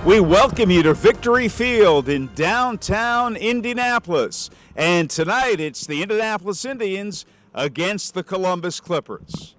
We welcome you to Victory Field in downtown Indianapolis. And tonight it's the Indianapolis Indians against the Columbus Clippers.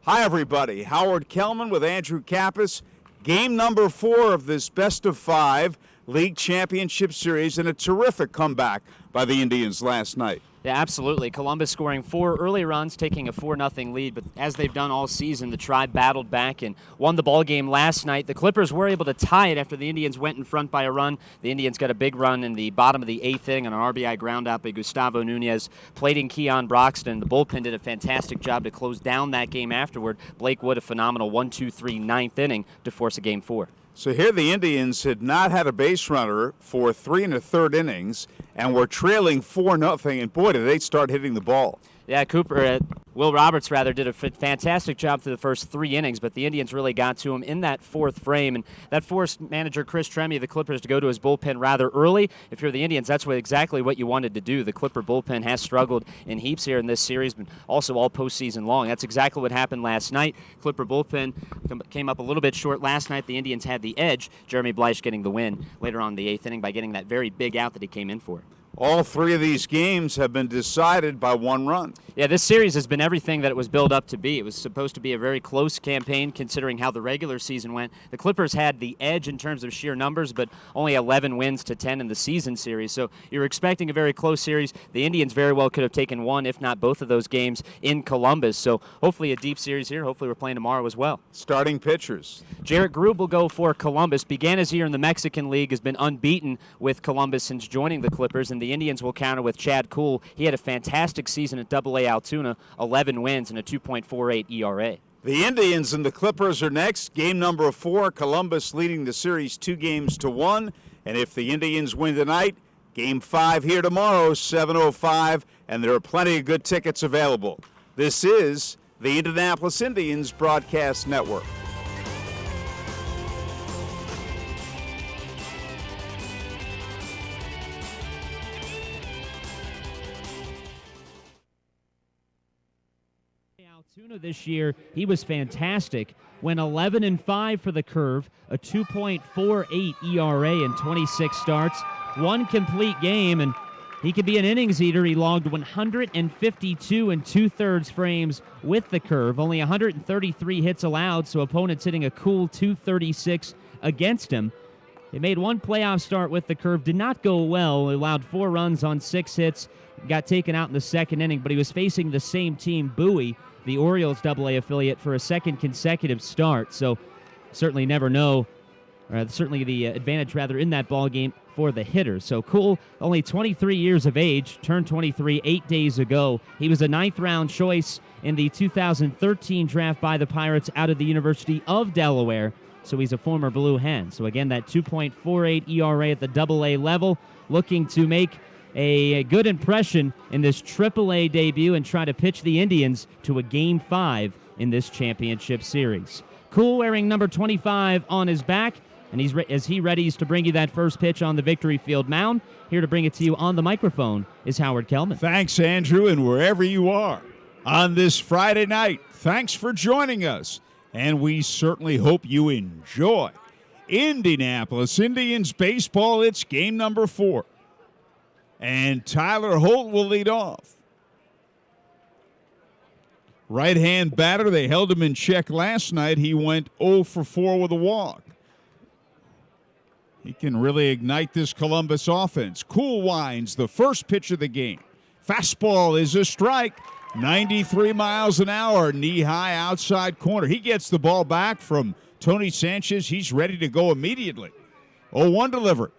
Hi, everybody. Howard Kellman with Andrew Kappas. Game number 4 of this best-of-5 league championship series, and a terrific comeback by the Indians last night. Yeah, absolutely. Columbus scoring 4 early runs, taking a 4-0 lead. But as they've done all season, the Tribe battled back and won the ball game last night. The Clippers were able to tie it after the Indians went in front by a run. The Indians got a big run in the bottom of the 8th inning on an RBI ground out by Gustavo Nunez, plating Keon Broxton. The bullpen did a fantastic job to close down that game afterward. Blake Wood, a phenomenal 1-2-3 ninth inning to force a Game 4. So here the Indians had not had a base runner for 3 1/3 innings and were trailing 4-0, and boy, did they start hitting the ball. Yeah, Will Roberts did a fantastic job through the first 3 innings, but the Indians really got to him in that 4th frame, and that forced manager Chris Tremie of the Clippers to go to his bullpen rather early. If you're the Indians, that's exactly what you wanted to do. The Clipper bullpen has struggled in heaps here in this series, but also all postseason long. That's exactly what happened last night. Clipper bullpen came up a little bit short last night. The Indians had the edge. Jeremy Bleich getting the win later on in the 8th inning by getting that very big out that he came in for. All 3 of these games have been decided by 1 run. Yeah, this series has been everything that it was built up to be. It was supposed to be a very close campaign considering how the regular season went. The Clippers had the edge in terms of sheer numbers, but only 11 wins to 10 in the season series. So you're expecting a very close series. The Indians very well could have taken 1, if not both of those games in Columbus. So hopefully a deep series here. Hopefully we're playing tomorrow as well. Starting pitchers. Jarrett Grube will go for Columbus. Began his year in the Mexican League, has been unbeaten with Columbus since joining the Clippers, and the Indians will counter with Chad Kuhl. He had a fantastic season at AA Altoona, 11 wins and a 2.48 ERA. The Indians and the Clippers are next. Game number 4, Columbus leading the series 2-1. And if the Indians win tonight, Game 5 here tomorrow, 7:05, and there are plenty of good tickets available. This is the Indianapolis Indians Broadcast Network. Altoona this year, he was fantastic. Went 11-5 for the Curve, a 2.48 ERA in 26 starts, 1 complete game, and he could be an innings eater. He logged 152 2/3 frames with the Curve, only 133 hits allowed, so opponents hitting a cool 236 against him. They made 1 playoff start with the Curve, did not go well, allowed 4 runs on 6 hits, got taken out in the 2nd inning, but he was facing the same team, Bowie, the Orioles AA affiliate, for a 2nd consecutive start. So certainly never know, certainly the advantage in that ball game for the hitters. So Kuhl, only 23 years of age, turned 23 8 days ago. He was a 9th-round choice in the 2013 draft by the Pirates out of the University of Delaware. So he's a former Blue Hen. So again, that 2.48 ERA at the AA level, looking to make a good impression in this AAA debut and try to pitch the Indians to a Game 5 in this championship series. Kuhl wearing number 25 on his back, and as he readies to bring you that first pitch on the Victory Field mound. Here to bring it to you on the microphone is Howard Kellman. Thanks, Andrew, and wherever you are on this Friday night, thanks for joining us, and we certainly hope you enjoy Indianapolis Indians baseball. It's game number 4. And Tyler Holt will lead off. Right-hand batter, they held him in check last night. He went 0 for 4 with a walk. He can really ignite this Columbus offense. Kuhl winds the first pitch of the game. Fastball is a strike. 93 miles an hour, knee-high outside corner. He gets the ball back from Tony Sanchez. He's ready to go immediately. 0-1 delivery.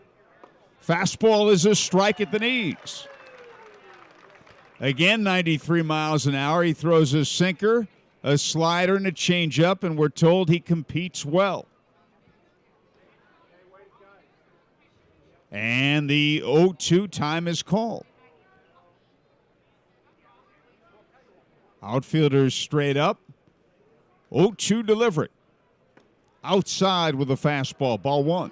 Fastball is a strike at the knees. Again, 93 miles an hour. He throws a sinker, a slider, and a changeup, and we're told he competes well. And the 0-2 time is called. Outfielders straight up. 0-2 delivery. Outside with a fastball. Ball 1.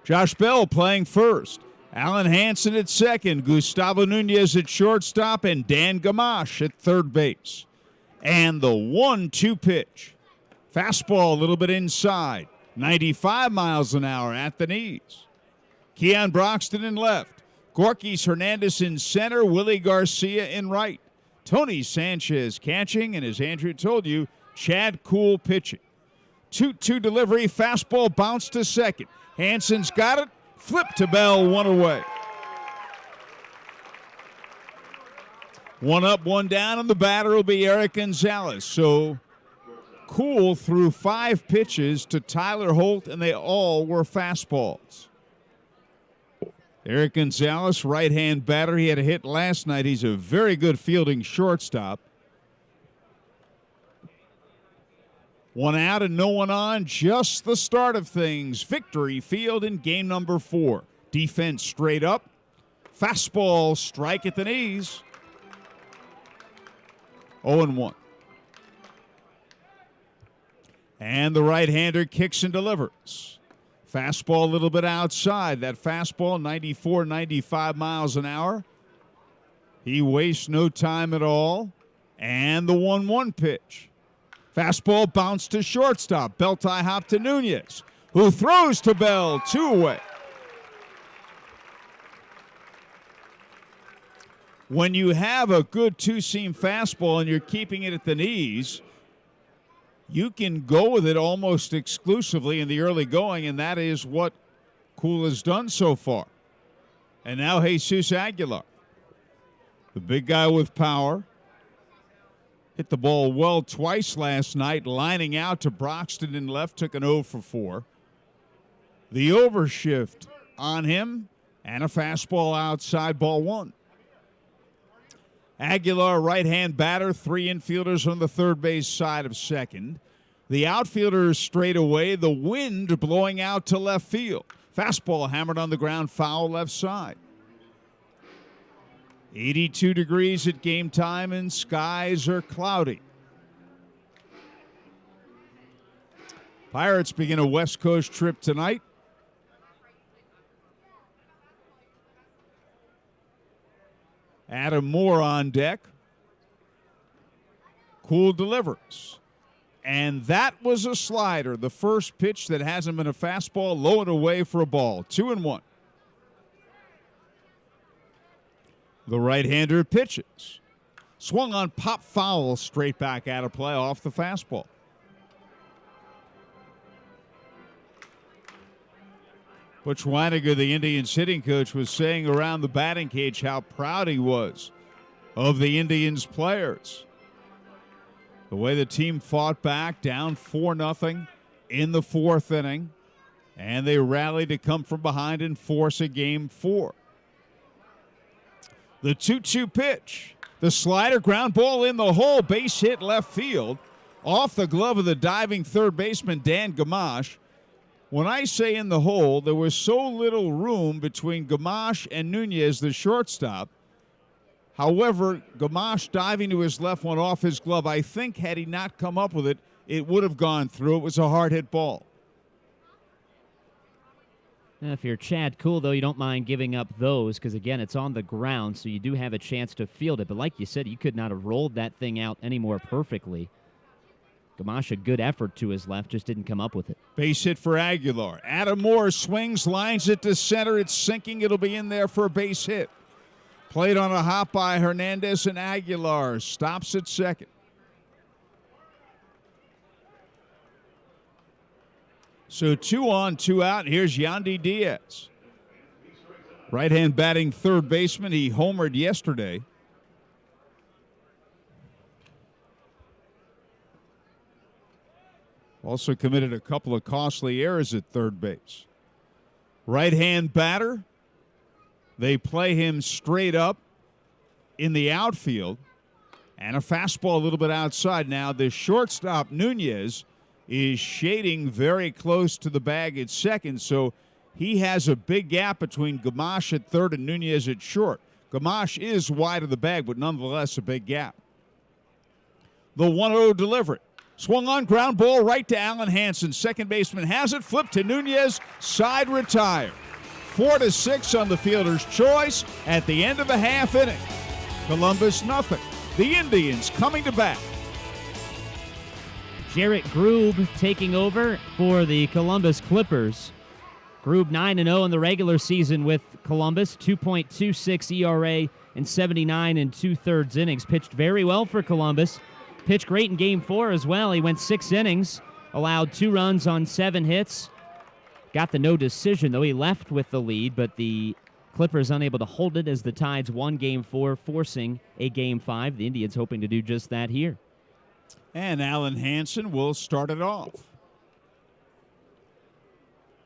Josh Bell playing first. Alan Hansen at second. Gustavo Nunez at shortstop. And Dan Gamache at third base. And the 1-2 pitch. Fastball a little bit inside. 95 miles an hour at the knees. Keon Broxton in left. Gorkys Hernandez in center. Willie Garcia in right. Tony Sanchez catching, and as Andrew told you, Chad Kuhl pitching. 2-2 delivery, fastball bounce to second. Hansen's got it, flip to Bell, one away. One up, one down, and the batter will be Eric Gonzalez. So Kuhl threw 5 pitches to Tyler Holt, and they all were fastballs. Eric Gonzalez, right-hand batter. He had a hit last night. He's a very good fielding shortstop. 1 out and no one on. Just the start of things. Victory Field in game number 4. Defense straight up. Fastball, strike at the knees. 0-1. And the right-hander kicks and delivers. Fastball a little bit outside. That fastball, 94, 95 miles an hour. He wastes no time at all. And the 1-1 pitch. Fastball bounced to shortstop. Bell-tie hop to Nunez, who throws to Bell, 2 away. When you have a good two-seam fastball and you're keeping it at the knees, you can go with it almost exclusively in the early going, and that is what Kuhl has done so far. And now Jesus Aguilar, the big guy with power, hit the ball well twice last night, lining out to Broxton in left, took an 0 for 4. The overshift on him, and a fastball outside, ball 1. Aguilar, right-hand batter, 3 infielders on the third base side of second. The outfielders straight away, the wind blowing out to left field. Fastball hammered on the ground, foul left side. 82 degrees at game time, and skies are cloudy. Pirates begin a West Coast trip tonight. Adam Moore on deck. Kuhl delivers. And that was a slider, the first pitch that hasn't been a fastball, low and away for a ball. 2-1. The right-hander pitches. Swung on, pop foul, straight back out of play off the fastball. Butch Weiniger, the Indians hitting coach, was saying around the batting cage how proud he was of the Indians players. The way the team fought back, down 4-0 in the 4th inning, and they rallied to come from behind and force a game 4. The 2-2 pitch. The slider, ground ball in the hole, base hit left field, off the glove of the diving third baseman Dan Gamache. When I say in the hole, there was so little room between Gamache and Nunez, the shortstop. However, Gamache diving to his left went off his glove. I think had he not come up with it, it would have gone through. It was a hard hit ball. Now, if you're Chad Kuhl, though, you don't mind giving up those because, again, it's on the ground, so you do have a chance to field it. But like you said, you could not have rolled that thing out any more perfectly. Gamache, a good effort to his left, just didn't come up with it. Base hit for Aguilar. Adam Moore swings, lines it to center. It's sinking. It'll be in there for a base hit. Played on a hop by Hernandez, and Aguilar stops at second. So 2 on, 2 out. Here's Yandy Diaz. Right-hand batting third baseman. He homered yesterday. Also committed a couple of costly errors at third base. Right-hand batter. They play him straight up in the outfield. And a fastball a little bit outside. Now the shortstop, Nunez, is shading very close to the bag at second. So he has a big gap between Gamache at third and Nunez at short. Gamache is wide of the bag, but nonetheless a big gap. The 1-0 delivery. Swung on, ground ball right to Alan Hansen. Second baseman has it, flipped to Nunez, side retired. 4-6 on the fielder's choice at the end of the half inning. Columbus nothing. The Indians coming to bat. Jarrett Grube taking over for the Columbus Clippers. Grube 9-0 in the regular season with Columbus, 2.26 ERA and 79 2/3 innings. Pitched very well for Columbus. Pitched great in Game 4 as well. He went 6 innings, allowed 2 runs on 7 hits. Got the no decision, though. He left with the lead, but the Clippers unable to hold it as the Tides won Game 4, forcing a Game 5. The Indians hoping to do just that here. And Alan Hansen will start it off.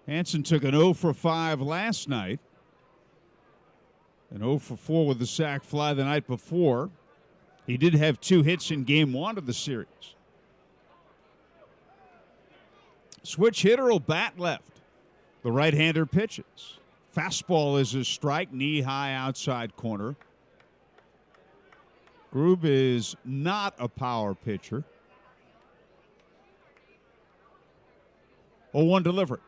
Hansen took an 0 for 5 last night. An 0 for 4 with the sac fly the night before. He did have 2 hits in Game 1 of the series. Switch hitter will bat left. The right-hander pitches. Fastball is a strike, knee-high outside corner. Grube is not a power pitcher. 0-1 delivery.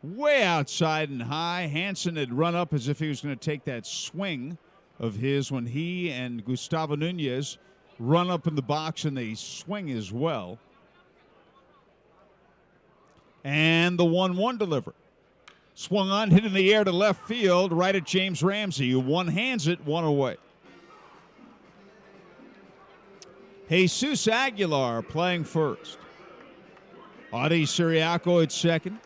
Way outside and high. Hansen had run up as if he was going to take that swing of his when he and Gustavo Nunez run up in the box and they swing as well. And the 1-1 delivery. Swung on, hit in the air to left field, right at James Ramsey, who one hands it, one away. Jesus Aguilar playing first. Audie Siriaco at second.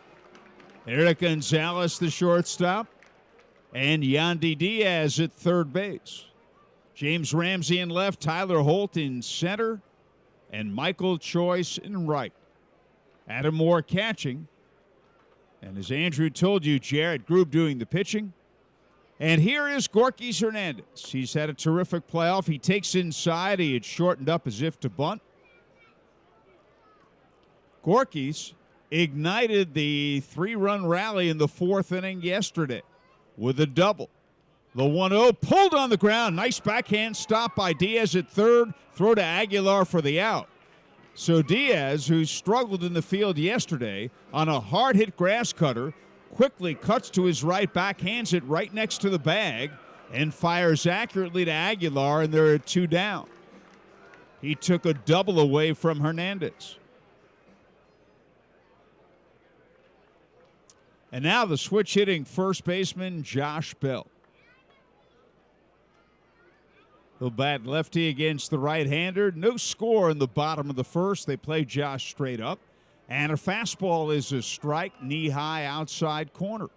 Eric Gonzalez, the shortstop. And Yandy Diaz at third base. James Ramsey in left, Tyler Holt in center, and Michael Choice in right. Adam Moore catching. And as Andrew told you, Jarrett Grube doing the pitching. And here is Gorkys Hernandez. He's had a terrific playoff. He takes inside. He had shortened up as if to bunt. Gorkys ignited the 3-run rally in the 4th inning yesterday with a double. The 1-0 pulled on the ground. Nice backhand stop by Diaz at third. Throw to Aguilar for the out. So Diaz, who struggled in the field yesterday on a hard-hit grass cutter, quickly cuts to his right, backhands it right next to the bag, and fires accurately to Aguilar, and there are 2 down. He took a double away from Hernandez. And now the switch-hitting first baseman, Josh Bell. He'll bat lefty against the right-hander. No score in the bottom of the first. They play Josh straight up. And a fastball is a strike, knee-high outside corner.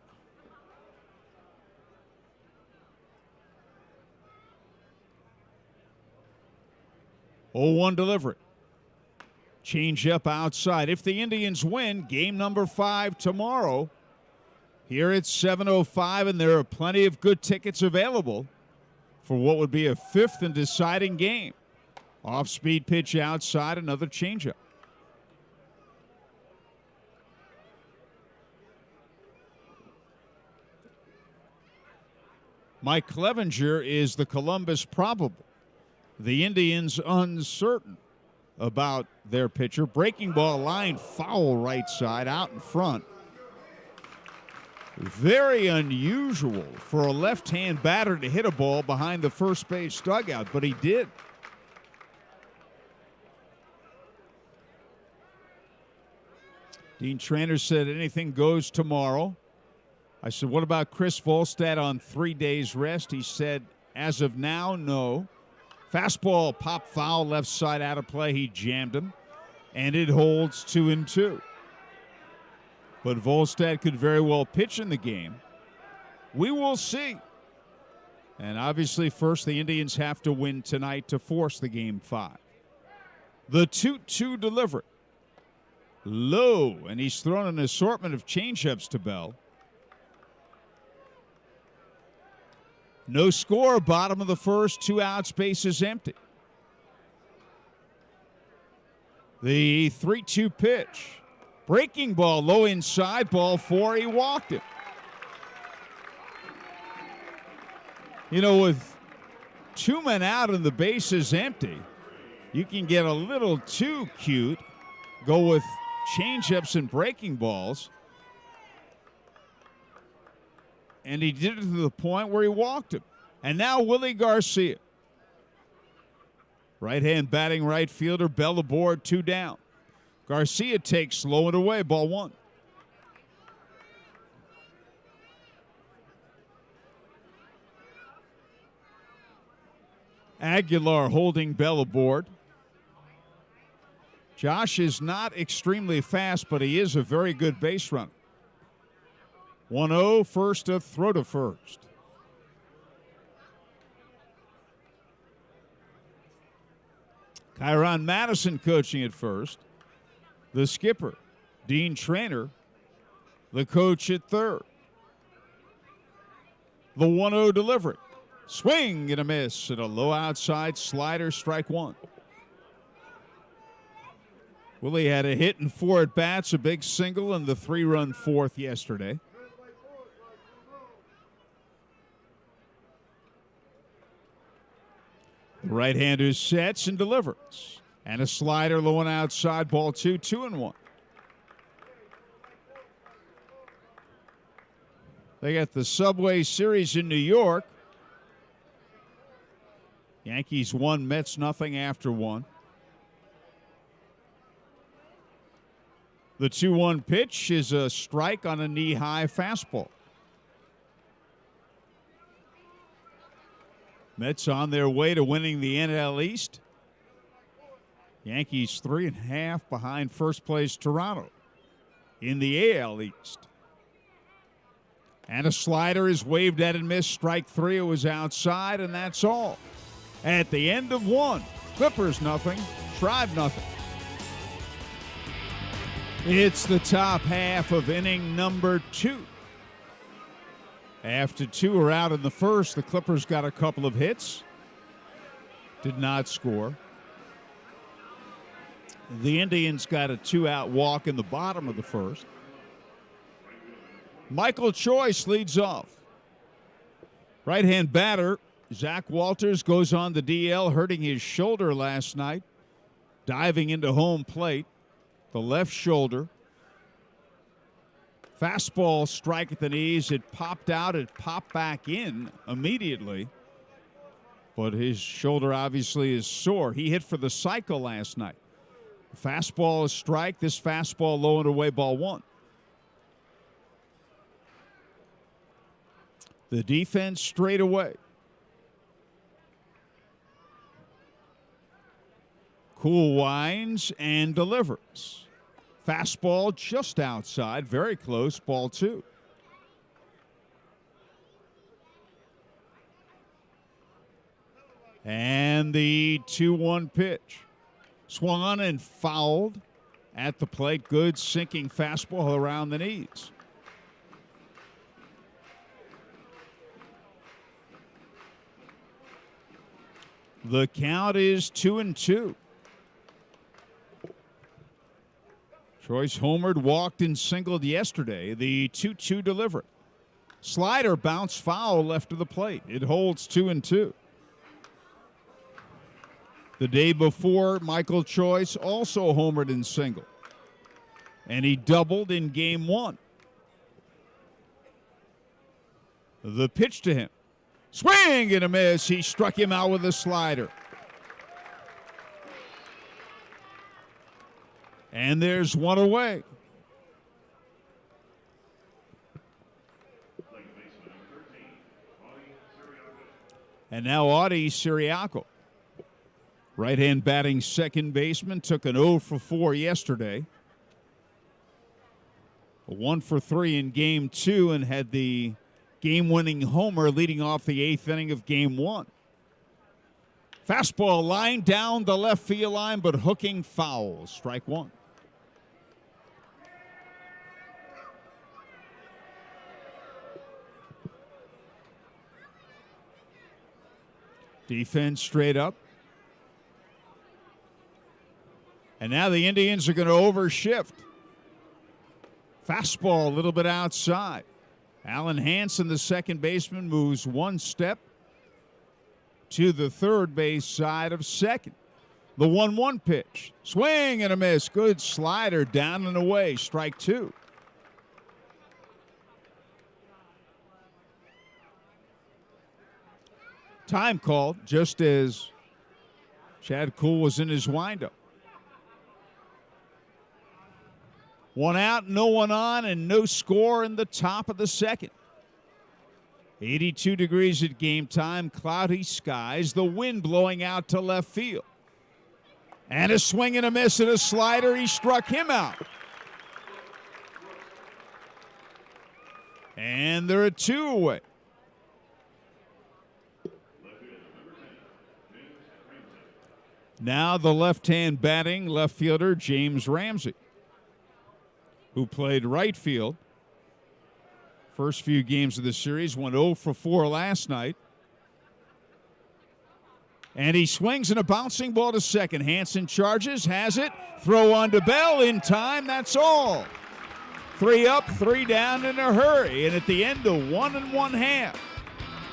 Oh, 1 delivery. Change up outside. If the Indians win, game number 5 tomorrow. Here it's 7:05, and there are plenty of good tickets available for what would be a 5th and deciding game. Off-speed pitch outside, another changeup. Mike Clevenger is the Columbus probable. The Indians uncertain about their pitcher. Breaking ball line foul right side out in front. Very unusual for a left-hand batter to hit a ball behind the first base dugout, but he did. Dean Traynor said anything goes tomorrow. I said, what about Chris Volstad on 3 days rest? He said, as of now, no. Fastball pop foul left side out of play. He jammed him, and it holds 2-2. But Volstad could very well pitch in the game. We will see. And obviously, first, the Indians have to win tonight to force the game 5. The 2-2 delivery. Low, and he's thrown an assortment of changeups to Bell. No score, bottom of the first, 2 outs, bases empty. The 3-2 pitch. Breaking ball, low inside, ball 4, he walked it. You know, with 2 men out and the bases empty, you can get a little too cute, go with changeups and breaking balls. And he did it to the point where he walked him. And now Willie Garcia. Right hand batting right fielder, Bell aboard, 2 down. Garcia takes low and away, ball one. Aguilar holding Bell aboard. Josh is not extremely fast, but he is a very good base runner. 1-0, first to throw to first. Kyron Madison coaching at first. The skipper, Dean Traynor, the coach at third. The 1-0 delivery. Swing and a miss and a low outside slider, strike one. Willie had a hit in 4 at-bats, a big single, and the 3-run fourth yesterday. The right-hander sets and delivers. And a slider low and outside, ball two, 2-1. They got the Subway Series in New York. Yankees 1, Mets nothing after 1. The 2-1 pitch is a strike on a knee-high fastball. Mets on their way to winning the NL East. Yankees 3.5 behind first place Toronto in the AL East. And a slider is waved at and missed. Strike 3. It was outside, and that's all. At the end of 1, Clippers nothing, Tribe nothing. It's the top half of inning number 2. After 2 are out in the first, the Clippers got a couple of hits. Did not score. The Indians got a 2-out walk in the bottom of the first. Michael Choice leads off. Right-hand batter, Zach Walters, goes on the DL, hurting his shoulder last night. Diving into home plate. The left shoulder. Fastball strike at the knees. It popped out. It popped back in immediately. But his shoulder obviously is sore. He hit for the cycle last night. Fastball is strike. This fastball low and away, ball one. The defense straight away. Cool winds and delivers. Fastball just outside, very close, ball two. And the 2-1 pitch. Swung on and fouled at the plate. Good sinking fastball around the knees. The count is 2-2. Choice homered, walked, and singled yesterday. The 2-2 delivery. Slider bounced foul left of the plate. It holds 2-2. The day before, Michael Choice also homered and singled. And he doubled in game one. The pitch to him. Swing and a miss. He struck him out with a slider. And there's one away. And now Audie Siriaco. Right-hand batting second baseman, took an 0 for 4 yesterday. A 1 for 3 in game 2 and had the game-winning homer leading off the 8th inning of game 1. Fastball line down the left field line, but hooking foul. Strike one. Defense straight up. And now the Indians are going to overshift. Fastball a little bit outside. Alan Hansen, the second baseman, moves one step to the third base side of second. The 1-1 pitch. Swing and a miss. Good slider down and away. Strike two. Time called just as Chad Kuhl was in his windup. One out, no one on, and no score in the top of the second. 82 degrees at game time, cloudy skies, the wind blowing out to left field. And a swing and a miss and a slider. He struck him out. And they're at 2 away. Now the left-hand batting left fielder, James Ramsey, who played right field. First few games of the series, went 0 for 4 last night. And he swings in a bouncing ball to second. Hansen charges, has it. Throw on to Bell in time, that's all. 3 up, 3 down in a hurry. And at the end of 1 1/2,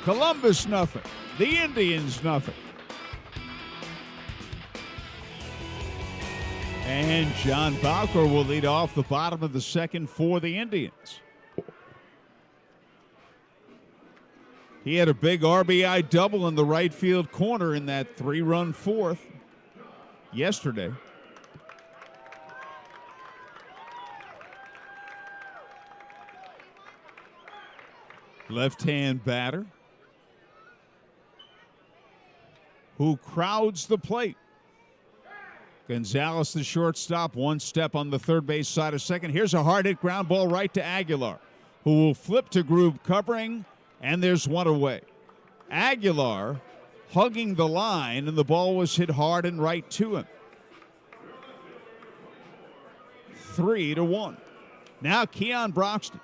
Columbus nothing, the Indians nothing. And John Bowker will lead off the bottom of the second for the Indians. He had a big RBI double in the right field corner in that 3-run fourth yesterday. Left-hand batter who crowds the plate. Gonzalez, the shortstop, one step on the third base side of second. Here's a hard hit ground ball right to Aguilar, who will flip to Grube covering, and there's one away. Aguilar hugging the line, and the ball was hit hard and right to him. 3-1. Now Keon Broxton,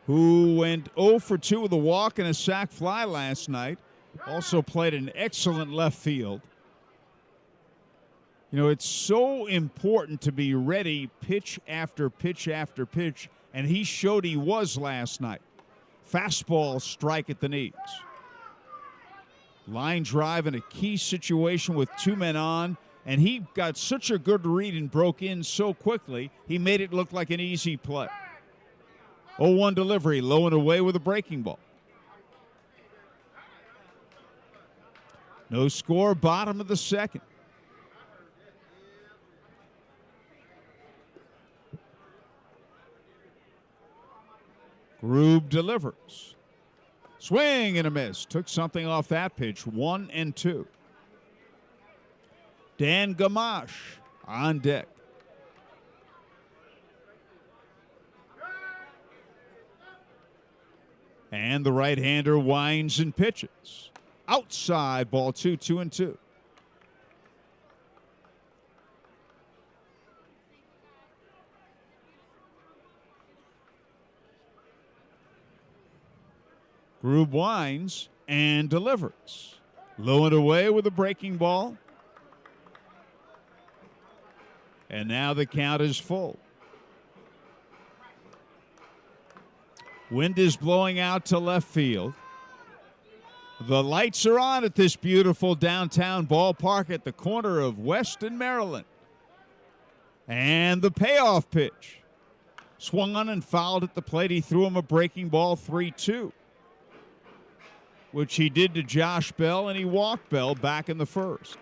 who went 0 for 2 with a walk and a sac fly last night. Also played an excellent left field. You know, it's so important to be ready pitch after pitch after pitch, and he showed he was last night. Fastball strike at the knees. Line drive in a key situation with 2 men on, and he got such a good read and broke in so quickly, he made it look like an easy play. 0-1 delivery, low and away with a breaking ball. No score, bottom of the second. Grube delivers. Swing and a miss. Took something off that pitch. 1-2. Dan Gamache on deck. And the right-hander winds and pitches. Outside, ball 2, 2-2. Grube winds and delivers. Low and away with a breaking ball. And now the count is full. Wind is blowing out to left field. The lights are on at this beautiful downtown ballpark at the corner of West and Maryland. And the payoff pitch. Swung on and fouled at the plate. He threw him a breaking ball, 3-2. Which he did to Josh Bell, and he walked Bell back in the first.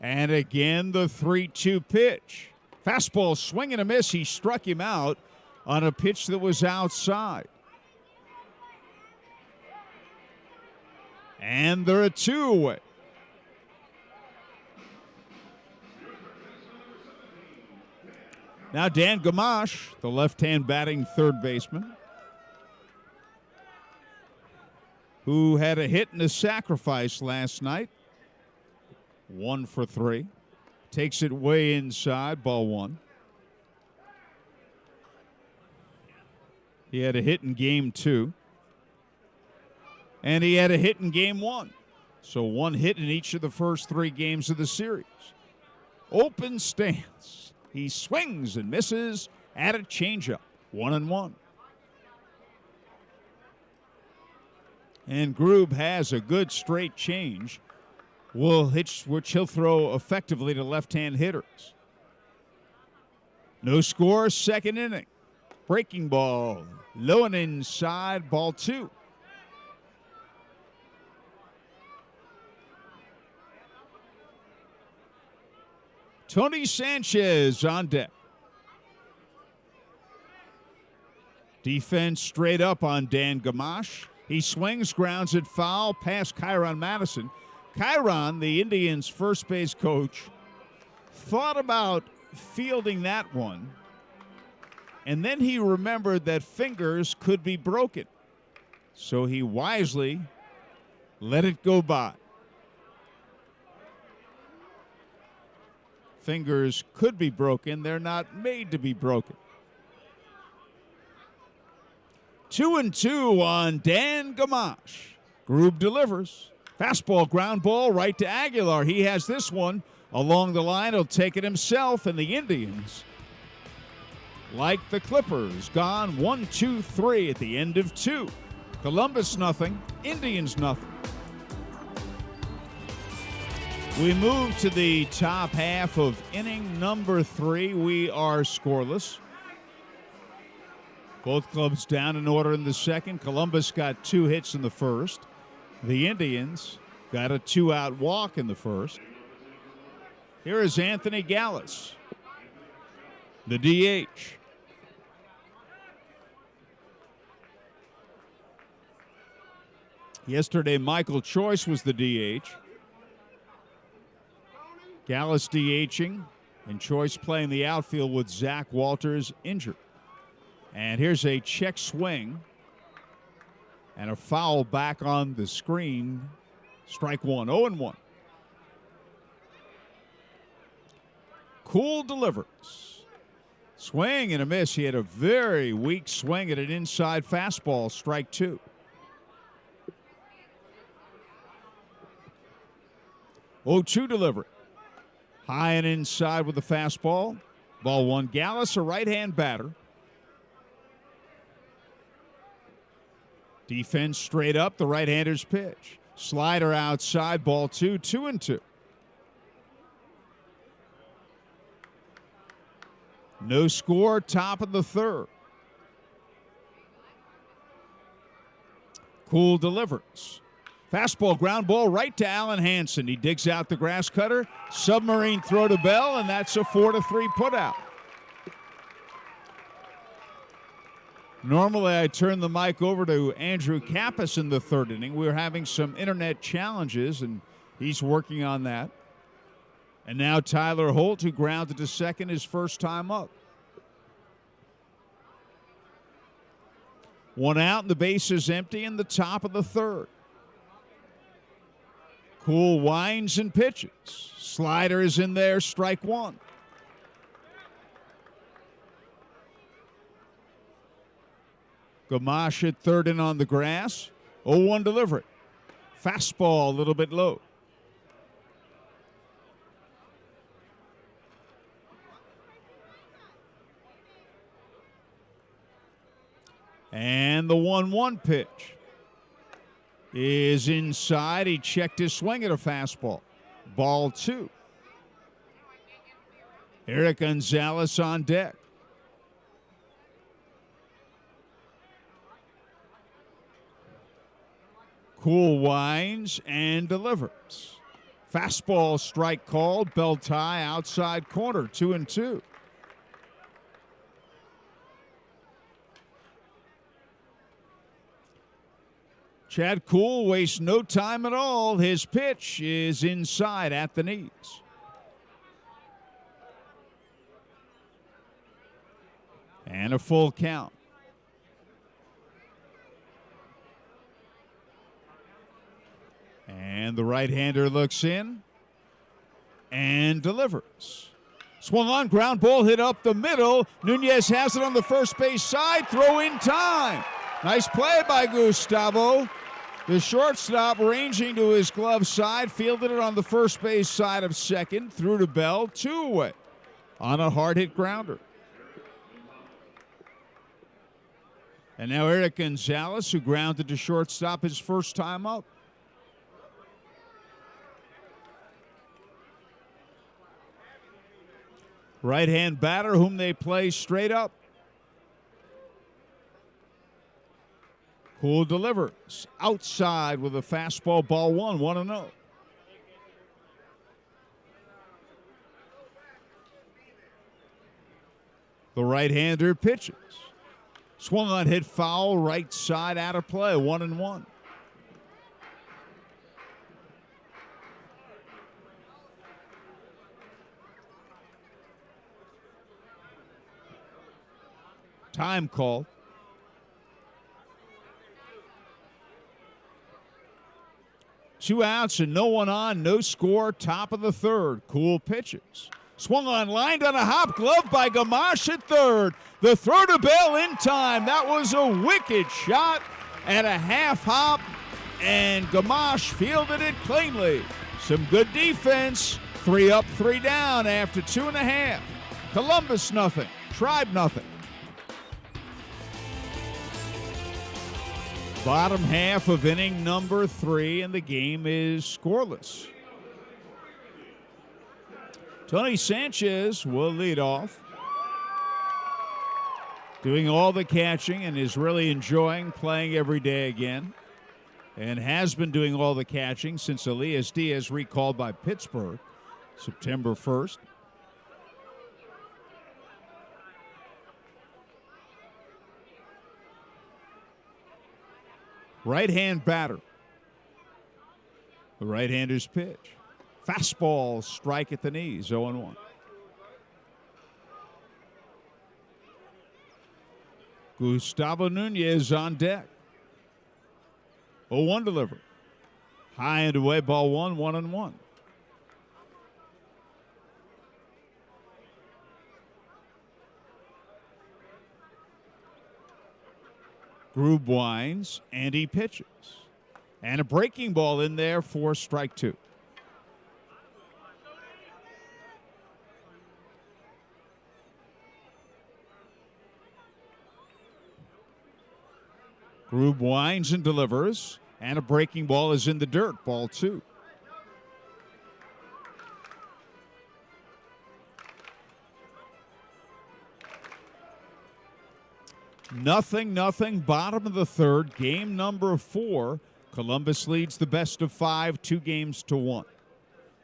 And again, the 3-2 pitch. Fastball swing and a miss. He struck him out on a pitch that was outside. And they're at 2 away. Now Dan Gamache, the left-hand batting third baseman, who had a hit and a sacrifice last night. 1 for 3. Takes it way inside, ball 1. He had a hit in game 2. And he had a hit in game 1. So 1 hit in each of the first 3 games of the series. Open stance. He swings and misses at a changeup. 1-1. And Grube has a good straight change, which he'll throw effectively to left-hand hitters. No score, second inning. Breaking ball, low and inside, ball 2. Tony Sanchez on deck. Defense straight up on Dan Gamache. He swings, grounds it foul past Kyron Madison. Kyron, the Indians' first base coach, thought about fielding that one, and then he remembered that fingers could be broken. So he wisely let it go by. Fingers could be broken. They're not made to be broken. 2-2 on Dan Gamache. Grube delivers. Fastball, ground ball right to Aguilar. He has this one along the line. He'll take it himself, and the Indians, like the Clippers, gone 1-2-3 at the end of 2. Columbus nothing, Indians nothing. We move to the top half of inning number 3. We are scoreless. Both clubs down in order in the second. Columbus got 2 hits in the first. The Indians got a 2-out walk in the first. Here is Anthony Gallus, the DH. Yesterday, Michael Choice was the DH. Gallus DHing, and Choice playing the outfield with Zach Walters injured. And here's a check swing and a foul back on the screen. Strike 1, 0-1. Cool delivers. Swing and a miss. He had a very weak swing at an inside fastball. Strike 2. Oh, 2 delivery. High and inside with the fastball. Ball 1. Gallus, a right-hand batter. Defense straight up, the right-hander's pitch. Slider outside, ball 2, 2-2. No score, top of the third. Cool delivers. Fastball, ground ball right to Allen Hansen. He digs out the grass cutter. Submarine throw to Bell, and that's a 4-3 putout. Normally, I turn the mic over to Andrew Kappas in the third inning. We were having some internet challenges, and he's working on that. And now Tyler Holt, who grounded to second his first time up. 1 out, and the base is empty in the top of the third. Cool winds and pitches. Slider is in there, strike 1. Gamache at third in on the grass. 0-1 delivery. Fastball a little bit low. And the 1-1 pitch is inside. He checked his swing at a fastball. Ball 2. Eric Gonzalez on deck. Cool winds and delivers. Fastball strike called. Bell tie outside corner. 2-2. Chad Kuhl wastes no time at all. His pitch is inside at the knees. And a full count. And the right-hander looks in and delivers. Swung on, ground ball hit up the middle. Nunez has it on the first base side. Throw in time. Nice play by Gustavo. The shortstop ranging to his glove side, fielded it on the first base side of second, threw to Bell, 2 away on a hard hit grounder. And now Eric Gonzalez, who grounded to shortstop his first time up. Right-hand batter whom they play straight up. Cool delivers. Outside with a fastball, ball 1, 1-0. The right-hander pitches. Swung on, hit foul, right side, out of play, 1-1. Time call. Two outs and no one on, no score, top of the third. Cool pitches. Swung on, lined on a hop, glove by Gamache at third. The throw to Bell in time. That was a wicked shot at a half hop, and Gamache fielded it cleanly. Some good defense. 3 up, 3 down after 2.5. Columbus nothing, Tribe nothing. Bottom half of inning number 3, and the game is scoreless. Tony Sanchez will lead off. Doing all the catching and is really enjoying playing every day again. And has been doing all the catching since Elias Diaz recalled by Pittsburgh September 1st. Right-hand batter. The right-hander's pitch. Fastball, strike at the knees, 0-1. Gustavo Nunez on deck. 0-1 delivery. High and away, ball 1, 1-1. Grube winds, and he pitches. And a breaking ball in there for strike 2. Grube winds and delivers, and a breaking ball is in the dirt, ball 2. Nothing, bottom of the third, game number 4. Columbus leads the best of 5, 2-1.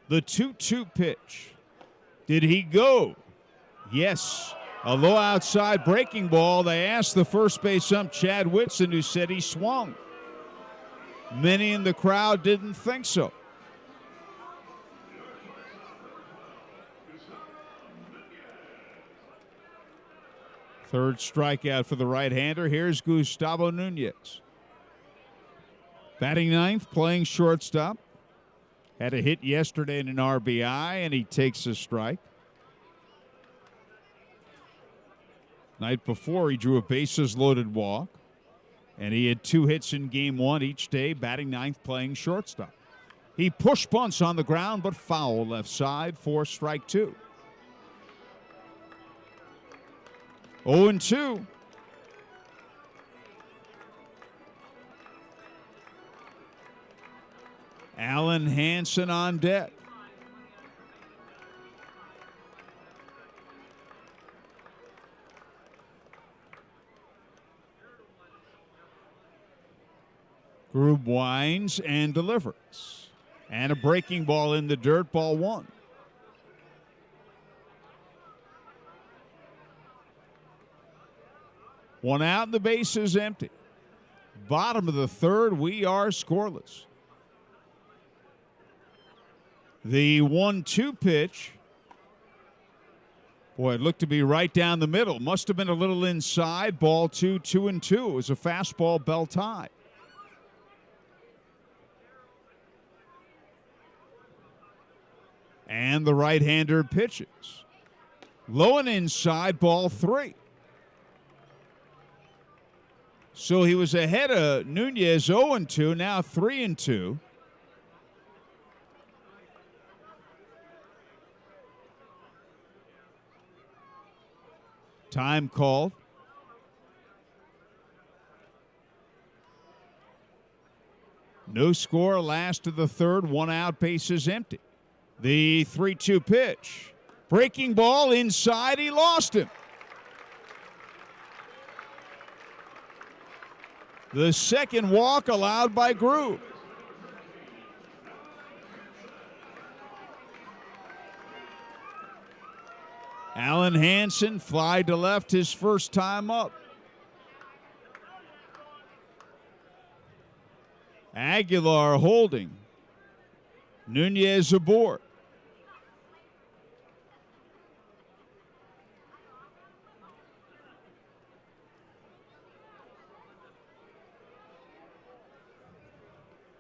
The 2-2 pitch. Did he go? Yes. A low outside breaking ball. They asked the first base ump, Chad Whitson, who said he swung. Many in the crowd didn't think so. Third strikeout for the right-hander. Here's Gustavo Nunez. Batting ninth, playing shortstop. Had a hit yesterday in an RBI, and he takes a strike. Night before, he drew a bases-loaded walk, and he had 2 hits in game 1 each day, batting ninth, playing shortstop. He push bunts on the ground, but foul left side for strike 2. 0-2. Alan Hansen on deck. Grube winds and delivers. And a breaking ball in the dirt, ball 1. One out and the base is empty. Bottom of the third, we are scoreless. The 1-2 pitch. Boy, it looked to be right down the middle. Must have been a little inside. Ball 2, 2-2. It was a fastball, belt high. And the right-hander pitches. Low and inside, ball 3. So he was ahead of Nunez 0-2, now 3-2. Time called. No score, last of the third, 1 out, bases empty. The 3-2 pitch. Breaking ball inside, he lost him. The second walk allowed by Grube. Allen Hansen fly to left his first time up. Aguilar holding. Nunez aboard.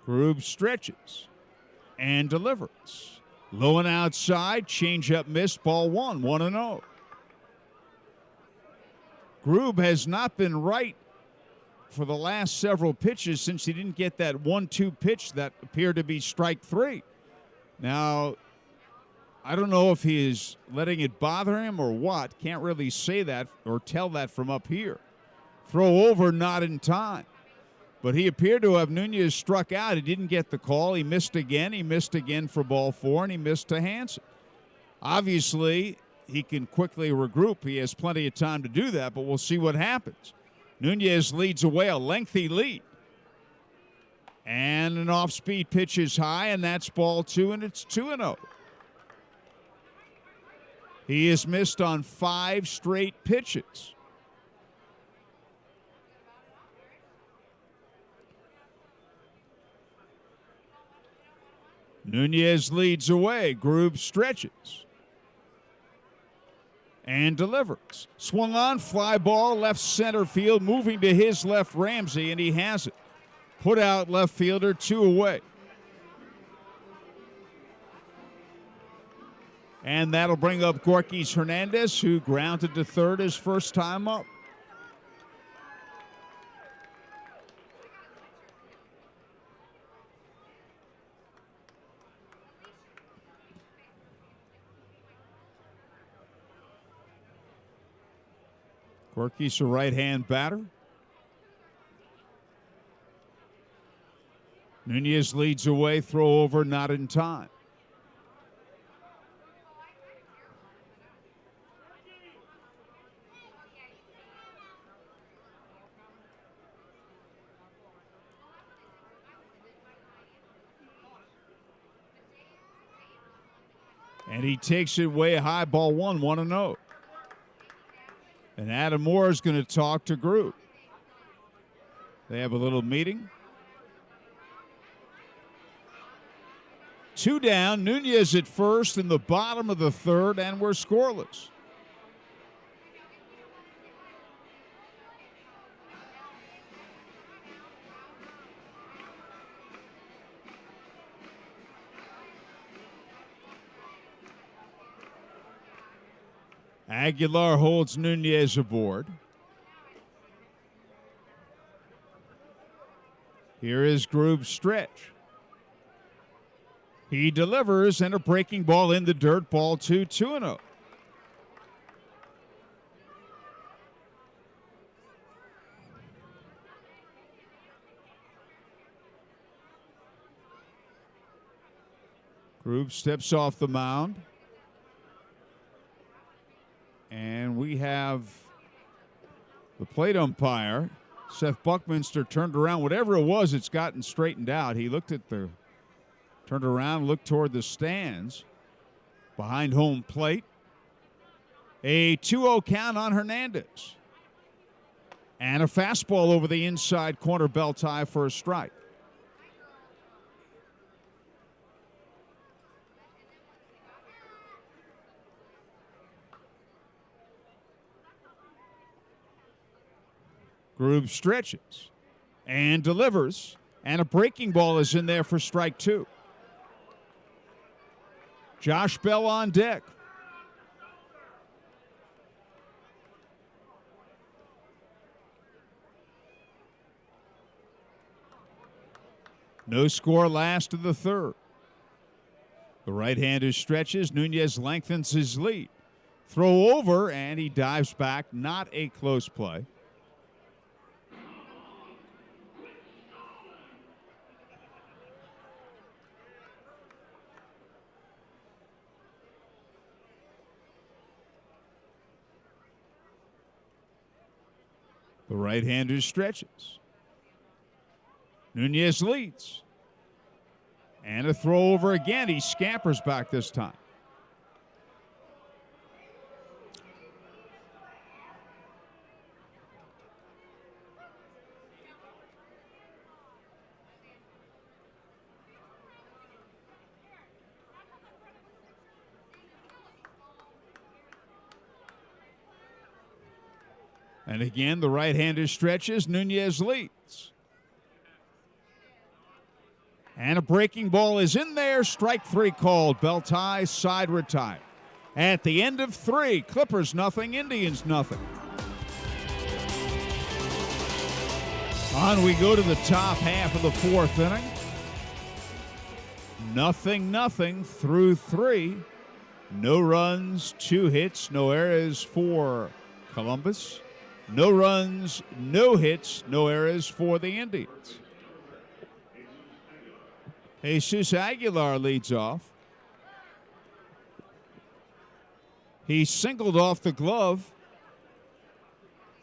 Grube stretches and delivers. Low and outside, changeup missed, ball one, 1-0. Grube has not been right for the last several pitches since he didn't get that 1-2 pitch that appeared to be strike three. Now, I don't know if he is letting it bother him or what. Can't really say that or tell that from up here. Throw over, not in time. But he appeared to have Nunez struck out. He didn't get the call. He missed again. He missed again for ball four, and he missed to Hansen. Obviously, he can quickly regroup. He has plenty of time to do that, but we'll see what happens. Nunez leads away, a lengthy lead. And an off-speed pitch is high, and that's ball two, and it's 2-0. He has missed on 5 straight pitches. Nunez leads away. Grube stretches and delivers. Swung on, fly ball, left center field, moving to his left, Ramsey, and he has it. Put out left fielder, 2 away. And that'll bring up Gorkys Hernandez, who grounded to third his first time up. Gorkys, a right-hand batter. Nunez leads away, throw over, not in time. And he takes it way high, ball one, 1-0. And Adam Moore is going to talk to Grube. They have a little meeting. 2 down, Nunez at first in the bottom of the third, and we're scoreless. Aguilar holds Nunez aboard. Here is Grube's stretch. He delivers, and a breaking ball in the dirt, ball 2, 2-0. Grube steps off the mound. And we have the plate umpire, Seth Buckminster, turned around. Whatever it was, it's gotten straightened out. He turned around, looked toward the stands behind home plate. A 2-0 count on Hernandez. And a fastball over the inside corner, belt high for a strike. Grube stretches and delivers, and a breaking ball is in there for strike 2. Josh Bell on deck. No score, last of the third. The right-hander stretches. Nunez lengthens his lead. Throw over, and he dives back. Not a close play. The right-hander stretches. Nunez leads. And a throw over again. He scampers back this time. And again, the right-hander stretches. Nunez leads. And a breaking ball is in there. Strike three called. Belt high, side retired. At the end of three, Clippers nothing, Indians nothing. On we go to the top half of the fourth inning. 0-0 through three. No runs, 2 hits, no errors for Columbus. No runs, no hits, no errors for the Indians. Jesus Aguilar leads off. He singled off the glove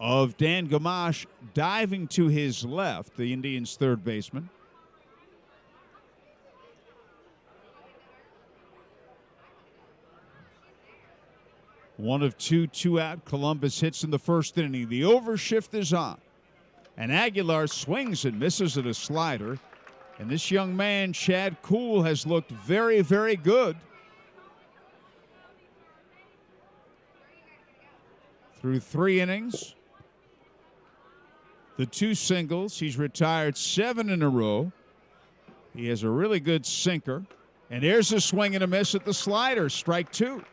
of Dan Gamache, diving to his left, the Indians' third baseman. One of two out. Columbus hits in the first inning. The overshift is on. And Aguilar swings and misses at a slider. And this young man, Chad Kuhl, has looked very, very good through 3 innings. The 2 singles. He's retired 7 in a row. He has a really good sinker. And there's a swing and a miss at the slider. Strike 2.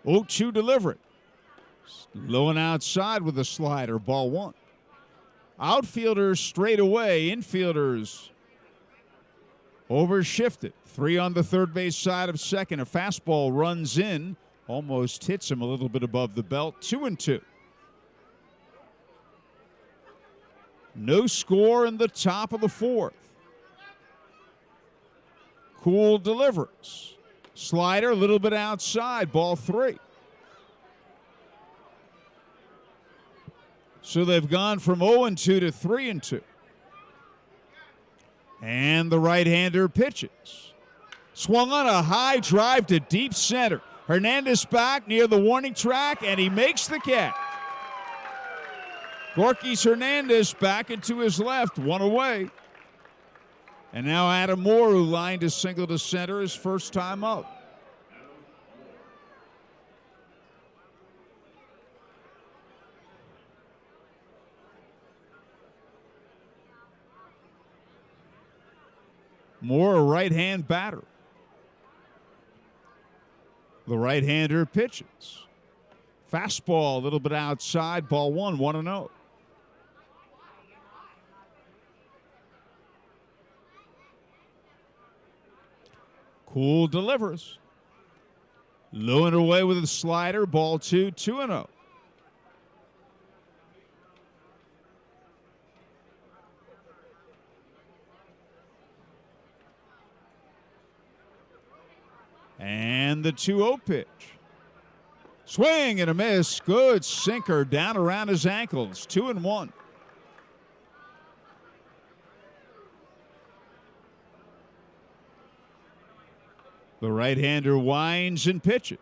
0-2 delivery. Low and outside with a slider, ball 1. Outfielders straight away, infielders overshifted. 3 on the third base side of second. A fastball runs in, almost hits him a little bit above the belt. 2-2. No score in the top of the fourth. Kuhl delivers. Slider a little bit outside, ball 3. So they've gone from 0-2 to 3-2. And the right-hander pitches. Swung on a high drive to deep center. Hernandez back near the warning track, and he makes the catch. Gorkys Hernandez back into his left, 1 away. And now Adam Moore, who lined a single to center, his first time up. Moore, a right-hand batter. The right-hander pitches. Fastball a little bit outside, ball 1, 1-0. Kuhl delivers. Low and away with a slider, ball 2, 2-0. And the 2-0 pitch. Swing and a miss. Good sinker down around his ankles. 2-1. The right-hander winds and pitches.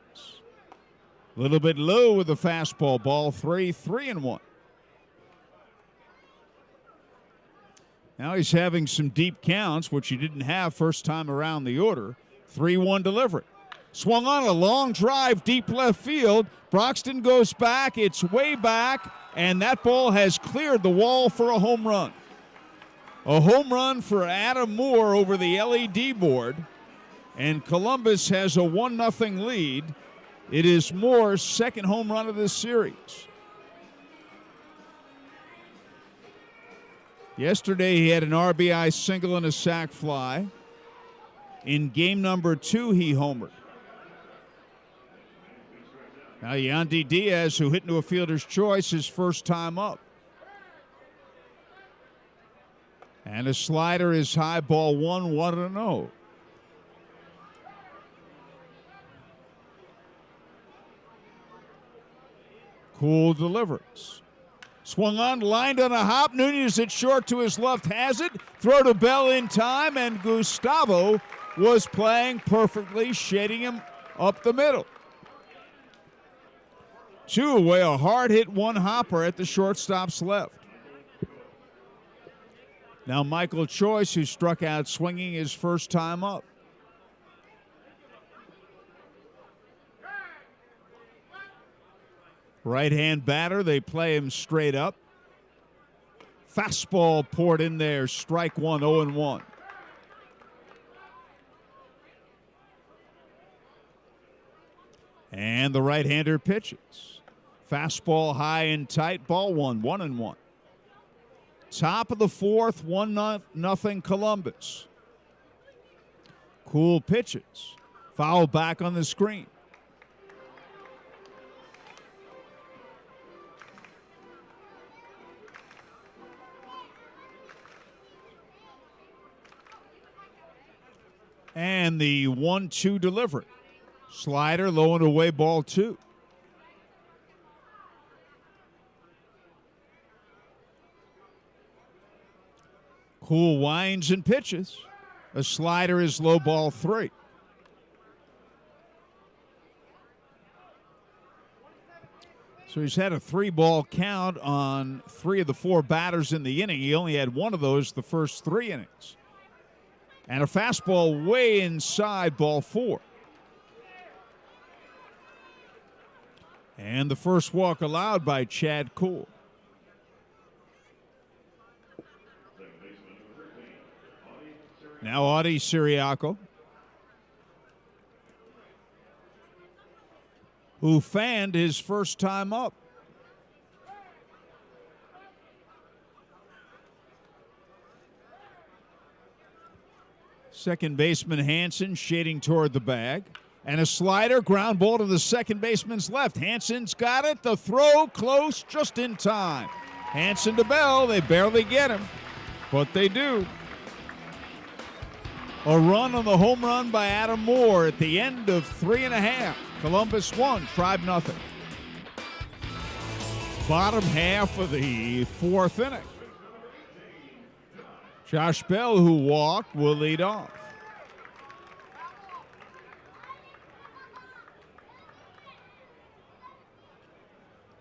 A little bit low with the fastball. Ball 3, 3-1. Now he's having some deep counts, which he didn't have first time around the order. 3-1 delivery. Swung on a long drive deep left field. Broxton goes back. It's way back, and that ball has cleared the wall for a home run. A home run for Adam Moore over the LED board. And Columbus has a 1-0 lead. It is Moore's second home run of this series. Yesterday he had an RBI single and a sac fly. In game number 2, he homered. Now Yandy Diaz, who hit into a fielder's choice, his first time up. And a slider is high, ball 1, 1-0. Cool delivers. Swung on, lined on a hop. Nunez at short to his left has it. Throw to Bell in time, and Gustavo was playing perfectly, shading him up the middle. 2 away, a hard hit one hopper at the shortstop's left. Now Michael Choice, who struck out swinging his first time up. Right-hand batter, they play him straight up. Fastball poured in there, strike one, 0-1. And the right-hander pitches. Fastball high and tight, ball one, 1-1. Top of the fourth, 1-0 Columbus. Cool pitches. Foul back on the screen. And the 1-2 delivery. Slider low and away, ball 2. Cool winds and pitches. A slider is low, ball 3. So he's had a 3-ball count on 3 of the 4 batters in the inning. He only had 1 of those the first 3 innings. And a fastball way inside, ball 4. And the first walk allowed by Chad Kuhl. Now Audie Siriaco, who fanned his first time up. Second baseman Hansen shading toward the bag. And a slider, ground ball to the second baseman's left. Hansen's got it. The throw close, just in time. Hansen to Bell. They barely get him, but they do. A run on the home run by Adam Moore at the end of 3.5. Columbus 1, Tribe nothing. Bottom half of the 4th inning. Josh Bell, who walked, will lead off.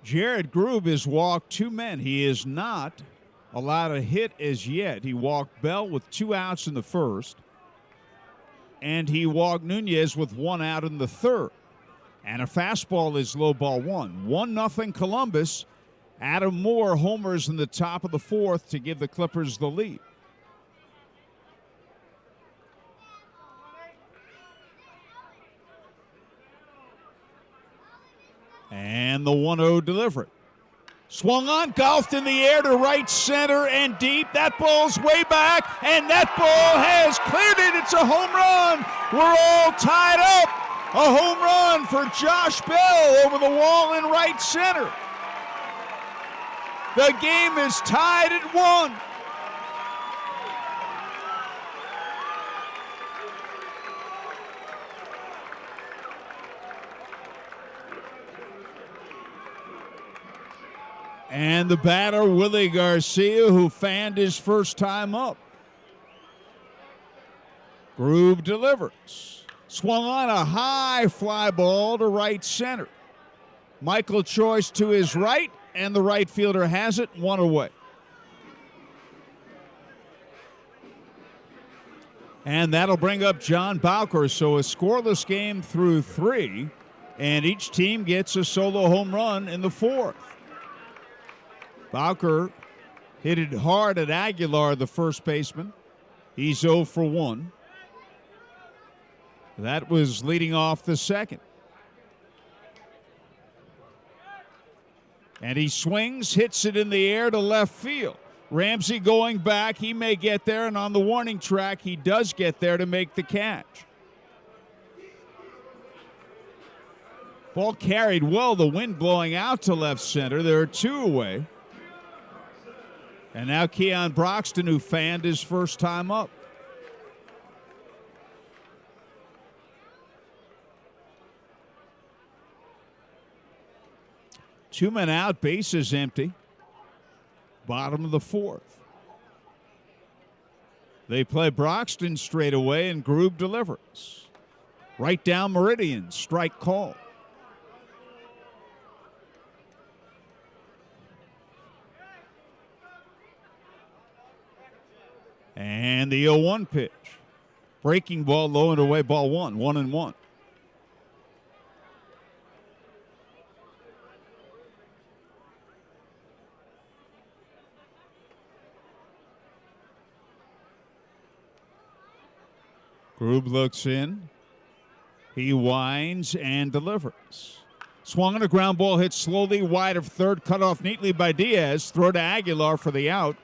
Jared Grube has walked 2 men. He is not allowed a hit as yet. He walked Bell with 2 outs in the first, and he walked Nunez with 1 out in the third. And a fastball is low, ball 1. 1-0 Columbus. Adam Moore homers in the top of the 4th to give the Clippers the lead. And the 1-0 delivery. Swung on, golfed in the air to right center and deep. That ball's way back, and that ball has cleared it. It's a home run. We're all tied up. A home run for Josh Bell over the wall in right center. The game is tied at 1. And the batter, Willie Garcia, who fanned his first time up. Grube delivers. Swung on a high fly ball to right center. Michael Choice to his right, and the right fielder has it, 1 away. And that'll bring up John Bowker. So a scoreless game through 3, and each team gets a solo home run in the 4th. Bowker hit it hard at Aguilar, the first baseman. He's 0 for 1. That was leading off the second. And he swings, hits it in the air to left field. Ramsey going back. He may get there, and on the warning track, he does get there to make the catch. Ball carried well, the wind blowing out to left center. There are 2 away. And now Keon Broxton, who fanned his first time up. 2 men out, bases empty. Bottom of the 4th. They play Broxton straight away, and Grube delivers. Right down Meridian, strike call. And the 0-1 pitch. Breaking ball, low and away, ball 1, 1-1. Grube looks in. He winds and delivers. Swung on a ground ball, hit slowly wide of third, cut off neatly by Diaz. Throw to Aguilar for the out.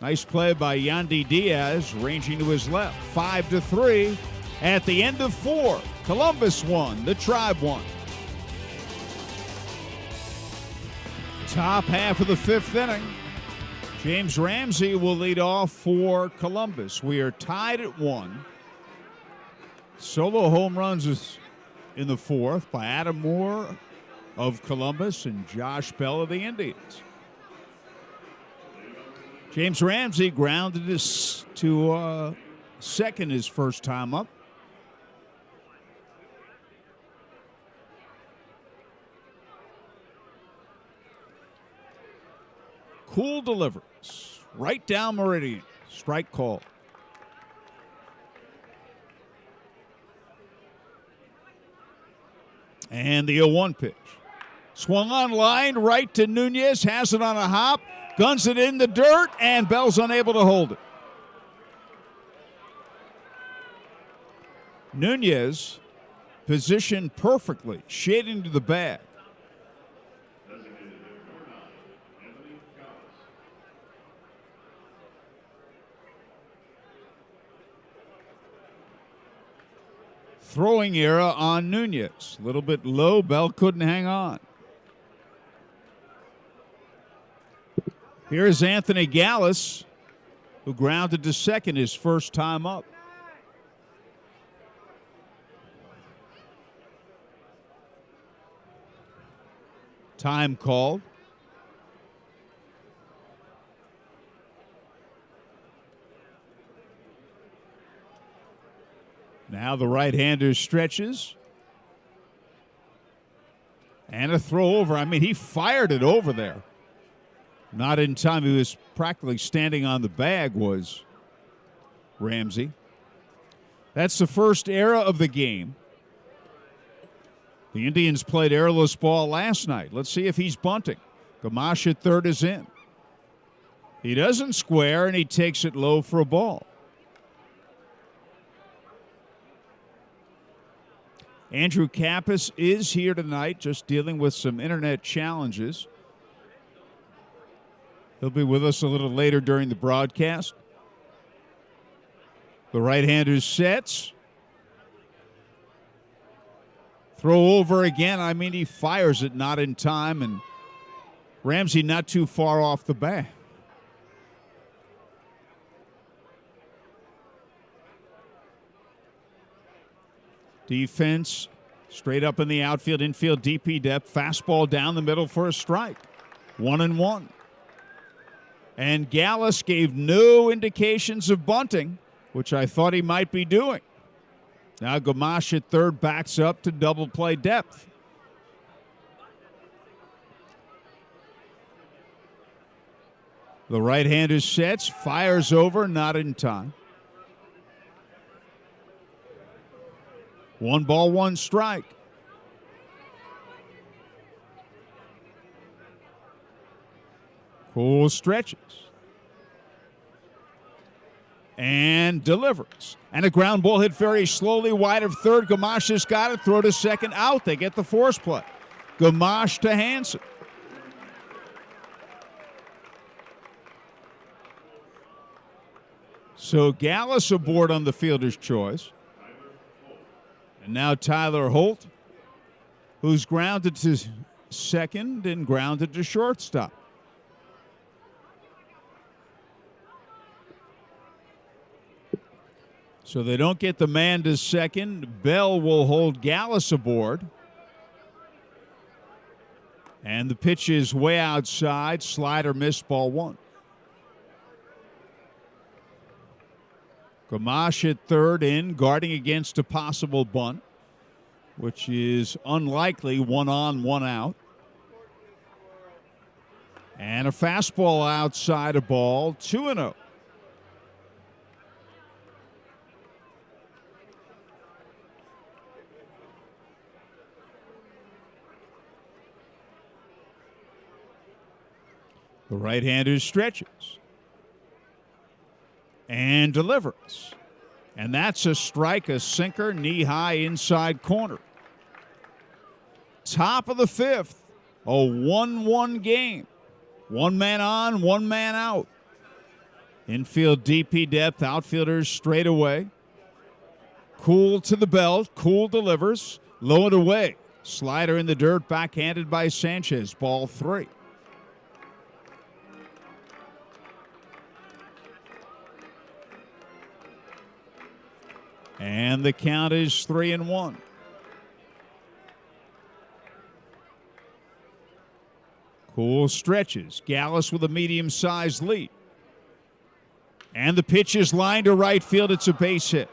Nice play by Yandy Diaz, ranging to his left. 5-3 at the end of 4. Columbus won, the Tribe won. Top half of the 5th inning. James Ramsey will lead off for Columbus. We are tied at 1. Solo home runs is in the 4th by Adam Moore of Columbus and Josh Bell of the Indians. James Ramsey grounded to second his first time up. Cool delivers right down Meridian. Strike call. And the 0-1 pitch. Swung on line, right to Nunez, has it on a hop, guns it in the dirt, and Bell's unable to hold it. Nunez positioned perfectly, shading to the bag. Throwing error on Nunez. A little bit low. Bell couldn't hang on. Here's Anthony Gallus, who grounded to second his first time up. Time called. Now the right-hander stretches. And a throw over. I mean, he fired it over there. Not in time. He was practically standing on the bag, was Ramsey. That's the first error of the game. The Indians played errorless ball last night. Let's see if he's bunting. Gamache at third is in. He doesn't square, and he takes it low for a ball. Andrew Kappas is here tonight, just dealing with some internet challenges. He'll be with us a little later during the broadcast. The right-hander sets. Throw over again. I mean, he fires it not in time, and Ramsey not too far off the bat. Defense straight up in the outfield, infield, DP depth. Fastball down the middle for a strike. 1-1. And Gallus gave no indications of bunting, which I thought he might be doing. Now Gamache at third backs up to double play depth. The right-hander sets, fires over, not in time. 1 ball, 1 strike. Cole stretches. And delivers. And a ground ball hit very slowly wide of third. Gamache's got it. Throw to second, out. They get the force play. Gamache to Hansen. So Gallus aboard on the fielder's choice. And now Tyler Holt, who's grounded to second and grounded to shortstop. So they don't get the man to second. Bell will hold Gallus aboard. And the pitch is way outside. Slider missed, ball one. Gamache at third in, guarding against a possible bunt, which is unlikely. 1 on, 1 out. And a fastball outside a ball, 2-0. The right-hander stretches and delivers. And that's a strike, a sinker, knee-high inside corner. Top of the fifth, a 1-1 game. 1 man on, 1 man out. Infield DP depth, outfielders straight away. Cool to the belt, Cool delivers, low and away. Slider in the dirt, backhanded by Sanchez, ball 3. And the count is 3-1. Cool stretches. Gallus with a medium-sized lead. And the pitch is lined to right field. It's a base hit.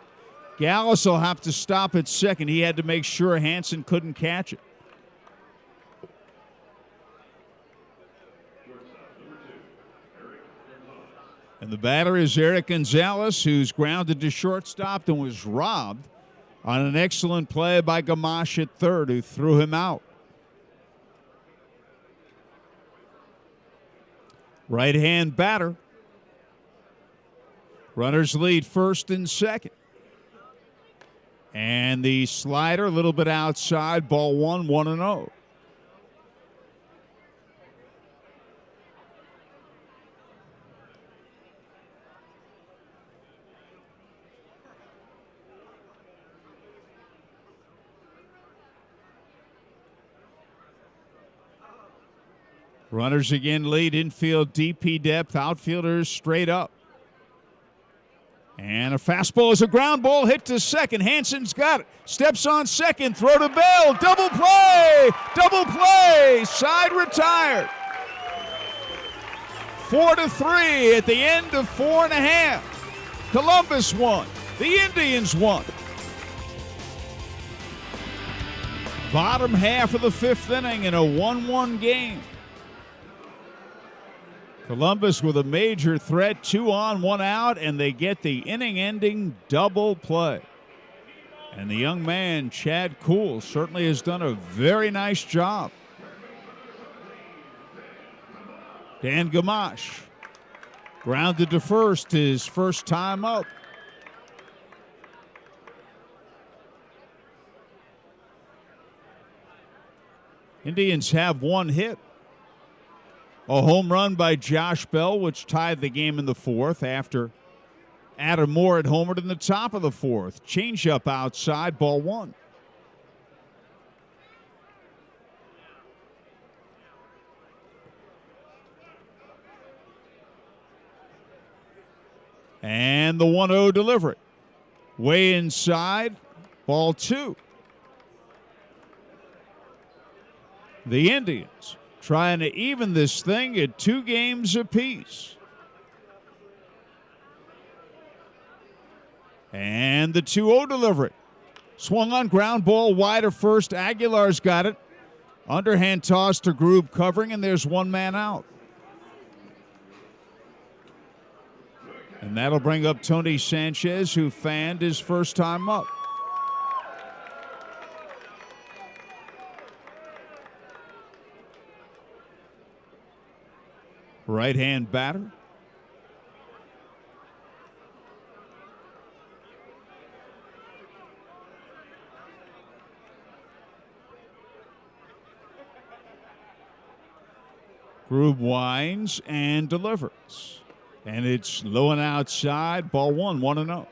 Gallus will have to stop at second. He had to make sure Hansen couldn't catch it. And the batter is Eric Gonzalez, who's grounded to shortstop and was robbed on an excellent play by Gamache at third, who threw him out. Right-hand batter. Runners lead first and second. And the slider a little bit outside, ball 1, 1-0. Runners again lead, infield DP depth, outfielders straight up. And a fastball is a ground ball hit to second. Hansen's got it. Steps on second, throw to Bell. Double play! Double play! Side retired. 4-3 at the end of 4.5. Columbus won. The Indians won. Bottom half of the fifth inning in a 1-1 game. Columbus with a major threat, 2 on, 1 out, and they get the inning-ending double play. And the young man, Chad Kuhl, certainly has done a very nice job. Dan Gamache grounded to first, his first time up. Indians have 1 hit. A home run by Josh Bell, which tied the game in the fourth after Adam Moore had homered in the top of the fourth. Changeup outside, ball 1. And the 1-0 delivery. Way inside, ball 2. The Indians trying to even this thing at 2 games apiece. And the 2-0 delivery. Swung on, ground ball wide of first. Aguilar's got it. Underhand toss to Grube covering, and there's 1 man out. And that'll bring up Tony Sanchez, who fanned his first time up. Right-hand batter. Grube winds and delivers. And it's low and outside, ball 1, 1-0.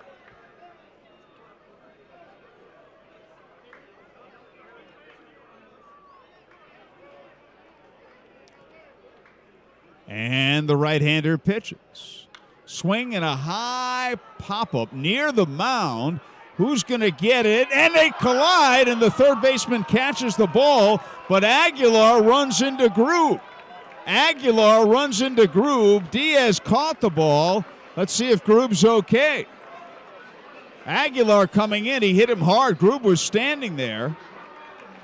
And the right-hander pitches. Swing and a high pop-up near the mound. Who's going to get it? And they collide, and the third baseman catches the ball, but Aguilar runs into Grube. Diaz caught the ball. Let's see if Grube's okay. Aguilar coming in. He hit him hard. Grube was standing there.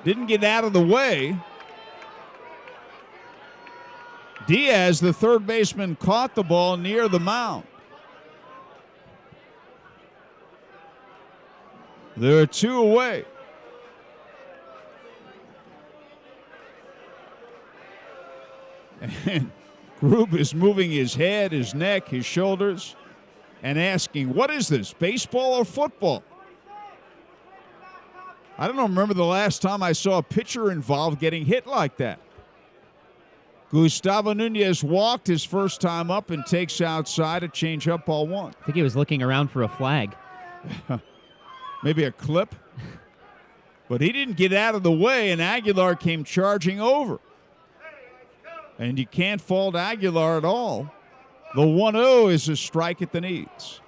Didn't get out of the way. Diaz, the third baseman, caught the ball near the mound. There are 2 away. And Grube is moving his head, his neck, his shoulders, and asking, what is this, baseball or football? I don't remember the last time I saw a pitcher involved getting hit like that. Gustavo Nunez walked his first time up and takes outside a change-up, ball 1. I think he was looking around for a flag. Maybe a clip. But he didn't get out of the way, and Aguilar came charging over. And you can't fault Aguilar at all. The 1-0 is a strike at the knees.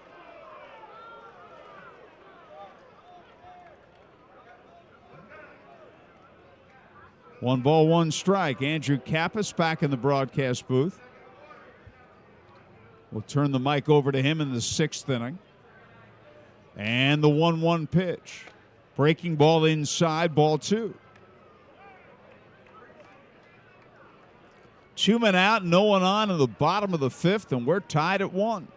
One ball, one strike. Andrew Kappas back in the broadcast booth. We'll turn the mic over to him in the 6th inning. And the 1-1 pitch. Breaking ball inside, ball 2. 2 men out, no one on in the bottom of the 5th, and we're tied at 1.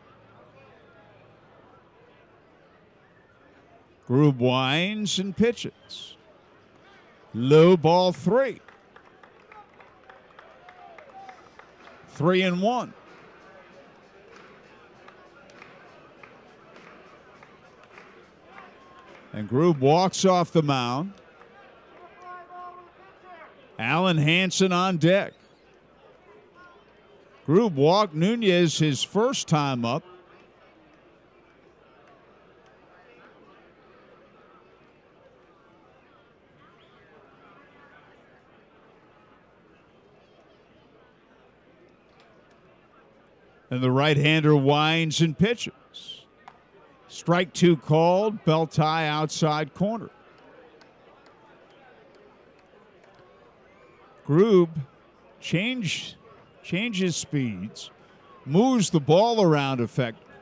Grube winds and pitches. Low, ball 3. 3-1. And Grube walks off the mound. Alan Hansen on deck. Grube walked Nunez his first time up. And the right-hander winds and pitches. Strike 2 called, belt tie outside corner. Grube changes speeds, moves the ball around effectively.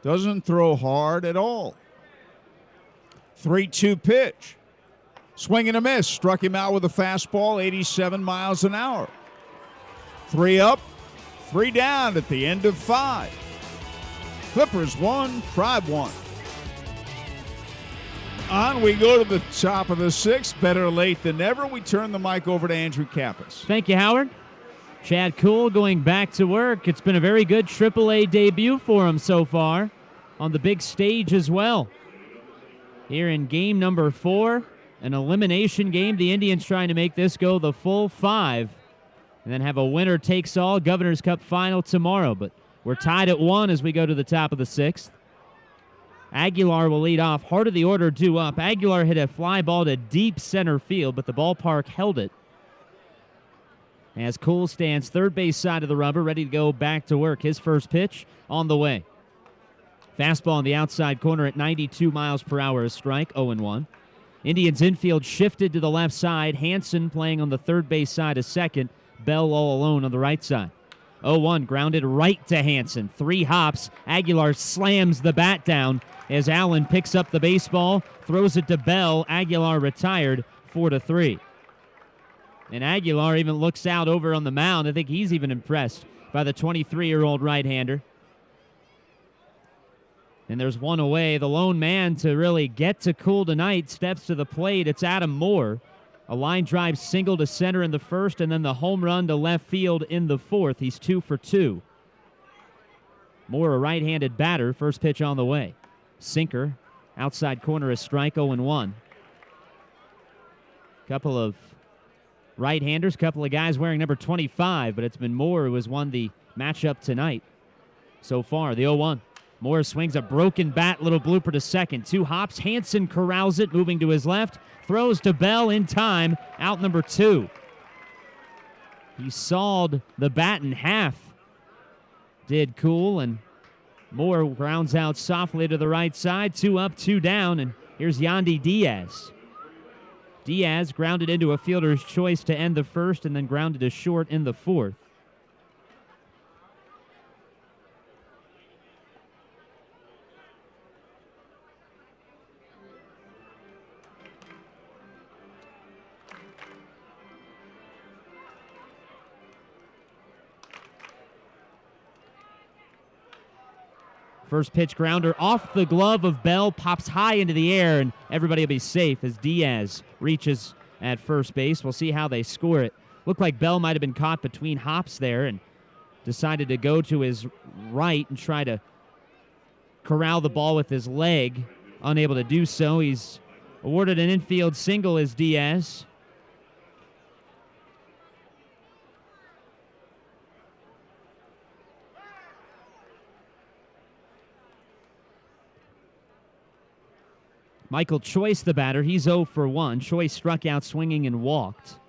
Doesn't throw hard at all. 3-2 pitch. Swing and a miss. Struck him out with a fastball, 87 miles an hour. 3 up, 3 down at the end of 5. Clippers 1, Tribe 1. On we go to the top of the 6th. Better late than never. We turn the mic over to Andrew Kappas. Thank you, Howard. Chad Kuhl going back to work. It's been a very good AAA debut for him so far on the big stage as well. Here in game number 4, an elimination game. The Indians trying to make this go the full 5 and then have a winner-takes-all Governor's Cup final tomorrow. But we're tied at 1 as we go to the top of the 6th. Aguilar will lead off. Heart of the order due up. Aguilar hit a fly ball to deep center field, but the ballpark held it. As Cole stands third base side of the rubber, ready to go back to work. His first pitch on the way. Fastball on the outside corner at 92 miles per hour, a strike, 0-1. Indians infield shifted to the left side. Hansen playing on the third base side of second. Bell all alone on the right side. 0-1, grounded right to Hansen. 3 hops. Aguilar slams the bat down as Allen picks up the baseball, throws it to Bell. Aguilar retired, 4-3. And Aguilar even looks out over on the mound. I think he's even impressed by the 23-year-old right-hander. And there's one away. The lone man to really get to Kuhl tonight steps to the plate. It's Adam Moore. A line drive single to center in the first, and then the home run to left field in the fourth. He's 2 for 2. Moore, a right-handed batter. First pitch on the way. Sinker, outside corner, a strike, 0-1. Couple of right-handers, couple of guys wearing number 25, but it's been Moore who has won the matchup tonight so far. The 0-1. Moore swings a broken bat, little blooper to second. 2 hops. Hansen corrals it, moving to his left. Throws to Bell in time. Out number 2. He sawed the bat in half, did Kuhl, and Moore grounds out softly to the right side. 2 up, 2 down, and here's Yandy Diaz. Diaz grounded into a fielder's choice to end the first and then grounded to short in the fourth. First pitch grounder off the glove of Bell, pops high into the air, and everybody will be safe as Diaz reaches at first base. We'll see how they score it. Looked like Bell might have been caught between hops there and decided to go to his right and try to corral the ball with his leg. Unable to do so. He's awarded an infield single as Diaz. Michael Choice, the batter, he's 0 for 1. Choice struck out swinging and walked.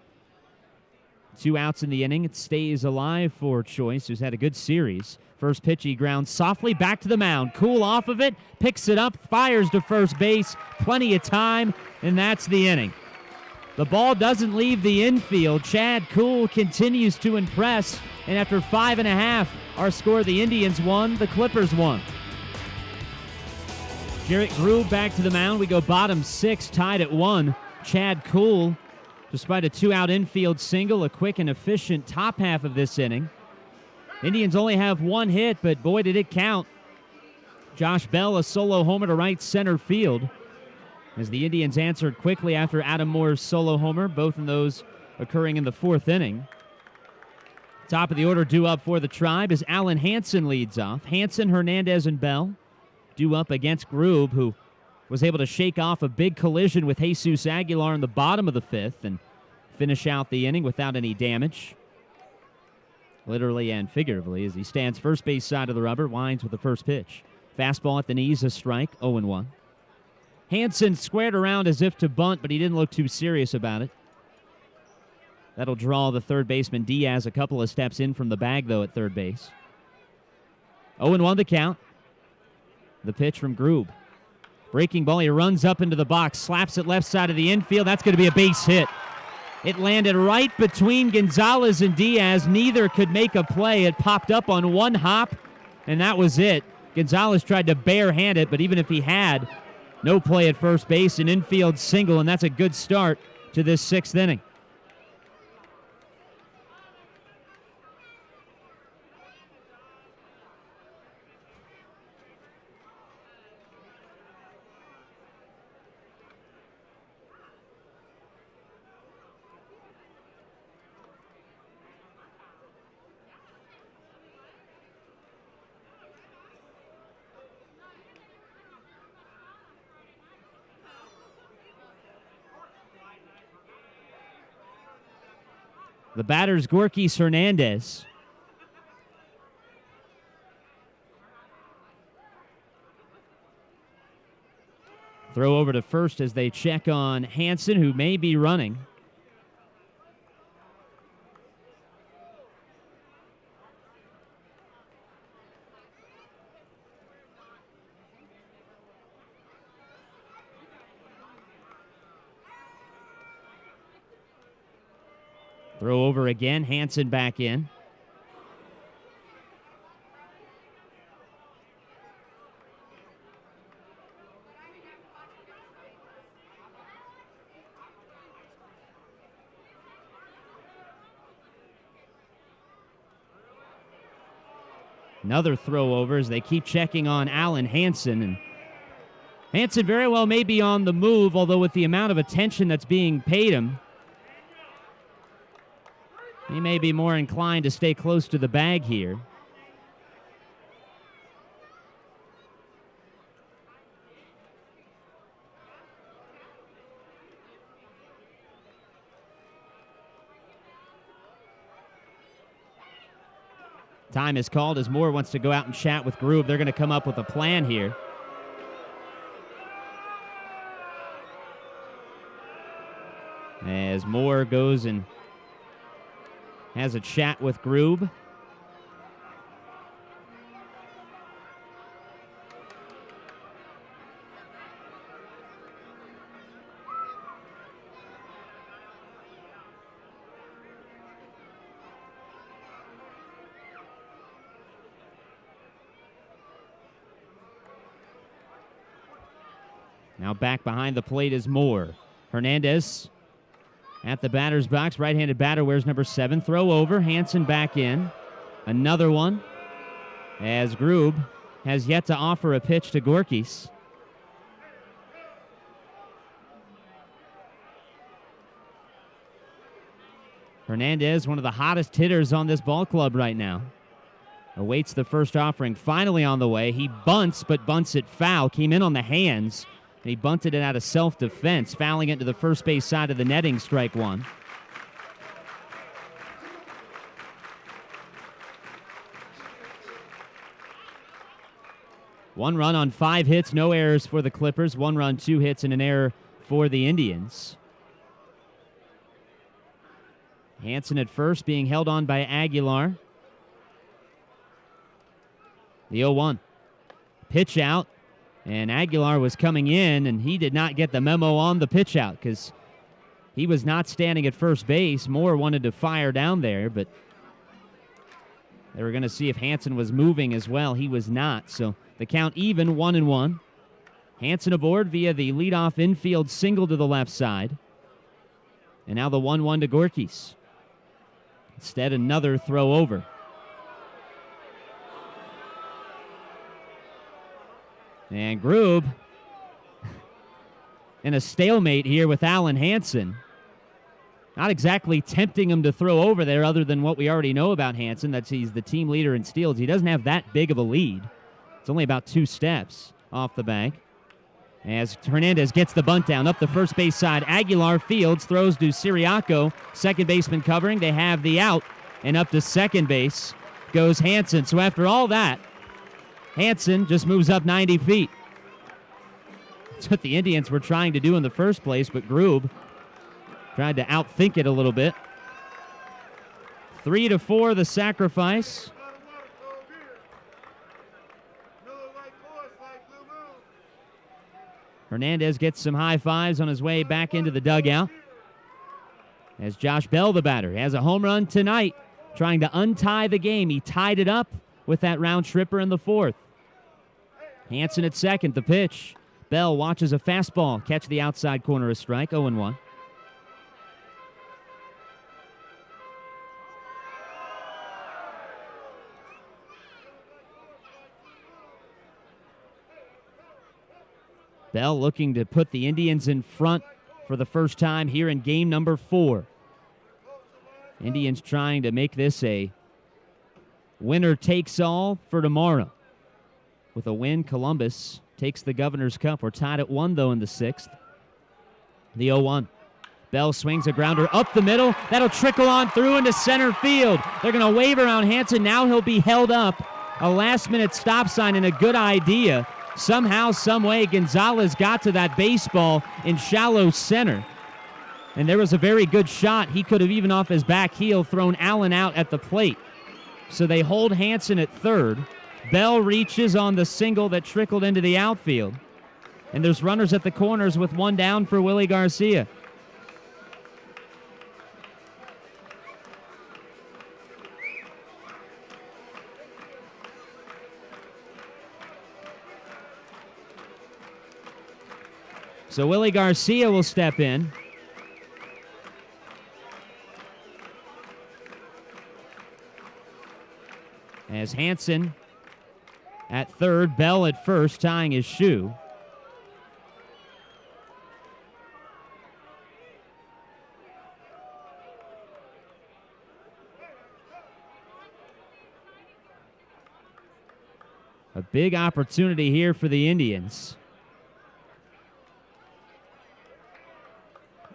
2 outs in the inning. It stays alive for Choice, who's had a good series. First pitch, he grounds softly back to the mound. Cool off of it, picks it up, fires to first base. Plenty of time, and that's the inning. The ball doesn't leave the infield. Chad Cool continues to impress, and after 5.5, our score, the Indians won, the Clippers won. Jarrett Grube back to the mound. We go bottom 6, tied at 1. Chad Cool, despite a 2-out infield single, a quick and efficient top half of this inning. Indians only have 1 hit, but boy, did it count. Josh Bell, a solo homer to right center field, as the Indians answered quickly after Adam Moore's solo homer, both of those occurring in the 4th inning. Top of the order due up for the Tribe as Alan Hansen leads off. Hansen, Hernandez, and Bell due up against Grube, who was able to shake off a big collision with Jesus Aguilar in the bottom of the 5th and finish out the inning without any damage. Literally and figuratively, as he stands first base side of the rubber, winds with the first pitch. Fastball at the knees, a strike, 0-1. Hansen squared around as if to bunt, but he didn't look too serious about it. That'll draw the third baseman Diaz a couple of steps in from the bag, though, at third base. 0-1 the count. The pitch from Grube. Breaking ball, he runs up into the box, slaps it left side of the infield. That's going to be a base hit. It landed right between Gonzalez and Diaz. Neither could make a play. It popped up on 1 hop, and that was it. Gonzalez tried to barehand it, but even if he had, no play at first base, an infield single, and that's a good start to this 6th inning. The batter's Gorky Hernandez. Throw over to first as they check on Hansen, who may be running. Throw over again, Hansen back in. Another throw over as they keep checking on Alan Hansen. And Hansen very well may be on the move, although with the amount of attention that's being paid him, he may be more inclined to stay close to the bag here. Time is called as Moore wants to go out and chat with Grube. They're going to come up with a plan here. As Moore goes and has a chat with Grube. Now back behind the plate is Moore. Hernandez at the batter's box. Right-handed batter wears number 7. Throw over. Hansen back in. Another one as Grube has yet to offer a pitch to Gorkis. Hernandez, one of the hottest hitters on this ball club right now, awaits the first offering. Finally on the way. He bunts, but bunts it foul. Came in on the hands, and he bunted it out of self-defense, fouling it to the first base side of the netting, strike one. One run on 5 hits, no errors for the Clippers. 1 run, 2 hits, and an error for the Indians. Hansen at first, being held on by Aguilar. The 0-1. Pitch out, and Aguilar was coming in, and he did not get the memo on the pitch out because he was not standing at first base. Moore wanted to fire down there, but they were going to see if Hansen was moving as well. He was not, so the count even, 1-1. Hansen aboard via the leadoff infield single to the left side. And now the 1-1 to Gorkis. Instead, another throw over. And Grube in a stalemate here with Alan Hansen. Not exactly tempting him to throw over there other than what we already know about Hansen, that he's the team leader in steals. He doesn't have that big of a lead. It's only about 2 steps off the bank. As Hernandez gets the bunt down up the first base side, Aguilar fields, throws to Siriaco, second baseman covering. They have the out, and up to second base goes Hansen. So after all that, Hansen just moves up 90 feet. That's what the Indians were trying to do in the first place, but Grube tried to outthink it a little bit. 3-4 the sacrifice. Hernandez gets some high fives on his way back into the dugout. As Josh Bell, the batter, has a home run tonight, trying to untie the game. He tied it up with that round tripper in the 4th. Hansen at second, the pitch. Bell watches a fastball catch the outside corner, a strike, 0-1. Bell looking to put the Indians in front for the first time here in game number 4. Indians trying to make this a winner takes all for tomorrow. With a win, Columbus takes the Governor's Cup. We're tied at 1, though, in the 6th. The 0-1. Bell swings a grounder up the middle. That'll trickle on through into center field. They're going to wave around Hansen. Now he'll be held up. A last-minute stop sign and a good idea. Somehow, someway, Gonzalez got to that baseball in shallow center. And there was a very good shot. He could have, even off his back heel, thrown Allen out at the plate. So they hold Hansen at third. Bell reaches on the single that trickled into the outfield. And there's runners at the corners with 1 down for Willie Garcia. So Willie Garcia will step in. As Hansen at third, Bell at first, tying his shoe. A big opportunity here for the Indians.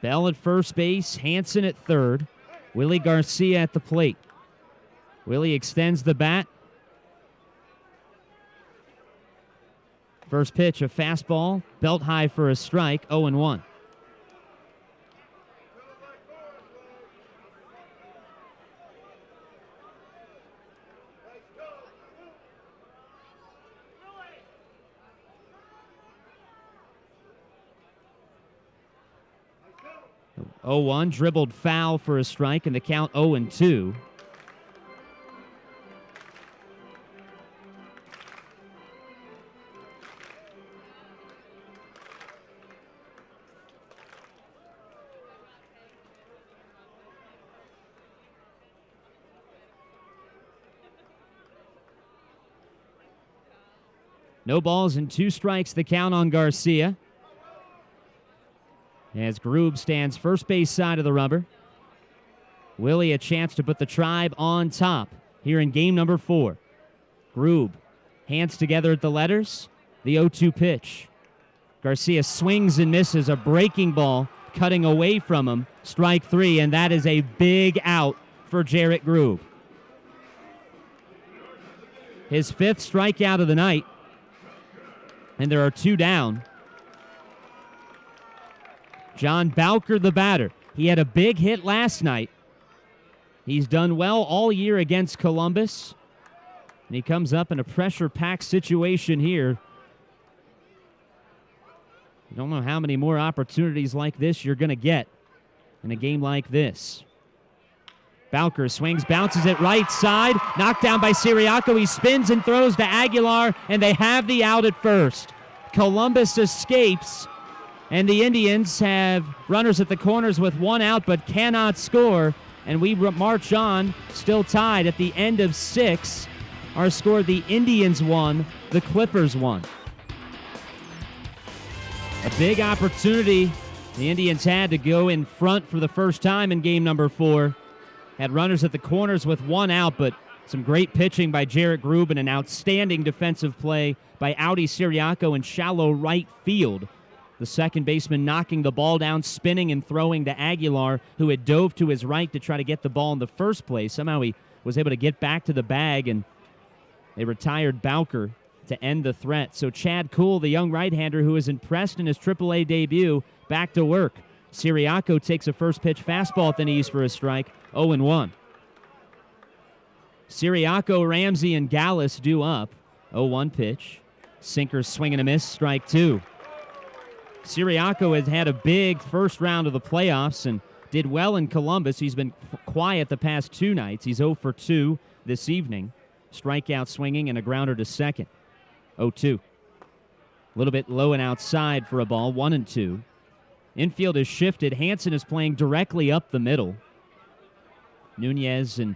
Bell at first base, Hansen at third, Willie Garcia at the plate. Willie extends the bat. First pitch, a fastball, belt high for a strike, 0-1. Oh, 0-1, dribbled foul for a strike, and the count 0-2. No balls and 2 strikes, the count on Garcia. As Grube stands first base side of the rubber. Willie a chance to put the Tribe on top here in game number 4. Grube, hands together at the letters. The 0-2 pitch. Garcia swings and misses a breaking ball, cutting away from him. Strike 3, and that is a big out for Jarrett Grube. His 5th strikeout of the night, and there are 2 down. John Bowker, the batter. He had a big hit last night. He's done well all year against Columbus. And he comes up in a pressure-packed situation here. You don't know how many more opportunities like this you're going to get in a game like this. Bowker swings, bounces it right side. Knocked down by Siriaco. He spins and throws to Aguilar, and they have the out at first. Columbus escapes, and the Indians have runners at the corners with 1 out but cannot score. And we march on, still tied at the end of 6. Our score, the Indians won, the Clippers won. A big opportunity the Indians had to go in front for the first time in game number 4. Had runners at the corners with 1 out, but some great pitching by Jarrett Grube and an outstanding defensive play by Audi Siriaco in shallow right field. The second baseman knocking the ball down, spinning and throwing to Aguilar, who had dove to his right to try to get the ball in the first place. Somehow he was able to get back to the bag, and they retired Bowker to end the threat. So Chad Kuhl, the young right-hander who was impressed in his AAA debut, back to work. Siriaco takes a first pitch fastball at the knees for a strike, 0-1. Siriaco, Ramsey, and Gallus due up. 0-1 pitch. Sinker swing and a miss, strike 2. Siriaco has had a big first round of the playoffs and did well in Columbus. He's been quiet the past 2 nights. He's 0 for 2 this evening. Strikeout swinging and a grounder to second. 0-2. A little bit low and outside for a ball, 1-2. Infield is shifted. Hansen is playing directly up the middle. Nunez and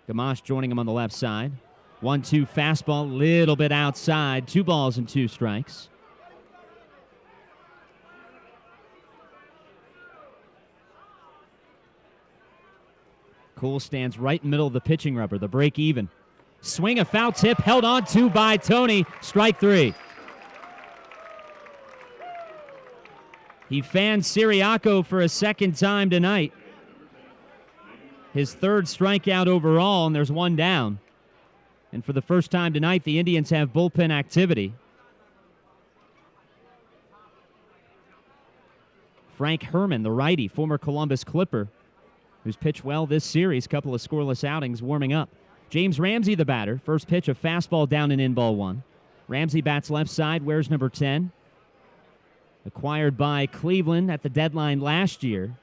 Gamache joining him on the left side. 1-2 fastball, little bit outside. 2 balls and 2 strikes. Cole stands right in the middle of the pitching rubber, the break even. Swing, a foul tip, held on to by Tony. Strike 3. He fanned Siriaco for a second time tonight. His 3rd strikeout overall, and there's 1 down. And for the first time tonight, the Indians have bullpen activity. Frank Herman, the righty, former Columbus Clipper, who's pitched well this series, couple of scoreless outings, warming up. James Ramsey, the batter. First pitch, a fastball down and in, ball 1. Ramsey bats left side, wears number 10. Acquired by Cleveland at the deadline last year.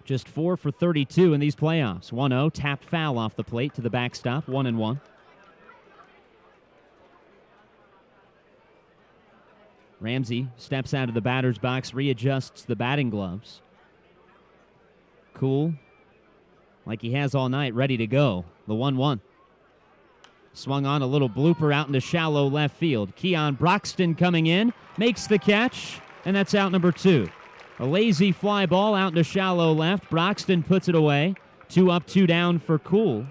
Just 4 for 32 in these playoffs. 1-0, tapped foul off the plate to the backstop, 1-1. Ramsey steps out of the batter's box, readjusts the batting gloves. Cool, like he has all night, ready to go. The 1-1. Swung on, a little blooper out into shallow left field. Keon Broxton coming in, makes the catch, and that's out number 2. A lazy fly ball out into shallow left. Broxton puts it away. 2 up, 2 down for Cool.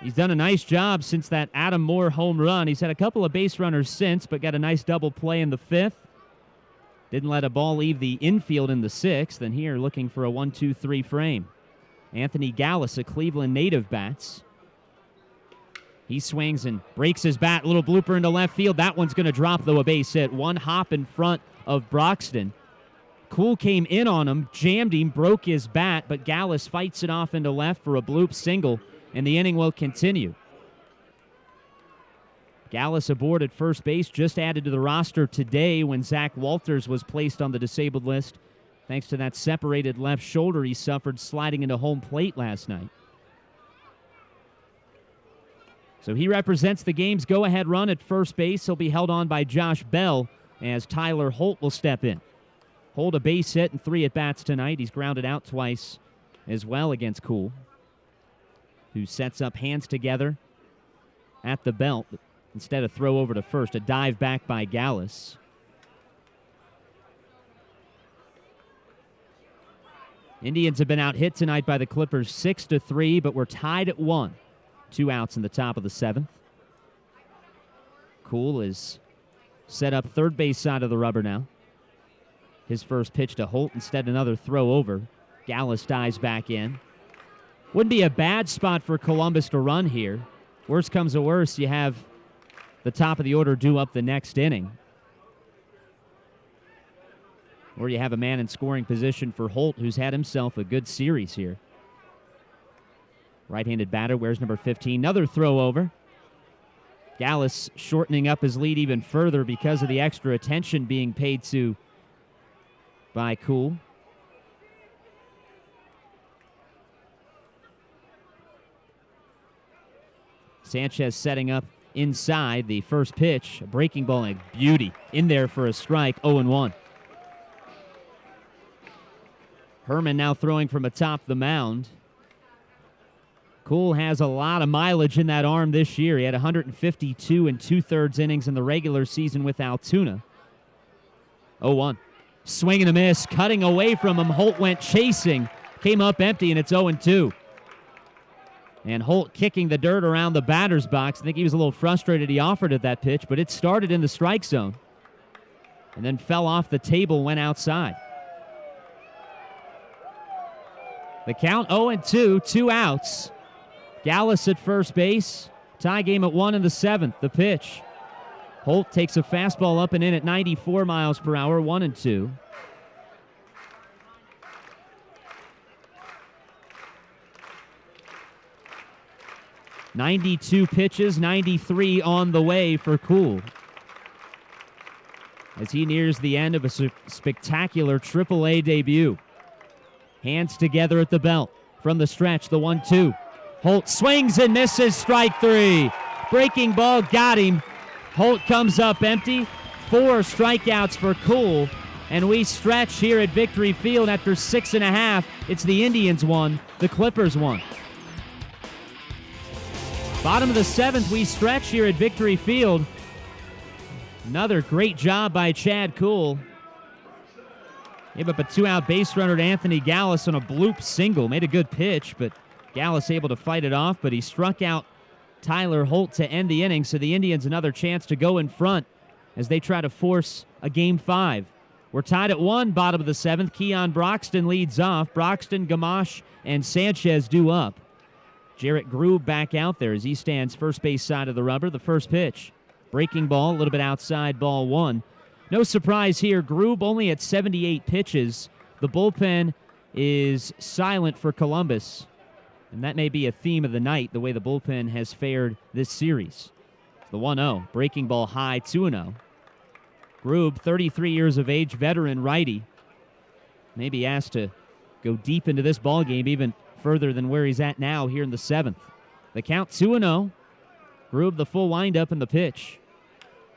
He's done a nice job since that Adam Moore home run. He's had a couple of base runners since, but got a nice double play in the 5th. Didn't let a ball leave the infield in the 6th, and here looking for a 1-2-3 frame. Anthony Gallus, a Cleveland native, bats. He swings and breaks his bat. A little blooper into left field. That one's going to drop, though, a base hit. 1 hop in front of Broxton. Cool came in on him, jammed him, broke his bat, but Gallus fights it off into left for a bloop single, and the inning will continue. Gallus aboard at first base, just added to the roster today when Zach Walters was placed on the disabled list, thanks to that separated left shoulder he suffered sliding into home plate last night. So he represents the game's go-ahead run at first base. He'll be held on by Josh Bell as Tyler Holt will step in. Holt a base hit and 3 at-bats tonight. He's grounded out twice as well against Cool, who sets up hands together at the belt. Instead, a throw over to first, a dive back by Gallus. Indians have been out hit tonight by the Clippers 6-3, but we're tied at 1. 2 outs in the top of the 7th. Kuhl is set up third base side of the rubber now. His first pitch to Holt, instead another throw over. Gallus dives back in. Wouldn't be a bad spot for Columbus to run here. Worst comes to worst, you have the top of the order due up the next inning. Or you have a man in scoring position for Holt, who's had himself a good series here. Right-handed batter wears number 15. Another throw over. Gallus shortening up his lead even further because of the extra attention being paid to by Kuhl. Sanchez setting up inside the first pitch. A breaking ball and a beauty in there for a strike. 0-1. Herman now throwing from atop the mound. Kuhl has a lot of mileage in that arm this year. He had 152 and 2/3 innings in the regular season with Altoona. 0-1. Swing and a miss. Cutting away from him. Holt went chasing. Came up empty, and it's 0-2. And Holt kicking the dirt around the batter's box. I think he was a little frustrated he offered at that pitch, but it started in the strike zone. And then fell off the table, went outside. The count 0-2, 2 outs. Gallus at first base. Tie game at 1 in the 7th. The pitch. Holt takes a fastball up and in at 94 miles per hour, 1-2. "92 pitches, 93 on the way for Kuhl, as he nears the end of a spectacular AAA debut. Hands together at the belt. From the stretch, the 1-2. Holt swings and misses, strike 3. Breaking ball got him. Holt comes up empty. 4 strikeouts for Kuhl. And we stretch here at Victory Field after 6.5. It's the Indians 1, the Clippers 1. Bottom of the 7th, we stretch here at Victory Field. Another great job by Chad Kuhl. Gave up a 2-out base runner to Anthony Gallus on a bloop single. Made a good pitch, but Gallus able to fight it off, but he struck out Tyler Holt to end the inning, so the Indians another chance to go in front as they try to force a Game 5. We're tied at 1, bottom of the 7th. Keon Broxton leads off. Broxton, Gamache, and Sanchez due up. Jarrett Grube back out there as he stands first base side of the rubber. The first pitch. Breaking ball, a little bit outside, ball 1. No surprise here. Grube only at 78 pitches. The bullpen is silent for Columbus. And that may be a theme of the night, the way the bullpen has fared this series. The 1-0. Breaking ball high, 2-0. Grube, 33 years of age, veteran righty. Maybe asked to go deep into this ball game, even further than where he's at now here in the 7th. The count 2-0. Grube the full windup and the pitch.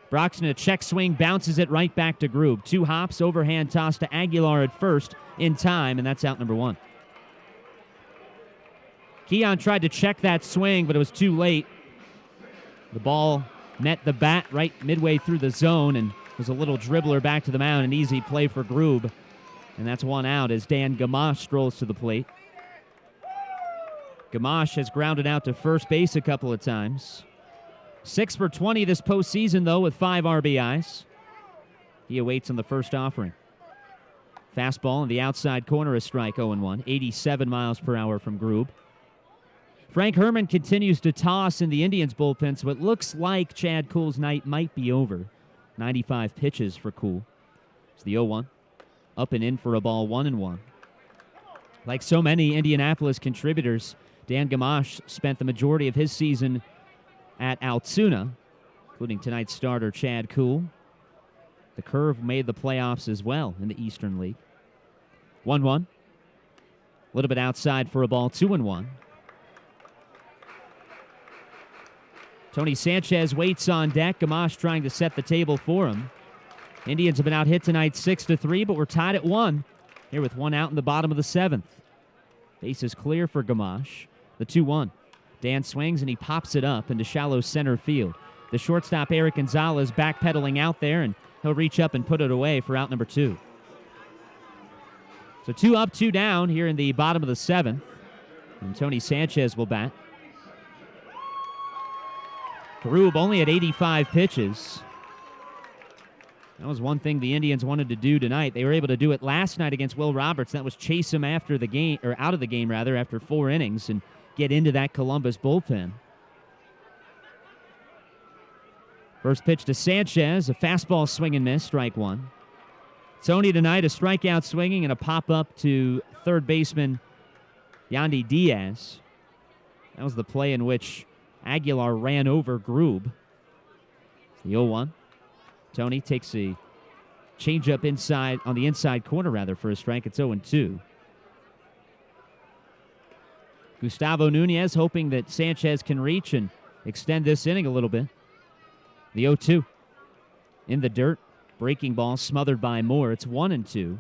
Broxton a check swing, bounces it right back to Grube. 2 hops, overhand toss to Aguilar at first in time, and that's out number 1. Keon tried to check that swing, but it was too late. The ball met the bat right midway through the zone and was a little dribbler back to the mound. An easy play for Grube. And that's 1 out as Dan Gamache strolls to the plate. Gamache has grounded out to first base a couple of times. 6 for 20 this postseason, though, with 5 RBIs. He awaits on the first offering. Fastball in the outside corner, a strike, 0-1. 87 miles per hour from Grube. Frank Herman continues to toss in the Indians bullpen, so it looks like Chad Kuhl's night might be over. 95 pitches for Kuhl. It's the 0-1. Up and in for a ball, 1-1. Like so many Indianapolis contributors, Dan Gamache spent the majority of his season at Altoona, including tonight's starter Chad Kuhl. The Curve made the playoffs as well in the Eastern League. 1-1. A little bit outside for a ball, 2-1. Tony Sanchez waits on deck. Gamache trying to set the table for him. Indians have been out hit tonight 6-3, but we're tied at 1 here with 1 out in the bottom of the 7th. Base is clear for Gamache. The 2-1. Dan swings and he pops it up into shallow center field. The shortstop, Eric Gonzalez, backpedaling out there, and he'll reach up and put it away for out number 2. So 2 up, 2 down here in the bottom of the 7th. And Tony Sanchez will bat. Grube only at 85 pitches. That was one thing the Indians wanted to do tonight. They were able to do it last night against Will Roberts. That was chase him after the game, or out of the game rather, after 4 innings and get into that Columbus bullpen. First pitch to Sanchez, a fastball swing and miss, strike 1. Tony tonight, a strikeout swinging and a pop-up to third baseman Yandy Diaz. That was the play in which Aguilar ran over Grube. It's the 0-1. Tony takes a changeup inside, on the inside corner rather, for a strike. It's 0-2. Gustavo Nunez hoping that Sanchez can reach and extend this inning a little bit. The 0-2. In the dirt. Breaking ball smothered by Moore. It's 1-2.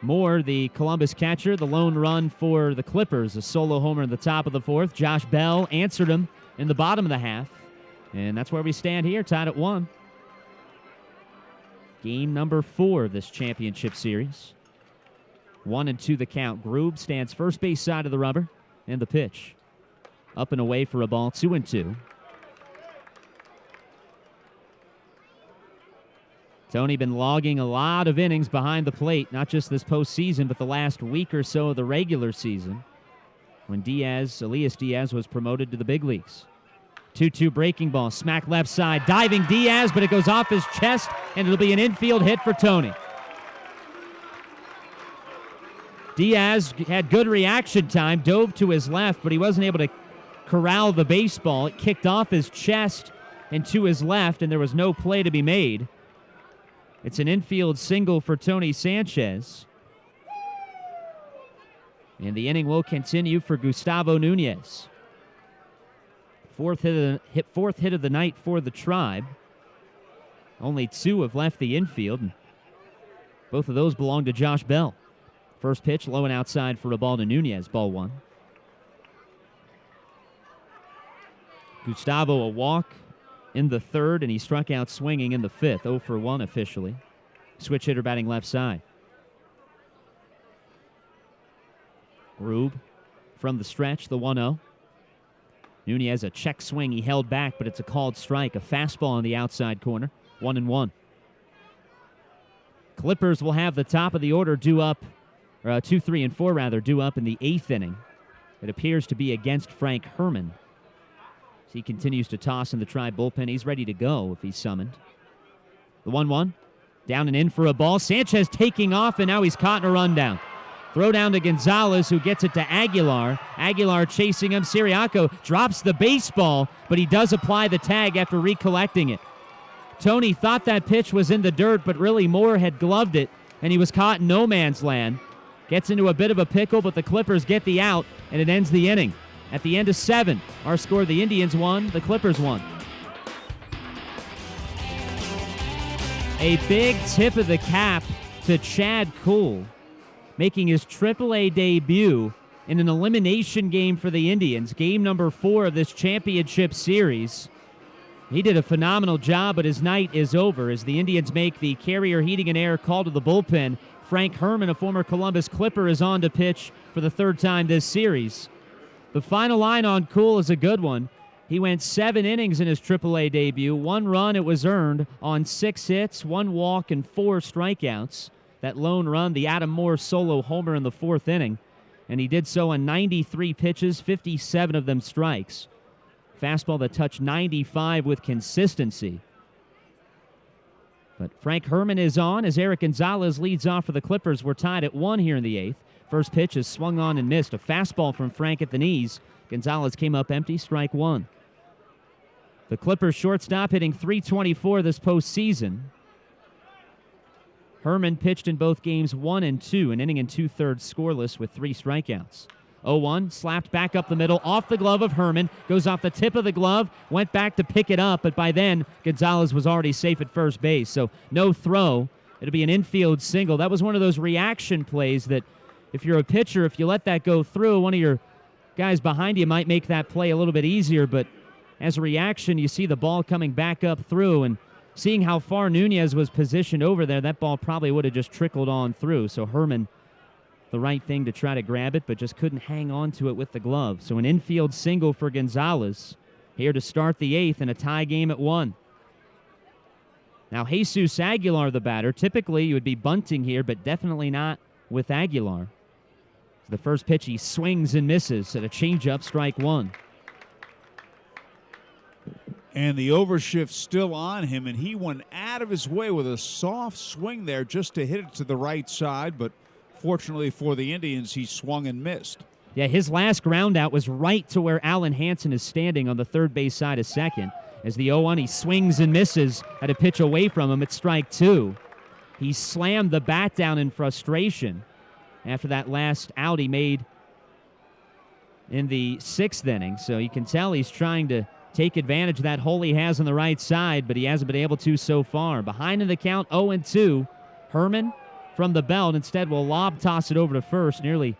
Moore, the Columbus catcher, the lone run for the Clippers. A solo homer in the top of the 4th. Josh Bell answered him in the bottom of the half. And that's where we stand here, tied at 1. Game number 4 of this championship series. 1-2 the count. Grube stands first base side of the rubber. And the pitch. Up and away for a ball, 2-2. Tony been logging a lot of innings behind the plate, not just this postseason, but the last week or so of the regular season when Elias Diaz was promoted to the big leagues. 2-2 breaking ball, smack left side, diving Diaz, but it goes off his chest, and it'll be an infield hit for Tony. Diaz had good reaction time, dove to his left, but he wasn't able to corral the baseball. It kicked off his chest and to his left, and there was no play to be made. It's an infield single for Tony Sanchez. And the inning will continue for Gustavo Nunez. Fourth hit of the night for the Tribe. Only 2 have left the infield, and both of those belong to Josh Bell. First pitch, low and outside for a ball to Nunez, ball 1. Gustavo a walk in the 3rd, and he struck out swinging in the 5th, 0 for 1 officially. Switch hitter batting left side. Grube from the stretch, the 1-0. Nunez a check swing, he held back, but it's a called strike. A fastball on the outside corner, 1-1. Clippers will have the top of the order due up, 2, 3, and 4 rather, due up in the 8th inning. It appears to be against Frank Herman. He continues to toss in the Tribe bullpen. He's ready to go if he's summoned. The 1-1. Down and in for a ball. Sanchez taking off, and now he's caught in a rundown. Throw down to Gonzalez, who gets it to Aguilar. Aguilar chasing him. Siriaco drops the baseball, but he does apply the tag after recollecting it. Tony thought that pitch was in the dirt, but really Moore had gloved it, and he was caught in no man's land. Gets into a bit of a pickle, but the Clippers get the out, and it ends the inning. At the end of 7, our score, the Indians won, the Clippers won. A big tip of the cap to Chad Kuhl, making his AAA debut in an elimination game for the Indians, game number 4 of this championship series. He did a phenomenal job, but his night is over as the Indians make the Carrier Heating and Air call to the bullpen. Frank Herman, a former Columbus Clipper, is on to pitch for the 3rd time this series. The final line on Kuhl is a good one. He went 7 innings in his AAA debut. 1 run, it was earned on 6 hits, 1 walk, and 4 strikeouts. That lone run, the Adam Moore solo homer in the 4th inning. And he did so on 93 pitches, 57 of them strikes. Fastball that touched 95 with consistency. But Frank Herman is on as Eric Gonzalez leads off for the Clippers. We're tied at 1 here in the 8th. First pitch is swung on and missed. A fastball from Frank at the knees. Gonzalez came up empty, strike 1. The Clippers shortstop hitting .324 this postseason. Herman pitched in both games 1 and 2, an inning and 2/3 scoreless with 3 strikeouts. 0-1, slapped back up the middle, off the glove of Herman, goes off the tip of the glove, went back to pick it up, but by then Gonzalez was already safe at first base, so no throw. It'll be an infield single. That was one of those reaction plays that if you're a pitcher, if you let that go through, one of your guys behind you might make that play a little bit easier, but as a reaction, you see the ball coming back up through, and seeing how far Nunez was positioned over there, that ball probably would have just trickled on through. So Herman, the right thing to try to grab it, but just couldn't hang on to it with the glove. So an infield single for Gonzalez here to start the 8th, and a tie game at 1. Now Jesus Aguilar, the batter. Typically you would be bunting here, but definitely not with Aguilar. The first pitch he swings and misses at a changeup, strike 1. And the overshift's still on him, and he went out of his way with a soft swing there just to hit it to the right side, but fortunately for the Indians, he swung and missed. Yeah, his last ground out was right to where Alan Hansen is standing on the third base side of second. As the 0-1, he swings and misses at a pitch away from him at strike 2. He slammed the bat down in frustration after that last out he made in the 6th inning. So you can tell he's trying to take advantage of that hole he has on the right side, but he hasn't been able to so far. Behind in the count, 0-2. Herman from the belt instead will lob toss it over to first. Nearly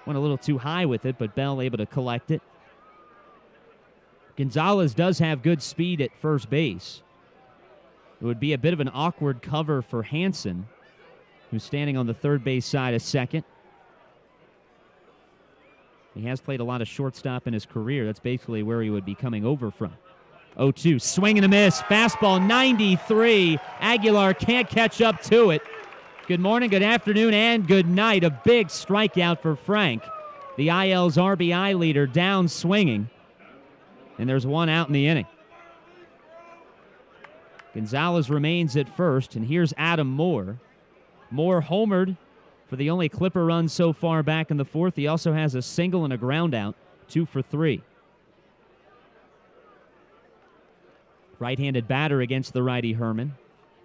went a little too high with it, but Bell able to collect it. Gonzalez does have good speed at first base. It would be a bit of an awkward cover for Hansen, who's standing on the third base side of second. He has played a lot of shortstop in his career. That's basically where he would be coming over from. 0-2, swing and a miss. Fastball 93. Aguilar can't catch up to it. Good morning, good afternoon, and good night. A big strikeout for Frank. The IL's RBI leader down swinging. And there's one out in the inning. Gonzalez remains at first, and here's Adam Moore. Moore homered for the only Clipper run so far back in the 4th. He also has a single and a ground out, 2 for 3. Right-handed batter against the righty Herman.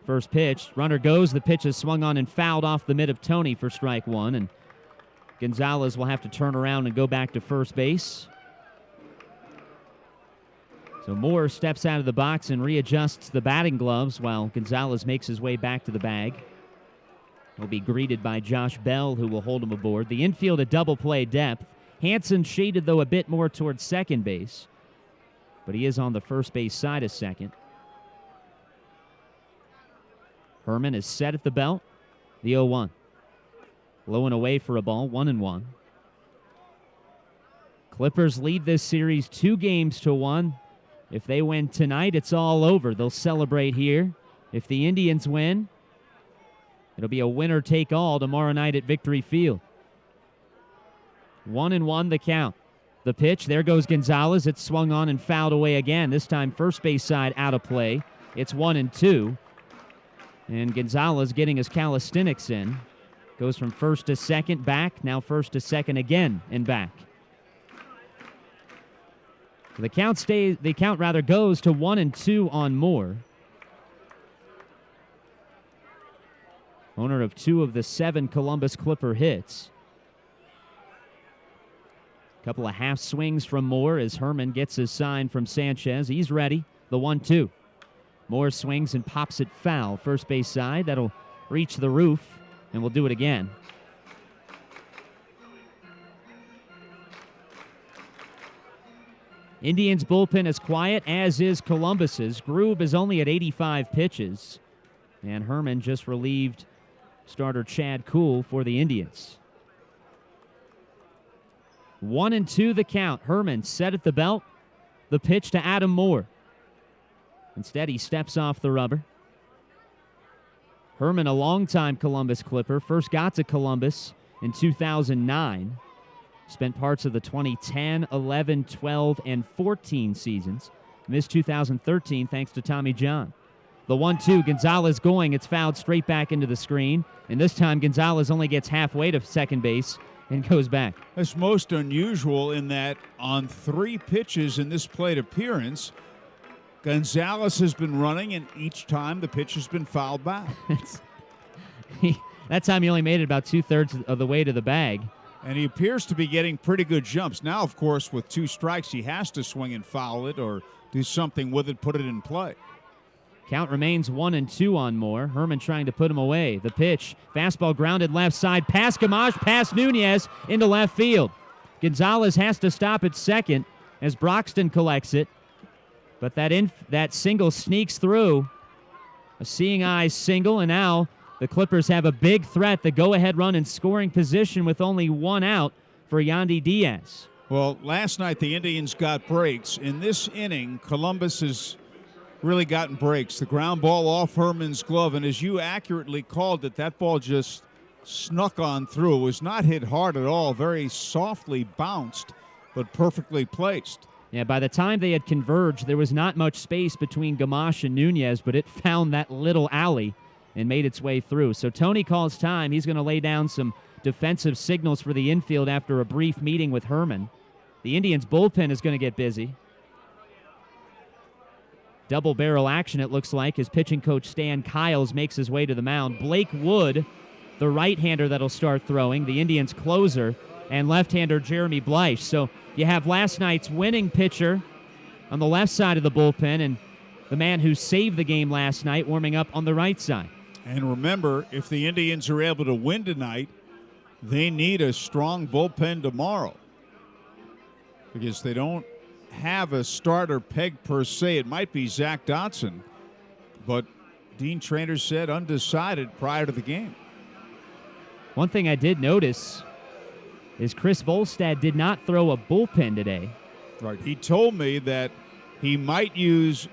First pitch, runner goes, the pitch is swung on and fouled off the mid of Tony for strike 1, and Gonzalez will have to turn around and go back to first base. So Moore steps out of the box and readjusts the batting gloves while Gonzalez makes his way back to the bag. He'll be greeted by Josh Bell, who will hold him aboard. The infield at double play depth. Hansen shaded, though, a bit more towards second base, but he is on the first base side of second. Herman is set at the belt. The 0-1. Low and away for a ball, 1-1. Clippers lead this series 2-1. If they win tonight, it's all over. They'll celebrate here. If the Indians win, it'll be a winner-take-all tomorrow night at Victory Field. 1-1 the count. The pitch, there goes Gonzalez. It's swung on and fouled away again. This time first base side out of play. It's 1-2. And Gonzalez getting his calisthenics in. Goes from first to second, back. Now first to second again and back. The count goes to 1-2 on Moore. Owner of 2 of the 7 Columbus Clipper hits. A couple of half swings from Moore as Herman gets his sign from Sanchez. He's ready. The 1-2. Moore swings and pops it foul. First base side. That'll reach the roof, and we'll do it again. Indians' bullpen is quiet, as is Columbus's. Grube is only at 85 pitches. And Herman just relieved starter Chad Kuhl for the Indians. 1-2 the count. Herman set at the belt. The pitch to Adam Moore. Instead, he steps off the rubber. Herman, a longtime Columbus Clipper, first got to Columbus in 2009. Spent parts of the 2010, 11, 12, and 14 seasons. Missed 2013 thanks to Tommy John. The 1-2, Gonzalez going. It's fouled straight back into the screen. And this time Gonzalez only gets halfway to second base and goes back. That's most unusual in that on 3 pitches in this plate appearance, Gonzalez has been running, and each time the pitch has been fouled back. That time he only made it about 2/3 of the way to the bag. And he appears to be getting pretty good jumps. Now, of course, with 2 strikes, he has to swing and foul it or do something with it, put it in play. Count remains 1-2 on Moore. Herman trying to put him away. The pitch, fastball grounded left side, past Gamache, past Nunez, into left field. Gonzalez has to stop at second as Broxton collects it. But that single sneaks through. A seeing eye single, and now the Clippers have a big threat, the go-ahead run in scoring position with only one out for Yandy Diaz. Well, last night the Indians got breaks. In this inning, Columbus has really gotten breaks. The ground ball off Herman's glove, and as you accurately called it, that ball just snuck on through. It was not hit hard at all, very softly bounced, but perfectly placed. Yeah, by the time they had converged, there was not much space between Gamache and Nunez, but it found that little alley and made its way through. So Tony calls time. He's going to lay down some defensive signals for the infield after a brief meeting with Herman. The Indians' bullpen is going to get busy. Double barrel action, it looks like, as pitching coach Stan Kiles makes his way to the mound. Blake Wood, the right-hander that'll start throwing, the Indians' closer, and left-hander Jeremy Bleich. So you have last night's winning pitcher on the left side of the bullpen and the man who saved the game last night warming up on the right side. And remember, if the Indians are able to win tonight, they need a strong bullpen tomorrow because they don't have a starter peg per se. It might be Zach Dotson, but Dean Traynor said undecided prior to the game. One thing I did notice is Chris Volstad did not throw a bullpen today. Right. He told me that he might use.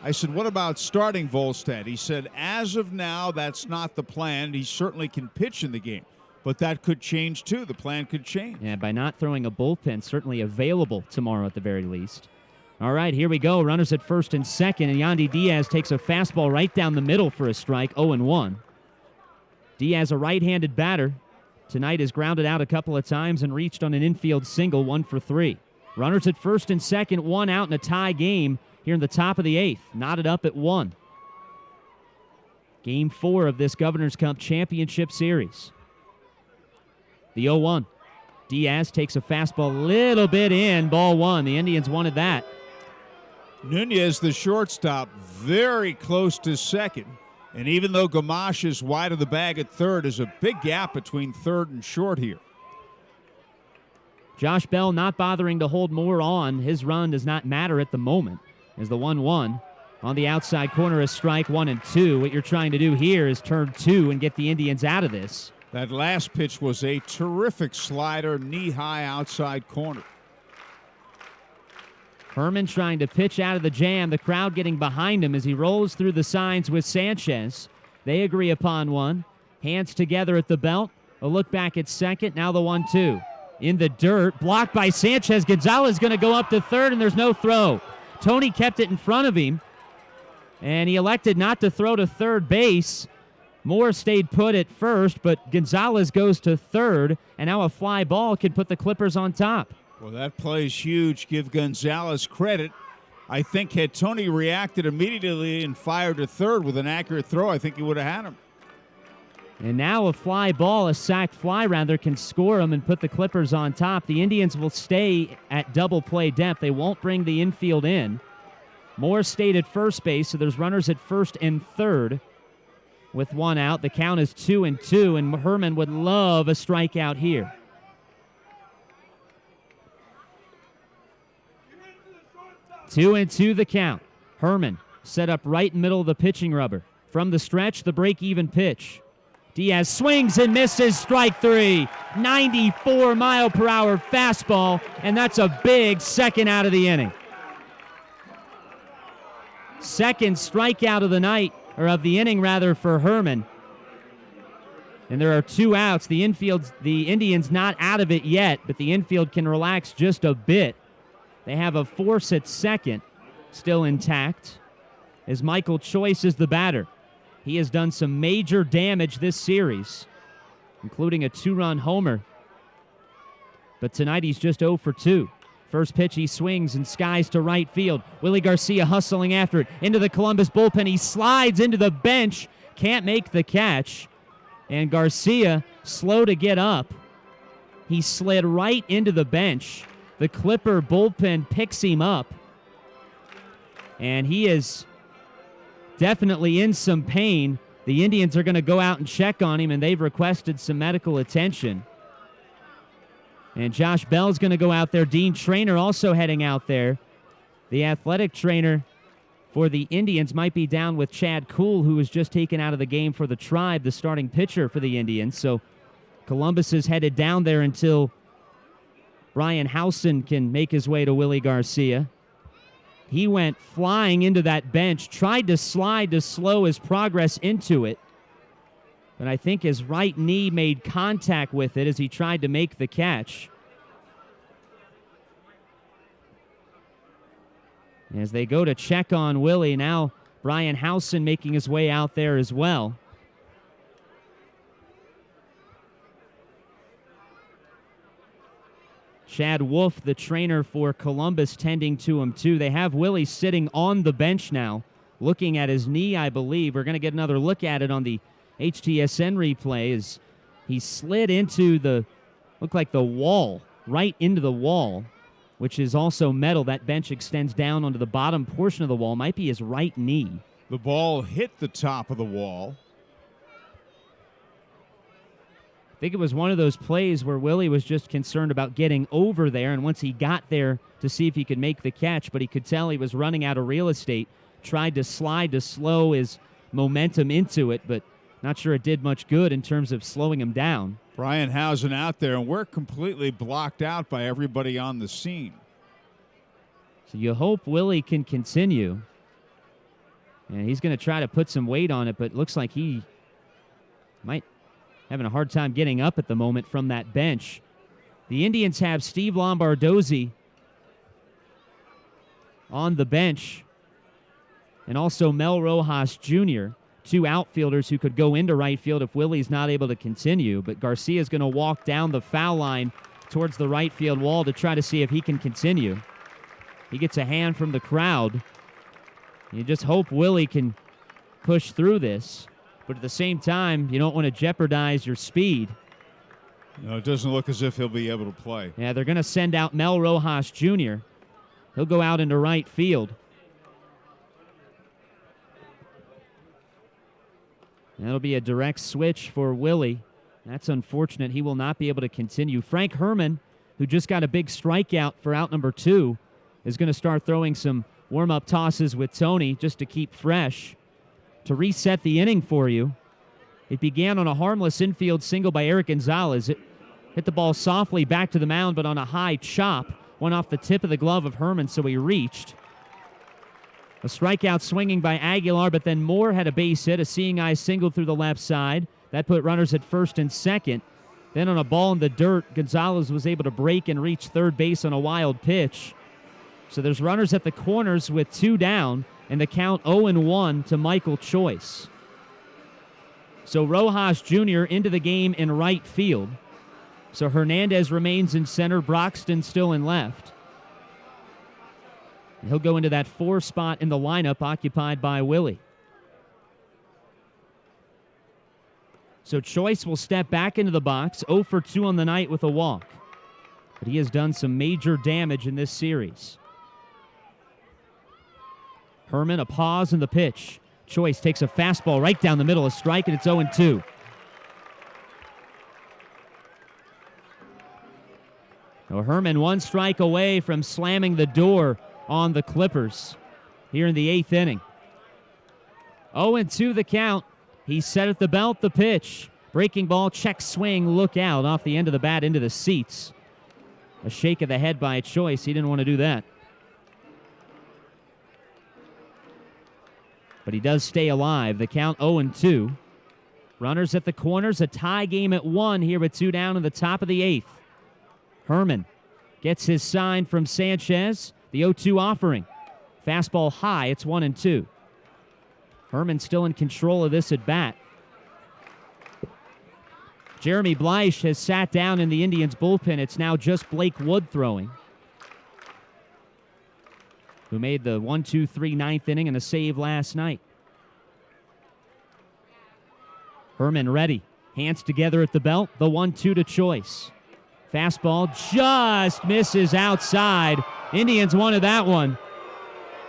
I said, what about starting Volstad? He said, as of now, that's not the plan. He certainly can pitch in the game, but that could change too. The plan could change. Yeah, by not throwing a bullpen, certainly available tomorrow at the very least. All right, here we go. Runners at first and second, and Yandy Diaz takes a fastball right down the middle for a strike, 0-1. Diaz, a right-handed batter, tonight has grounded out a couple of times and reached on an infield single, 1 for 3. Runners at first and second, 1 out in a tie game here in the top of the 8th, knotted up at 1. Game 4 of this Governor's Cup Championship Series. The 0-1. Diaz takes a fastball a little bit in, ball 1. The Indians wanted that. Nunez, the shortstop, very close to second. And even though Gamache is wide of the bag at third, there's a big gap between third and short here. Josh Bell not bothering to hold more on. His run does not matter at the moment. As the 1-1 on the outside corner, a strike, 1-2. What you're trying to do here is turn 2 and get the Indians out of this. That last pitch was a terrific slider, knee-high outside corner. Herman trying to pitch out of the jam. The crowd getting behind him as he rolls through the signs with Sanchez. They agree upon one. Hands together at the belt. A look back at second. Now the 1-2. In the dirt. Blocked by Sanchez. Gonzalez going to go up to third, and there's no throw. Tony kept it in front of him, and he elected not to throw to third base. Moore stayed put at first, but Gonzalez goes to third, and now a fly ball can put the Clippers on top. Well, that play is huge. Give Gonzalez credit. I think had Tony reacted immediately and fired to third with an accurate throw, I think he would have had him. And now a fly ball, a sac fly rather, can score them and put the Clippers on top. The Indians will stay at double play depth. They won't bring the infield in. Moore stayed at first base, so there's runners at first and third with 1 out. The count is 2-2, and Herman would love a strikeout here. Two and 2 the count. Herman set up right in the middle of the pitching rubber. From the stretch, the break-even pitch. Diaz swings and misses, strike 3. 94-mile-per-hour fastball, and that's a big second out of the inning. Second strikeout of the night, or of the inning rather, for Herman. And there are 2 outs. The Indians not out of it yet, but the infield can relax just a bit. They have a force at second still intact as Michael Choice is the batter. He has done some major damage this series, including a 2-run homer. But tonight he's just 0 for 2. First pitch he swings and skies to right field. Willie Garcia hustling after it. Into the Columbus bullpen. He slides into the bench. Can't make the catch. And Garcia, slow to get up. He slid right into the bench. The Clipper bullpen picks him up. And he is definitely in some pain. The Indians are going to go out and check on him, and they've requested some medical attention. And Josh Bell's going to go out there. Dean Traynor also heading out there. The athletic trainer for the Indians might be down with Chad Kuhl, who was just taken out of the game for the Tribe, the starting pitcher for the Indians. So Columbus is headed down there until Brian Howson can make his way to Willie Garcia. He went flying into that bench, tried to slide to slow his progress into it, but I think his right knee made contact with it as he tried to make the catch. As they go to check on Willie, now Brian Howson making his way out there as well. Chad Wolf, the trainer for Columbus, tending to him too. They have Willie sitting on the bench now, looking at his knee, I believe. We're going to get another look at it on the HTSN replay as he slid into looked like the wall, right into the wall, which is also metal. That bench extends down onto the bottom portion of the wall. Might be his right knee. The ball hit the top of the wall. I think it was one of those plays where Willie was just concerned about getting over there, and once he got there to see if he could make the catch, but he could tell he was running out of real estate, tried to slide to slow his momentum into it, but not sure it did much good in terms of slowing him down. Brian Howson out there, and we're completely blocked out by everybody on the scene. So you hope Willie can continue. And he's going to try to put some weight on it, but it looks like he might having a hard time getting up at the moment from that bench. The Indians have Steve Lombardozzi on the bench and also Mel Rojas Jr., two outfielders who could go into right field if Willie's not able to continue. But Garcia's going to walk down the foul line towards the right field wall to try to see if he can continue. He gets a hand from the crowd. You just hope Willie can push through this. But at the same time, you don't want to jeopardize your speed. No, it doesn't look as if he'll be able to play. Yeah, they're going to send out Mel Rojas Jr. He'll go out into right field. That'll be a direct switch for Willie. That's unfortunate. He will not be able to continue. Frank Herman, who just got a big strikeout for out number 2, is going to start throwing some warm-up tosses with Tony just to keep fresh. To reset the inning for you, it began on a harmless infield single by Eric Gonzalez. It hit the ball softly back to the mound, but on a high chop. Went off the tip of the glove of Herman, so he reached. A strikeout swinging by Aguilar, but then Moore had a base hit, a seeing-eye single through the left side. That put runners at first and second. Then on a ball in the dirt, Gonzalez was able to break and reach third base on a wild pitch. So there's runners at the corners with 2 down, and the count 0-1 to Michael Choice. So Rojas Jr. into the game in right field. So Hernandez remains in center, Broxton still in left. And he'll go into that 4 spot in the lineup occupied by Willie. So Choice will step back into the box, 0 for 2 on the night with a walk. But he has done some major damage in this series. Herman, a pause in the pitch. Choice takes a fastball right down the middle, a strike, and it's 0-2. Now Herman 1 strike away from slamming the door on the Clippers here in the 8th inning. 0-2 the count. He's set at the belt, the pitch. Breaking ball, check swing, look out off the end of the bat into the seats. A shake of the head by Choice. He didn't want to do that. But he does stay alive. The count 0-2. Runners at the corners. A tie game at 1 here with 2 down in the top of the 8th. Herman gets his sign from Sanchez. The 0-2 offering. Fastball high. It's 1-2. Herman still in control of this at bat. Jeremy Bleish has sat down in the Indians bullpen. It's now just Blake Wood throwing, who made the 1-2-3 9th inning and a save last night. Herman ready. Hands together at the belt. The 1-2 to Choice. Fastball just misses outside. Indians wanted that one.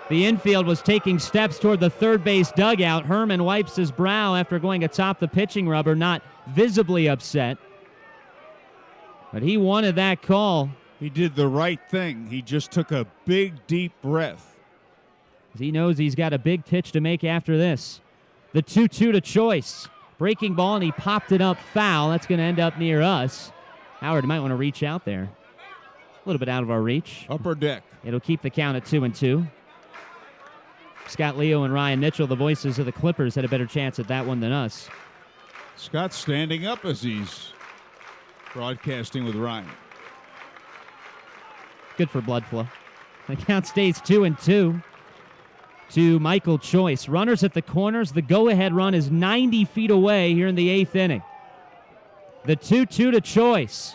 The infield was taking steps toward the third base dugout. Herman wipes his brow after going atop the pitching rubber, not visibly upset. But he wanted that call. He did the right thing. He just took a big, deep breath. He knows he's got a big pitch to make after this. The 2-2 to Choice. Breaking ball, and he popped it up foul. That's going to end up near us. Howard might want to reach out there. A little bit out of our reach. Upper deck. It'll keep the count at 2-2. Scott Leo and Ryan Mitchell, the voices of the Clippers, had a better chance at that one than us. Scott's standing up as he's broadcasting with Ryan. Good for blood flow. The count stays 2-2 to Michael Choice. Runners at the corners. The go-ahead run is 90 feet away here in the 8th inning. The 2-2 to Choice.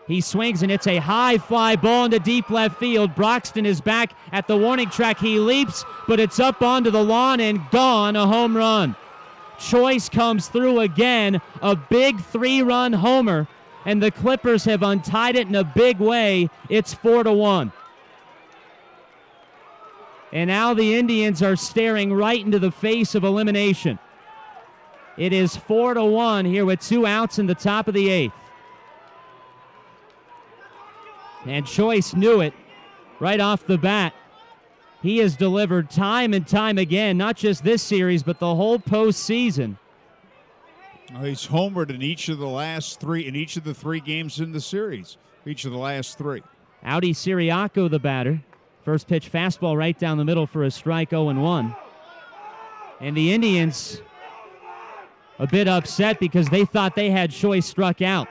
He swings, and it's a high fly ball into deep left field. Broxton is back at the warning track. He leaps, but it's up onto the lawn and gone, a home run. Choice comes through again, a big 3-run homer, and the Clippers have untied it in a big way. It's 4-1. And now the Indians are staring right into the face of elimination. It is 4-1 here with 2 outs in the top of the 8th. And Choice knew it right off the bat. He has delivered time and time again, not just this series, but the whole postseason. He's homered in each of the 3 games in the series, each of the last 3. Audi Siriaco, the batter. First pitch fastball right down the middle for a strike, 0-1. And the Indians a bit upset because they thought they had Choice struck out.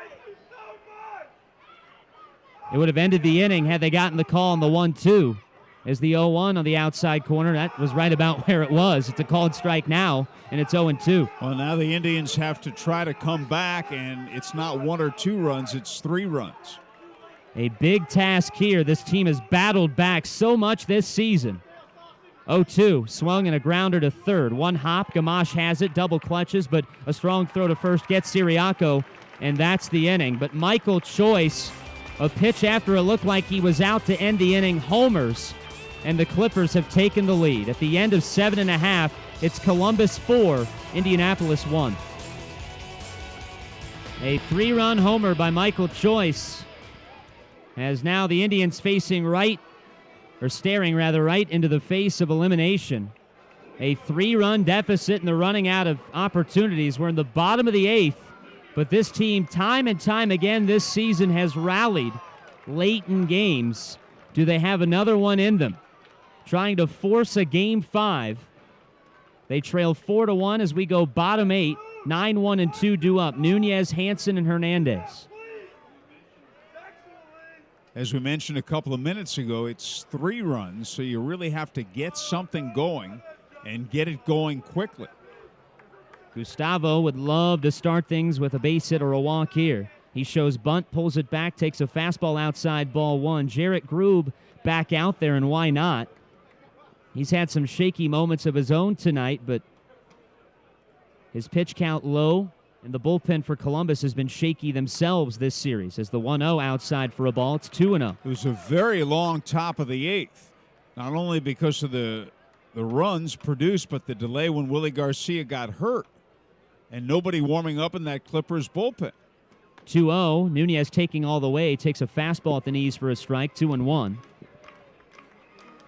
It would have ended the inning had they gotten the call on the 1-2. As the 0-1 on the outside corner, that was right about where it was. It's a called strike now, and it's 0-2. Well, now the Indians have to try to come back, and it's not 1 or 2 runs, it's 3 runs. A big task here. This team has battled back so much this season. 0-2, swung and a grounder to third. 1 hop, Gamache has it, double clutches, but a strong throw to first gets Siriaco, and that's the inning. But Michael Choice, a pitch after it looked like he was out to end the inning, homers, and the Clippers have taken the lead. At the end of 7.5, it's Columbus 4, Indianapolis 1. A 3-run homer by Michael Choice, as now the Indians staring right into the face of elimination. A 3-run deficit and they're running out of opportunities. We're in the bottom of the 8th, but this team time and time again this season has rallied late in games. Do they have another one in them? Trying to force a Game 5. They trail 4-1 as we go bottom 8. 9-1-2 due up. Nunez, Hansen, and Hernandez. As we mentioned a couple of minutes ago, it's 3 runs, so you really have to get something going and get it going quickly. Gustavo would love to start things with a base hit or a walk here. He shows bunt, pulls it back, takes a fastball outside, ball 1. Jarrett Grube back out there, and why not? He's had some shaky moments of his own tonight, but his pitch count low. And the bullpen for Columbus has been shaky themselves this series. As the 1-0 outside for a ball, it's 2-0. It was a very long top of the 8th, not only because of the runs produced, but the delay when Willie Garcia got hurt, and nobody warming up in that Clippers bullpen. 2-0, Nunez taking all the way, takes a fastball at the knees for a strike, 2-1.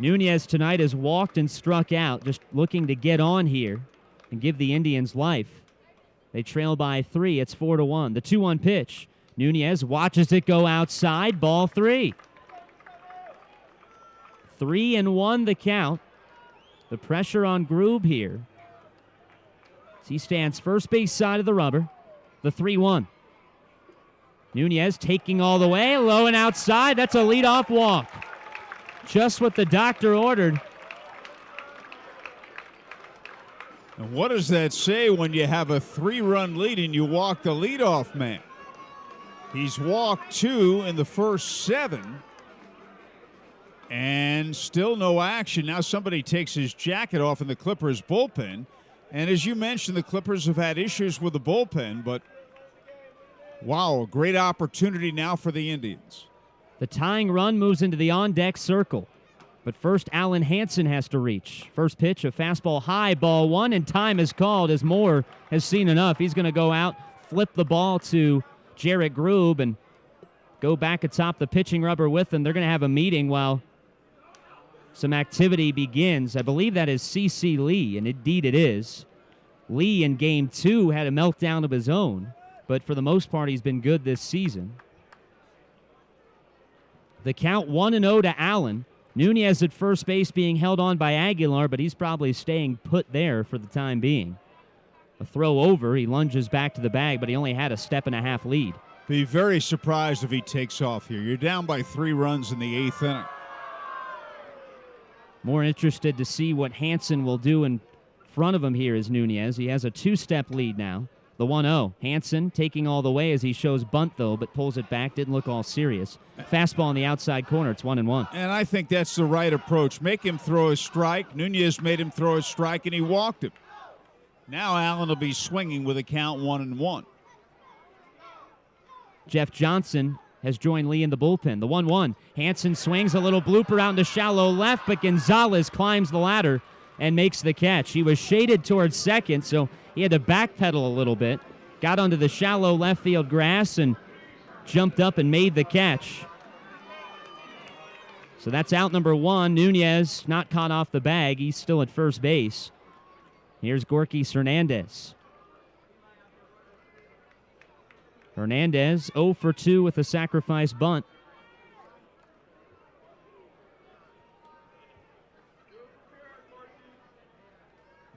Nunez tonight has walked and struck out, just looking to get on here and give the Indians life. They trail by 3. It's 4-1. The 2-1 pitch. Nunez watches it go outside. Ball 3. 3-1 the count. The pressure on Grube here. He stands first base side of the rubber. The 3-1. Nunez taking all the way. Low and outside. That's a leadoff walk. Just what the doctor ordered. And what does that say when you have a 3-run lead and you walk the leadoff man? He's walked 2 in the first 7, and still no action. Now somebody takes his jacket off in the Clippers bullpen. And as you mentioned, the Clippers have had issues with the bullpen, but wow, a great opportunity now for the Indians. The tying run moves into the on-deck circle. But first, Alan Hansen has to reach. First pitch, a fastball high, ball 1, and time is called as Moore has seen enough. He's going to go out, flip the ball to Jarrett Grube, and go back atop the pitching rubber with them. They're going to have a meeting while some activity begins. I believe that is C.C. Lee, and indeed it is. Lee in Game 2 had a meltdown of his own, but for the most part he's been good this season. The count 1-0 to Allen. Nunez at first base being held on by Aguilar, but he's probably staying put there for the time being. A throw over, he lunges back to the bag, but he only had a 1.5-step lead. Be very surprised if he takes off here. You're down by 3 runs in the 8th inning. More interested to see what Hansen will do in front of him here is Nunez. He has a 2-step lead now. The 1-0. Hansen taking all the way as he shows bunt, though, but pulls it back. Didn't look all serious. Fastball in the outside corner. It's 1-1. And I think that's the right approach. Make him throw a strike. Nunez made him throw a strike, and he walked him. Now Allen will be swinging with a count 1-1. Jeff Johnson has joined Lee in the bullpen. The 1-1. Hansen swings a little blooper out into shallow left, but Gonzalez climbs the ladder and makes the catch. He was shaded towards second, so he had to backpedal a little bit. Got onto the shallow left field grass and jumped up and made the catch. So that's out number 1. Nunez not caught off the bag. He's still at first base. Here's Gorkys Hernandez. Hernandez 0 for 2 with a sacrifice bunt.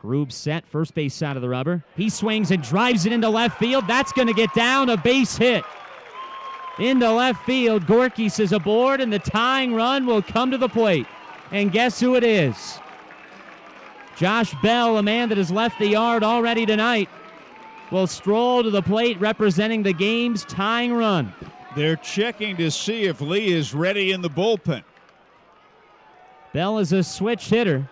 Grube set, first base side of the rubber. He swings and drives it into left field. That's going to get down, a base hit. Into left field, Gorkys is aboard, and the tying run will come to the plate. And guess who it is? Josh Bell, a man that has left the yard already tonight, will stroll to the plate representing the game's tying run. They're checking to see if Lee is ready in the bullpen. Bell is a switch hitter.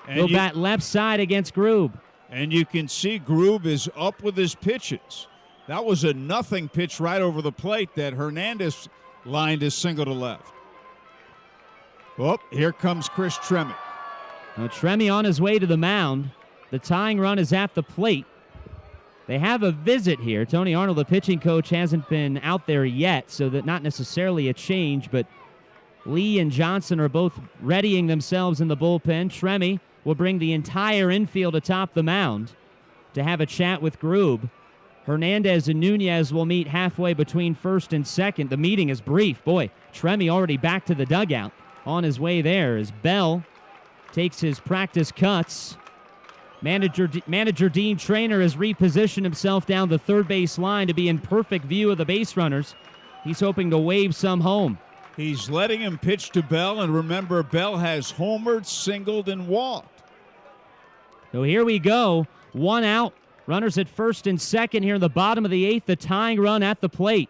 He'll bat left side against Grube. And you can see Grube is up with his pitches. That was a nothing pitch right over the plate that Hernandez lined his single to left. Oh, here comes Chris Tremme. Now Tremme on his way to the mound. The tying run is at the plate. They have a visit here. Tony Arnold, the pitching coach, hasn't been out there yet, so that not necessarily a change, but Lee and Johnson are both readying themselves in the bullpen. Tremme will bring the entire infield atop the mound to have a chat with Grube. Hernandez and Nunez will meet halfway between first and second. The meeting is brief. Boy, Tremme already back to the dugout on his way there as Bell takes his practice cuts. Manager Dean Traynor has repositioned himself down the third base line to be in perfect view of the base runners. He's hoping to wave some home. He's letting him pitch to Bell, and remember, Bell has homered, singled, and walked. So here we go. 1 out. Runners at first and second here in the bottom of the 8th. The tying run at the plate.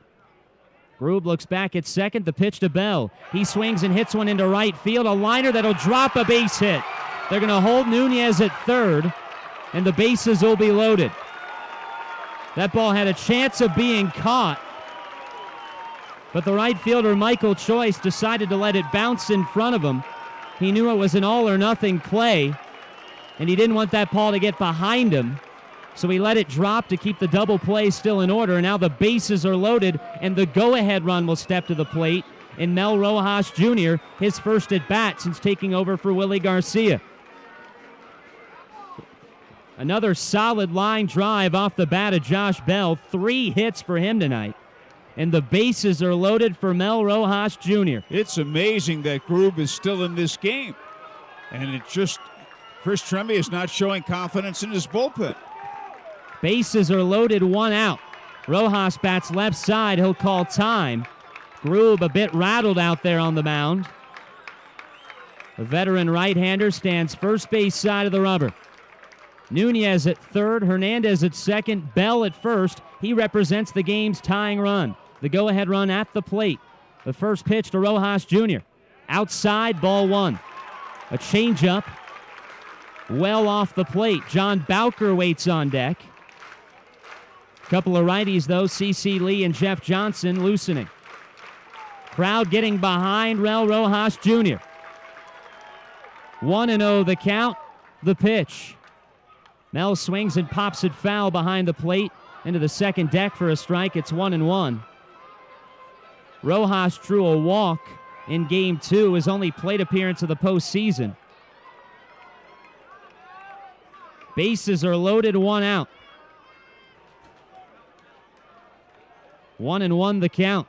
Grube looks back at second. The pitch to Bell. He swings and hits one into right field. A liner that'll drop a base hit. They're going to hold Nunez at third, and the bases will be loaded. That ball had a chance of being caught, but the right fielder, Michael Choice, decided to let it bounce in front of him. He knew it was an all-or-nothing play, and he didn't want that ball to get behind him, so he let it drop to keep the double play still in order. And now the bases are loaded, and the go-ahead run will step to the plate in Mel Rojas Jr., his first at-bat since taking over for Willie Garcia. Another solid line drive off the bat of Josh Bell. 3 hits for him tonight. And the bases are loaded for Mel Rojas Jr. It's amazing that Grube is still in this game. And it just, Chris Tremme is not showing confidence in his bullpen. Bases are loaded, 1 out. Rojas bats left side. He'll call time. Grube a bit rattled out there on the mound. The veteran right-hander stands first base side of the rubber. Nunez at third, Hernandez at second, Bell at first. He represents the game's tying run. The go-ahead run at the plate. The first pitch to Rojas Jr. Outside, ball 1. A changeup. Well off the plate. John Bowker waits on deck. Couple of righties, though, C.C. Lee and Jeff Johnson loosening. Crowd getting behind Mel Rojas Jr. 1-0 the count, the pitch. Mel swings and pops it foul behind the plate into the second deck for a strike. It's 1-1. Rojas drew a walk in Game 2, his only plate appearance of the postseason. Bases are loaded, 1 out. 1-1 the count.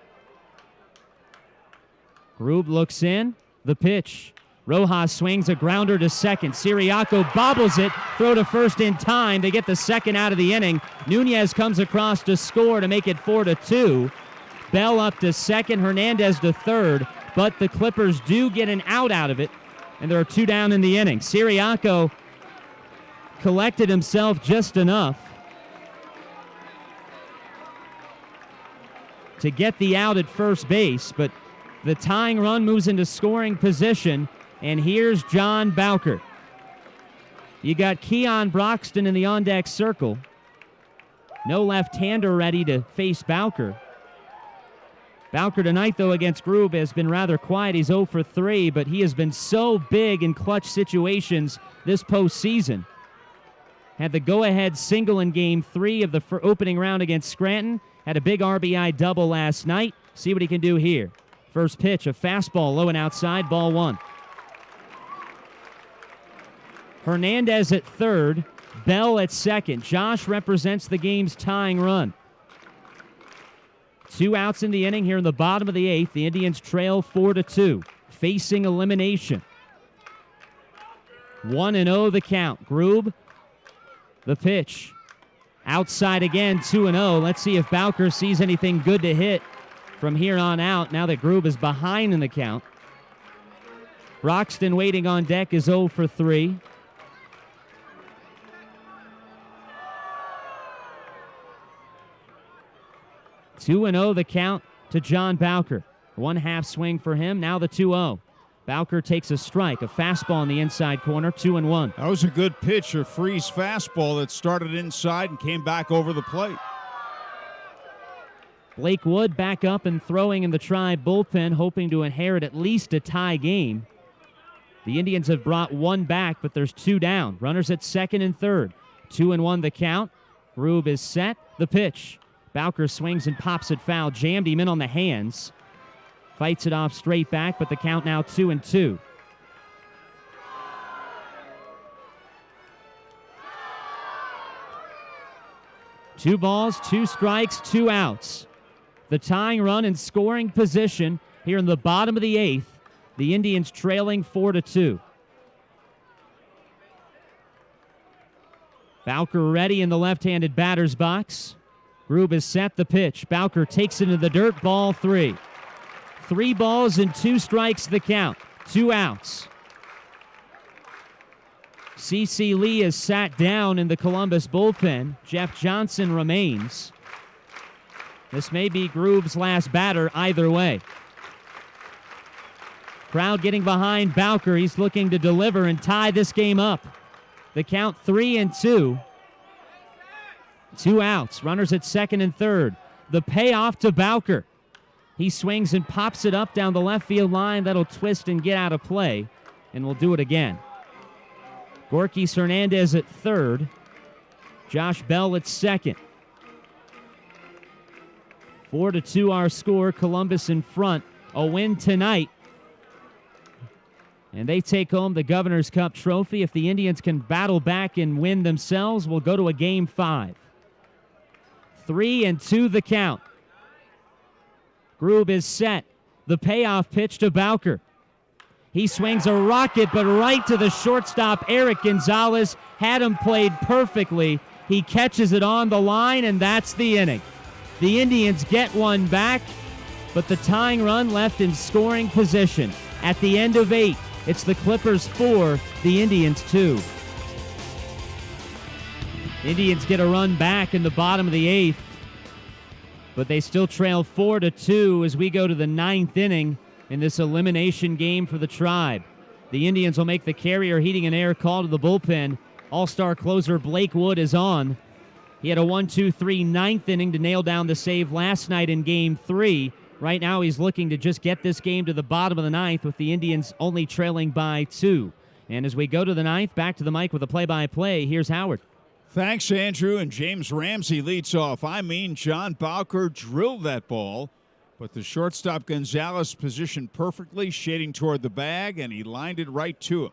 Grube looks in. The pitch. Rojas swings a grounder to second. Siriaco bobbles it. Throw to first in time. They get the second out of the inning. Nunez comes across to score to make it 4-2. Bell up to second. Hernandez to third. But the Clippers do get an out of it. And there are 2 down in the inning. Siriaco collected himself just enough to get the out at first base, but the tying run moves into scoring position, and here's John Bowker. You got Keon Broxton in the on-deck circle. No left-hander ready to face Bowker. Bowker tonight, though, against Grube has been rather quiet. He's 0 for 3, but he has been so big in clutch situations this postseason. Had the go-ahead single in Game 3 of the opening round against Scranton. Had a big RBI double last night. See what he can do here. First pitch, a fastball low and outside, ball 1. Hernandez at third, Bell at second. Josh represents the game's tying run. 2 outs in the inning here in the bottom of the 8th. The Indians trail 4-2, facing elimination. 1-0 the count. Grube, the pitch. Outside again, 2-0. Let's see if Bowker sees anything good to hit from here on out now that Grube is behind in the count. Broxton waiting on deck is 0 for 3. Two and 0 the count to John Bowker. 1 half swing for him. Now the 2-0. Bowker takes a strike, a fastball in the inside corner, 2-1. That was a good pitch, a freeze fastball that started inside and came back over the plate. Blake Wood back up and throwing in the Tribe bullpen, hoping to inherit at least a tie game. The Indians have brought 1 back, but there's 2 down. Runners at second and third. 2-1 the count. Grube is set. The pitch. Bowker swings and pops it foul. Jammed him in on the hands. Fights it off straight back, but the count now 2-2. Two balls, 2 strikes, 2 outs. The tying run in scoring position here in the bottom of the 8th. The Indians trailing 4-2. Bowker ready in the left-handed batter's box. Grube is set. The pitch. Bowker takes it into the dirt. Ball 3. 3 balls and 2 strikes the count. 2 outs. C.C. Lee is sat down in the Columbus bullpen. Jeff Johnson remains. This may be Grube's last batter either way. Crowd getting behind Bowker. He's looking to deliver and tie this game up. The count 3-2. 2 outs. Runners at second and third. The payoff to Bowker. He swings and pops it up down the left field line. That'll twist and get out of play, and we'll do it again. Gorkys Hernandez at third. Josh Bell at second. 4-2 our score. Columbus in front. A win tonight. And they take home the Governor's Cup trophy. If the Indians can battle back and win themselves, we'll go to a Game 5. 3-2 the count. Grube is set. The payoff pitch to Bowker. He swings a rocket, but right to the shortstop, Eric Gonzalez. Had him played perfectly. He catches it on the line, and that's the inning. The Indians get 1 back, but the tying run left in scoring position. At the end of 8, it's the Clippers 4, the Indians 2. Indians get a run back in the bottom of the 8th, but they still trail 4-2 as we go to the 9th inning in this elimination game for the Tribe. The Indians will make the carrier heating and air call to the bullpen. All-star closer Blake Wood is on. He had a 1-2-3 9th inning to nail down the save last night in Game 3. Right now he's looking to just get this game to the bottom of the 9th with the Indians only trailing by 2. And as we go to the 9th, back to the mic with a play-by-play, here's Howard. Thanks, Andrew, and James Ramsey leads off. John Bowker drilled that ball But the shortstop Gonzalez positioned perfectly, shading toward the bag, and he lined it right to him.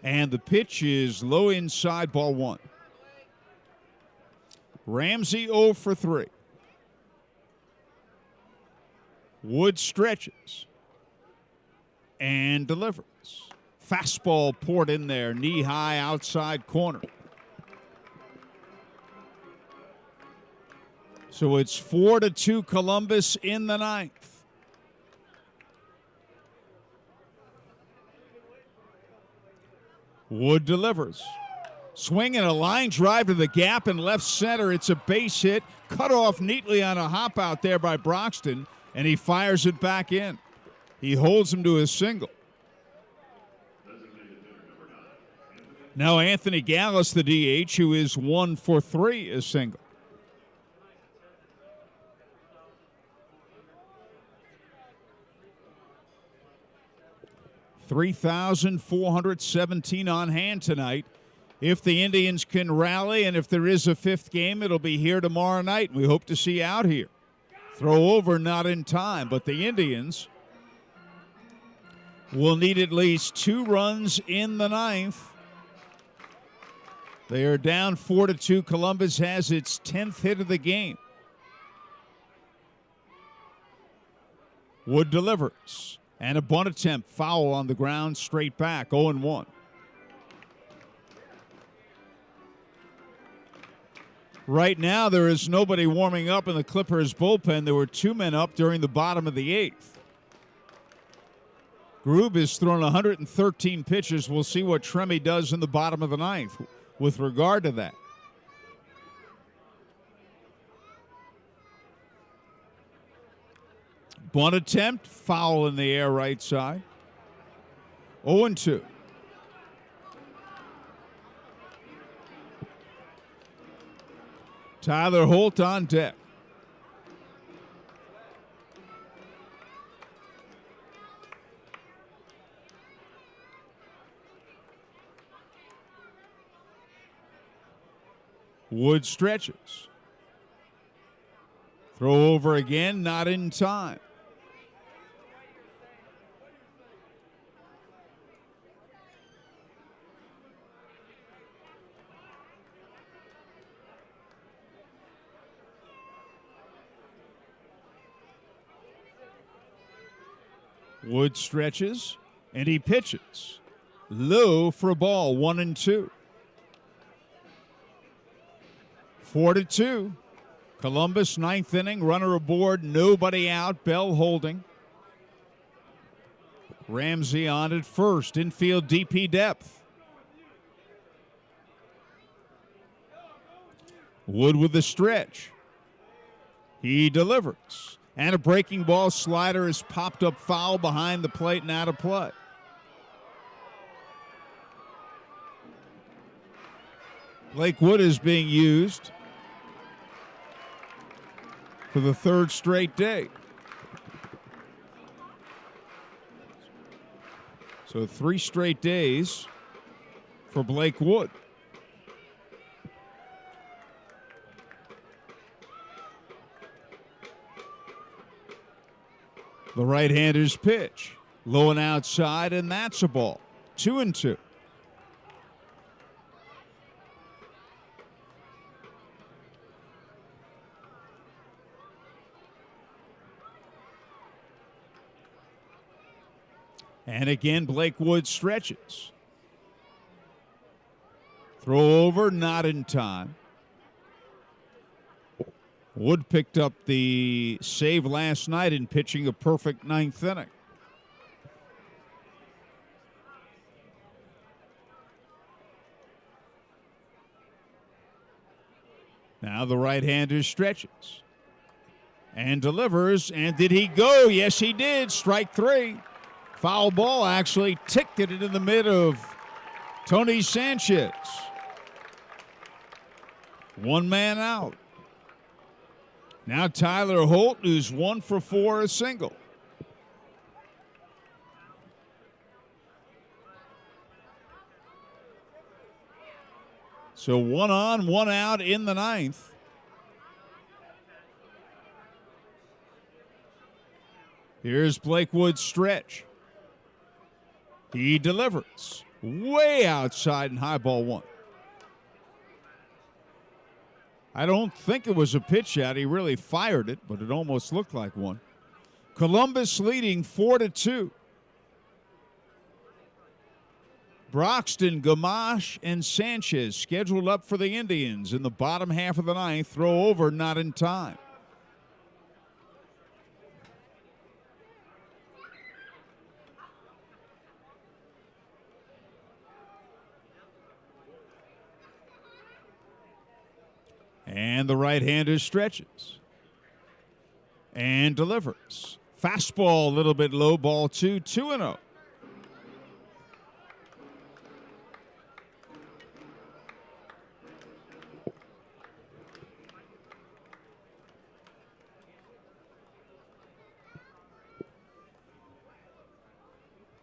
And the pitch is low inside, ball one. Ramsey 0 for 3. Wood stretches and delivers. Fastball poured in there, knee high outside corner. So it's 4-2 Columbus in the ninth. Wood delivers. Swing and a line drive to the gap in left center. It's a base hit, cut off neatly on a hop out there by Broxton, and he fires it back in. He holds him to a single. Now Anthony Gallus, the DH, who is 1 for 3, is single. $3,417 on hand tonight. If the Indians can rally, and if there is a fifth game, it'll be here tomorrow night. We hope to see you out here. Throw over, not in time, but the Indians will need at least 2 runs in the ninth. They are down 4-2. Columbus has its 10th hit of the game. Wood delivers. And a bunt attempt, foul on the ground, straight back, 0-1. Right now, there is nobody warming up in the Clippers bullpen. There were 2 men up during the bottom of the 8th. Grube has thrown 113 pitches. We'll see what Tremmy does in the bottom of the 9th with regard to that. Bunt attempt, foul in the air right side. 0-2. Tyler Holt on deck. Wood stretches. Throw over again, not in time. Wood stretches, and he pitches. Low for a ball, 1-2. 4-2. Columbus, 9th inning, runner aboard, nobody out, Bell holding. Ramsey on at first, infield DP depth. Wood with the stretch. He delivers. And a breaking ball slider is popped up foul behind the plate and out of play. Blake Wood is being used for the 3rd straight day. So 3 straight days for Blake Wood. The right-hander's pitch. Low and outside, and that's a ball. 2-2. And again, Blake Wood stretches. Throw over, not in time. Wood picked up the save last night in pitching a perfect 9th inning. Now the right-hander stretches and delivers. And did he go? Yes, he did. Strike 3. Foul ball actually ticketed in the mid of Tony Sanchez. 1 man out. Now Tyler Holt, who's 1 for 4, a single. So 1 on, 1 out in the 9th. Here's Blakewood's stretch. He delivers. Way outside and high ball one. I don't think it was a pitch out. He really fired it, but it almost looked like one. Columbus leading 4-2. Broxton, Gamache, and Sanchez scheduled up for the Indians in the bottom half of the ninth. Throw over, not in time. And the right-hander stretches and delivers. Fastball a little bit low, ball 2-0.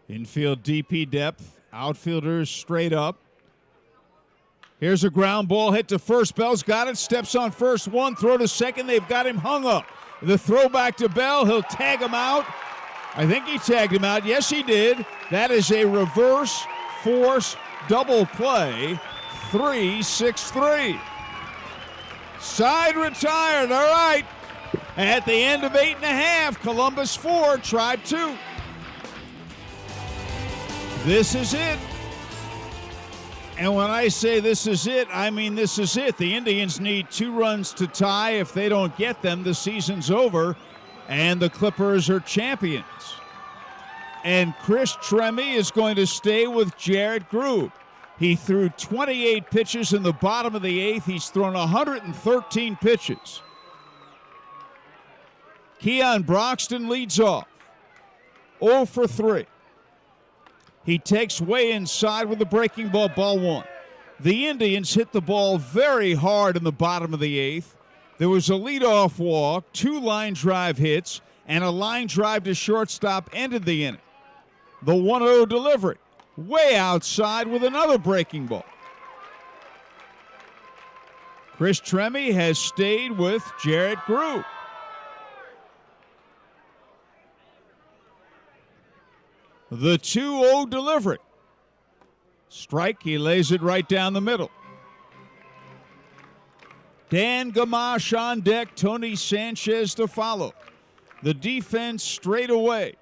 Infield DP depth, outfielders straight up. Here's a ground ball hit to first. Bell's got it, steps on first, one, throw to second. They've got him hung up. The throw back to Bell. He'll tag him out. I think he tagged him out. Yes, he did. That is a reverse force double play. 3-6-3. Side retired. All right. At the end of 8.5, Columbus 4, Tribe 2. This is it. And when I say this is it, I mean this is it. The Indians need 2 runs to tie. If they don't get them, the season's over, and the Clippers are champions. And Chris Tremy is going to stay with Jared Grube. He threw 28 pitches in the bottom of the 8th. He's thrown 113 pitches. Keon Broxton leads off. 0 for 3. He takes way inside with a breaking ball, ball 1. The Indians hit the ball very hard in the bottom of the 8th. There was a leadoff walk, 2 line drive hits, and a line drive to shortstop ended the inning. The 1-0 delivery, way outside with another breaking ball. Chris Tremy has stayed with Jared Grube. The 2-0 delivery. Strike, he lays it right down the middle. Dan Gamache on deck, Tony Sanchez to follow. The defense straight away.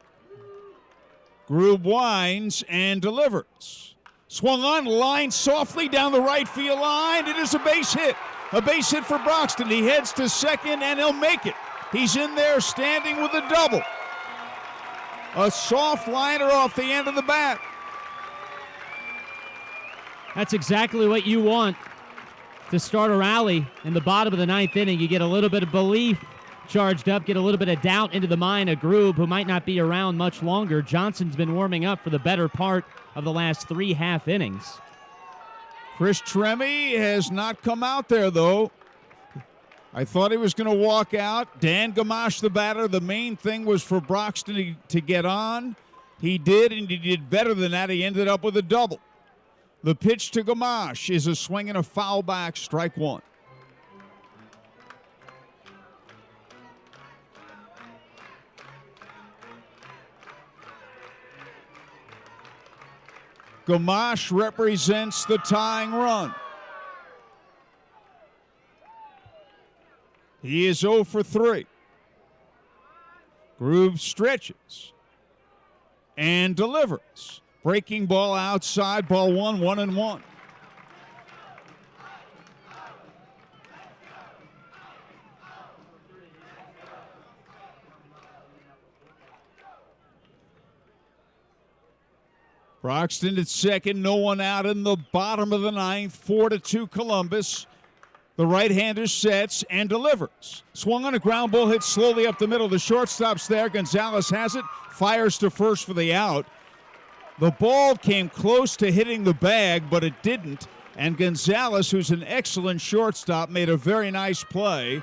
Grube winds and delivers. Swung on, line softly down the right field line. It is a base hit. A base hit for Broxton. He heads to second and he'll make it. He's in there standing with a double. A soft liner off the end of the bat. That's exactly what you want to start a rally in the bottom of the 9th inning. You get a little bit of belief charged up, get a little bit of doubt into the mind of Grube, who might not be around much longer. Johnson's been warming up for the better part of the last 3 half innings. Chris Tremy has not come out there, though. I thought he was going to walk out. Dan Gamache, the batter. The main thing was for Broxton to get on. He did, and he did better than that. He ended up with a double. The pitch to Gamache is a swing and a foul back, strike 1. Gamache represents the tying run. He is 0 for 3. Grube stretches and delivers. Breaking ball outside, ball 1, 1-1. Broxton at second, no one out in the bottom of the 9th, 4-2 Columbus. The right-hander sets and delivers. Swung on a ground ball, hit slowly up the middle. The shortstop's there. Gonzalez has it, fires to first for the out. The ball came close to hitting the bag, but it didn't. And Gonzalez, who's an excellent shortstop, made a very nice play,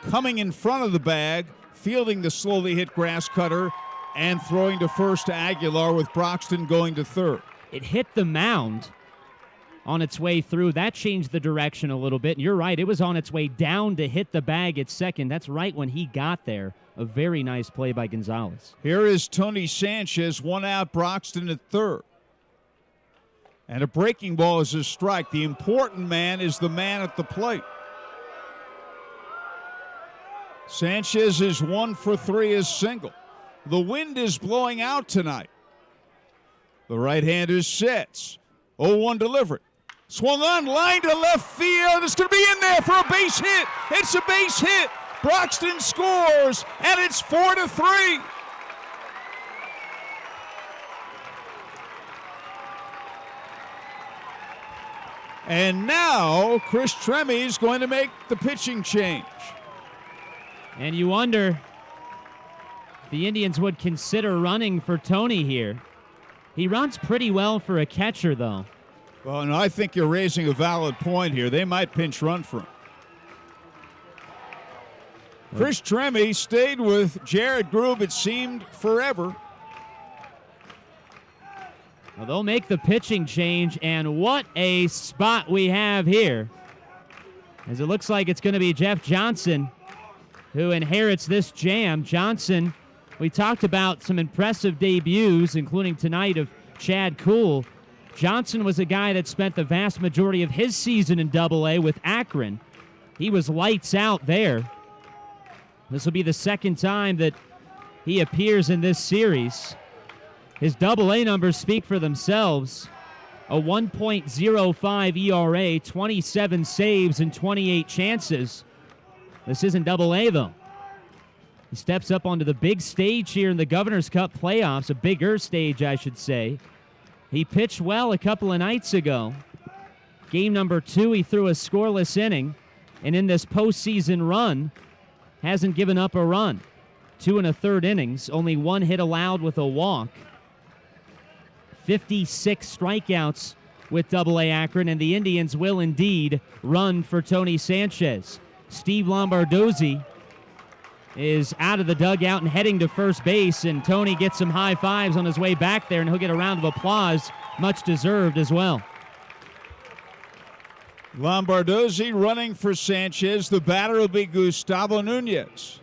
coming in front of the bag, fielding the slowly hit grass cutter, and throwing to first to Aguilar with Broxton going to third. It hit the mound on its way through. That changed the direction a little bit. And you're right, it was on its way down to hit the bag at second. That's right when he got there. A very nice play by Gonzalez. Here is Tony Sanchez, one out, Broxton at third. And a breaking ball is a strike. The important man is the man at the plate. Sanchez is 1 for 3 as single. The wind is blowing out tonight. The right-hander sets. 0-1 delivered. Swung on, line to left field. It's going to be in there for a base hit. It's a base hit. Broxton scores, and it's 4-3. And now Chris Tremme is going to make the pitching change. And you wonder if the Indians would consider running for Tony here. He runs pretty well for a catcher, though. Well, and I think you're raising a valid point here. They might pinch run for him. Chris Tremme stayed with Jared Grube, it seemed, forever. Well, they'll make the pitching change, and what a spot we have here. As it looks like it's going to be Jeff Johnson who inherits this jam. Johnson, we talked about some impressive debuts, including tonight of Chad Kuhl. Johnson was a guy that spent the vast majority of his season in Double-A with Akron. He was lights out there. This will be the second time that he appears in this series. His Double-A numbers speak for themselves. A 1.05 ERA, 27 saves, and 28 chances. This isn't Double-A, though. He steps up onto the big stage here in the Governor's Cup playoffs, a bigger stage, I should say. He pitched well a couple of nights ago. Game number 2, he threw a scoreless inning, and in this postseason run, hasn't given up a run. 2 1/3 innings, only 1 hit allowed with a walk. 56 strikeouts with Double-A Akron, and the Indians will indeed run for Tony Sanchez. Steve Lombardozzi is out of the dugout and heading to first base, and Tony gets some high fives on his way back there, and he'll get a round of applause, much deserved as well. Lombardozzi running for Sanchez. The batter will be Gustavo Nunez.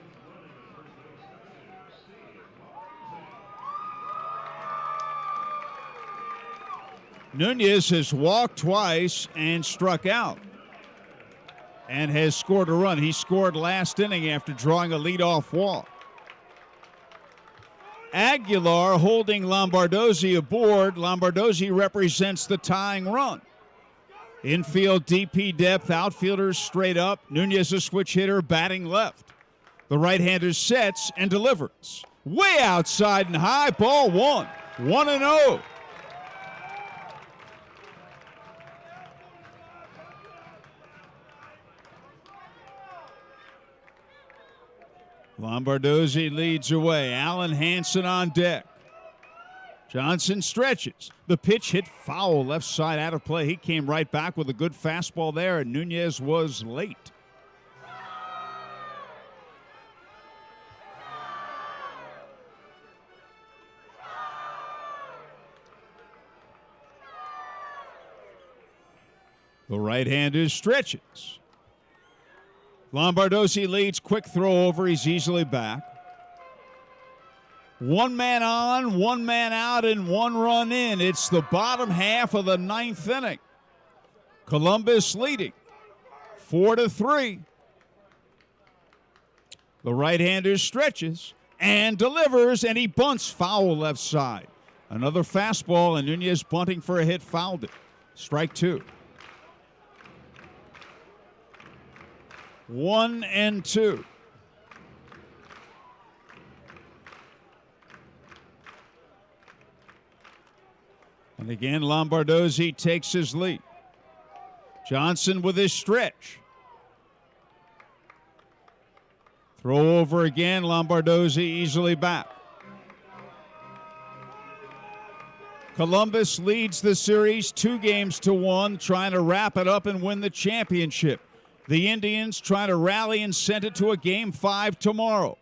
Nunez has walked twice and struck out and has scored a run. He scored last inning after drawing a leadoff walk. Aguilar holding Lombardozzi aboard. Lombardozzi represents the tying run. Infield DP depth, outfielders straight up. Nunez a switch hitter, batting left. The right-hander sets and delivers. Way outside and high, ball 1. 1-0. Lombardozzi leads away. Allen Hansen on deck. Johnson stretches. The pitch hit foul, left side out of play. He came right back with a good fastball there, and Nunez was late. The right-hander stretches. Lombardozzi leads, quick throw over. He's easily back. 1 man on, 1 man out, and 1 run in. It's the bottom half of the 9th inning. Columbus leading 4-3. The right-hander stretches and delivers, and he bunts foul left side. Another fastball, and Nunez bunting for a hit, fouled it. Strike 2. 1-2. And again, Lombardozzi takes his lead. Johnson with his stretch. Throw over again, Lombardozzi easily back. Columbus leads the series 2-1, trying to wrap it up and win the championship. The Indians trying to rally and send it to a Game 5 tomorrow.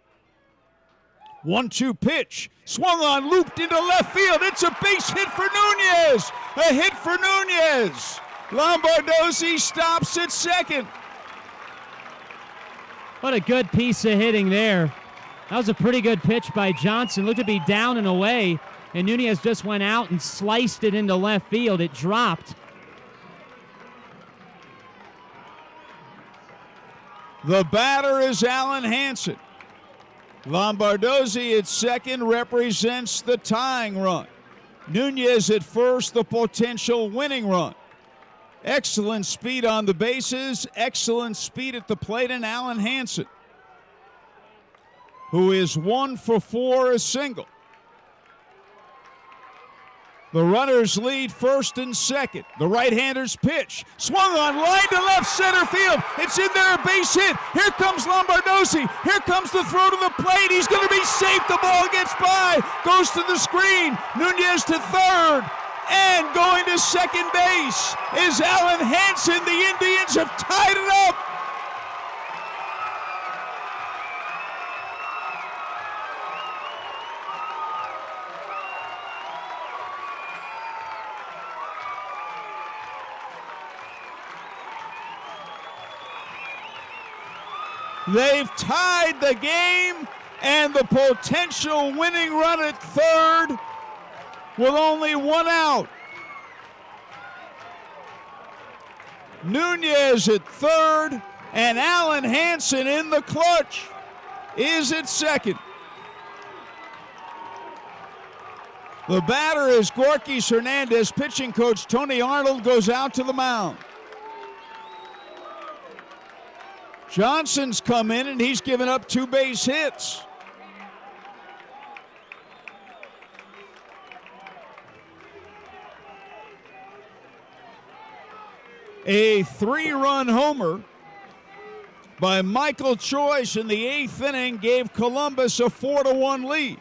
1-2 pitch. Swung on, looped into left field. It's a base hit for Nunez. A hit for Nunez. Lombardozzi stops at second. What a good piece of hitting there. That was a pretty good pitch by Johnson. Looked to be down and away, and Nunez just went out and sliced it into left field. It dropped. The batter is Alan Hansen. Lombardozzi at second represents the tying run. Nunez at first, the potential winning run. Excellent speed on the bases, excellent speed at the plate, and Alan Hansen, who is 1 for 4, a single. The runners lead first and second. The right-hander's pitch. Swung on line to left center field. It's in there, a base hit. Here comes Lombardozzi. Here comes the throw to the plate. He's going to be safe. The ball gets by. Goes to the screen. Nunez to third. And going to second base is Alan Hansen. The Indians have tied it up. They've tied the game, and the potential winning run at third with only one out. Nunez at third, and Alan Hansen in the clutch is at second. The batter is Gorkys Hernandez. Pitching coach Tony Arnold goes out to the mound. Johnson's come in, and he's given up 2 base hits. A 3-run homer by Michael Choice in the 8th inning gave Columbus a 4-1 lead.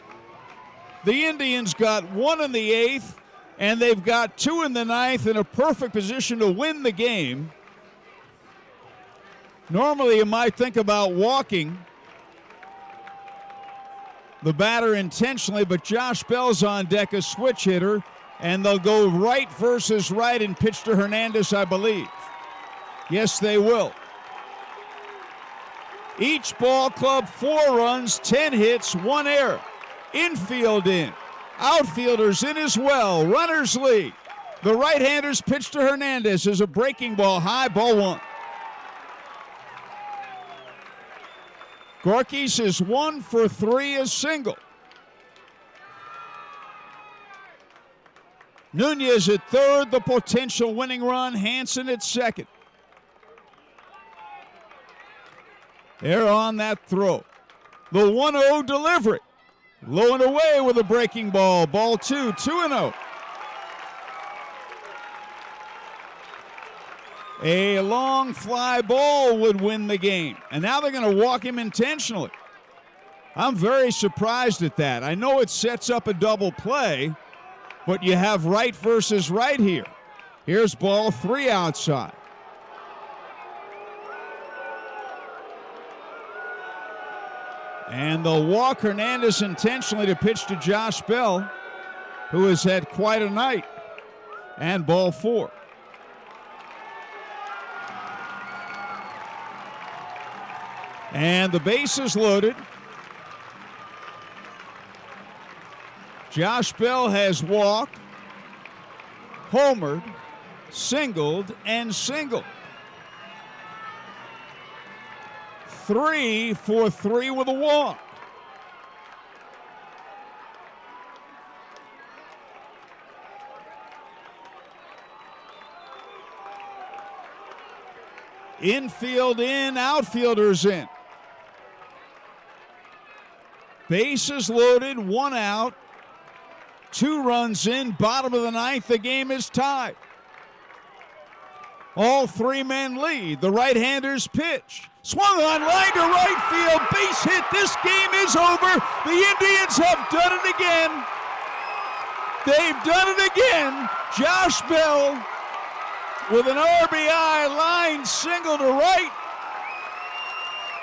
The Indians got 1 in the 8th, and they've got 2 in the 9th in a perfect position to win the game. Normally you might think about walking the batter intentionally, but Josh Bell's on deck, a switch hitter, and they'll go right versus right and pitch to Hernandez, I believe. Yes, they will. Each ball club 4 runs, 10 hits, 1 error. Infield in. Outfielders in as well. Runners lead. The right-hander's pitch to Hernandez is a breaking ball high, ball 1. Gorkys is 1 for 3, a single. Nunez at third, the potential winning run. Hansen at second. They're on that throw. The 1-0 delivery. Low and away with a breaking ball. Ball 2, 2-0. A long fly ball would win the game. And now they're going to walk him intentionally. I'm very surprised at that. I know it sets up a double play, but you have right versus right here. Here's ball 3 outside. And they'll walk Hernandez intentionally to pitch to Josh Bell, who has had quite a night. And ball 4. And the base is loaded. Josh Bell has walked, homered, singled, and singled. 3 for 3 with a walk. Infield in, outfielders in. Bases loaded, 1 out. 2 runs in, bottom of the 9th, the game is tied. All 3 men lead. The right-hander's pitch. Swung on line to right field, base hit. This game is over. The Indians have done it again. They've done it again. Josh Bell with an RBI line single to right.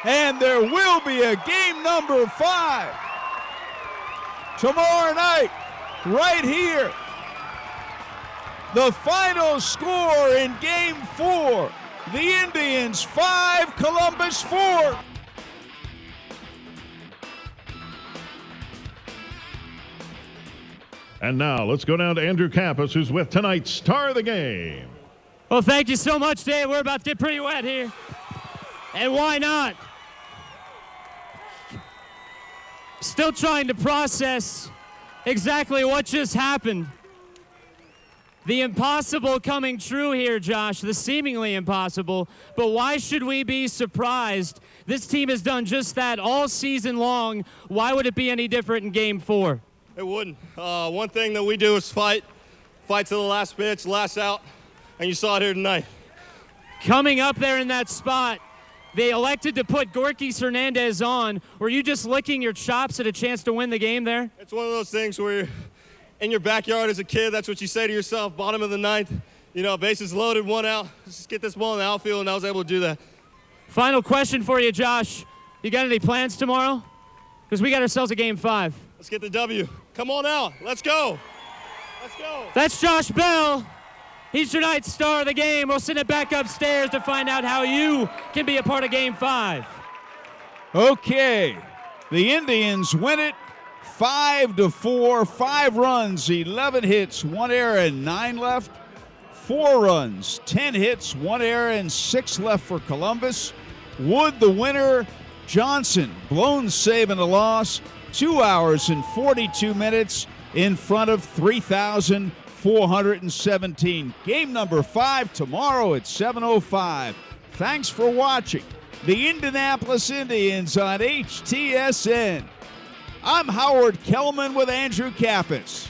And there will be a game number 5 tomorrow night, right here The final score in Game 4, the Indians 5, Columbus 4. And now let's go down to Andrew Kappas, who's with tonight's star of the game. Well, thank you so much, Dave. We're about to get pretty wet here. And why not? Still trying to process exactly what just happened. The impossible coming true here, Josh, the seemingly impossible. But why should we be surprised? This team has done just that all season long. Why would it be any different in Game 4? It wouldn't. One thing that we do is fight to the last pitch, last out, and you saw it here tonight. Coming up there in that spot, they elected to put Gorkys Hernandez on. Were you just licking your chops at a chance to win the game there? It's one of those things where you're in your backyard as a kid, that's what you say to yourself, bottom of the ninth, bases loaded, 1 out, let's just get this ball in the outfield, and I was able to do that. Final question for you, Josh. You got any plans tomorrow? Because we got ourselves a Game 5. Let's get the W. Come on out. Let's go. Let's go. That's Josh Bell. He's tonight's star of the game. We'll send it back upstairs to find out how you can be a part of Game 5. Okay, the Indians win it 5-4, 5 runs, 11 hits, 1 error, and 9 left. 4 runs, 10 hits, 1 error, and 6 left for Columbus. Wood the winner. Johnson, blown save and a loss. 2 hours and 42 minutes in front of 3,417. Game number 5 tomorrow at 7:05. Thanks for watching the Indianapolis Indians on HTSN. I'm Howard Kellman with Andrew Kappas.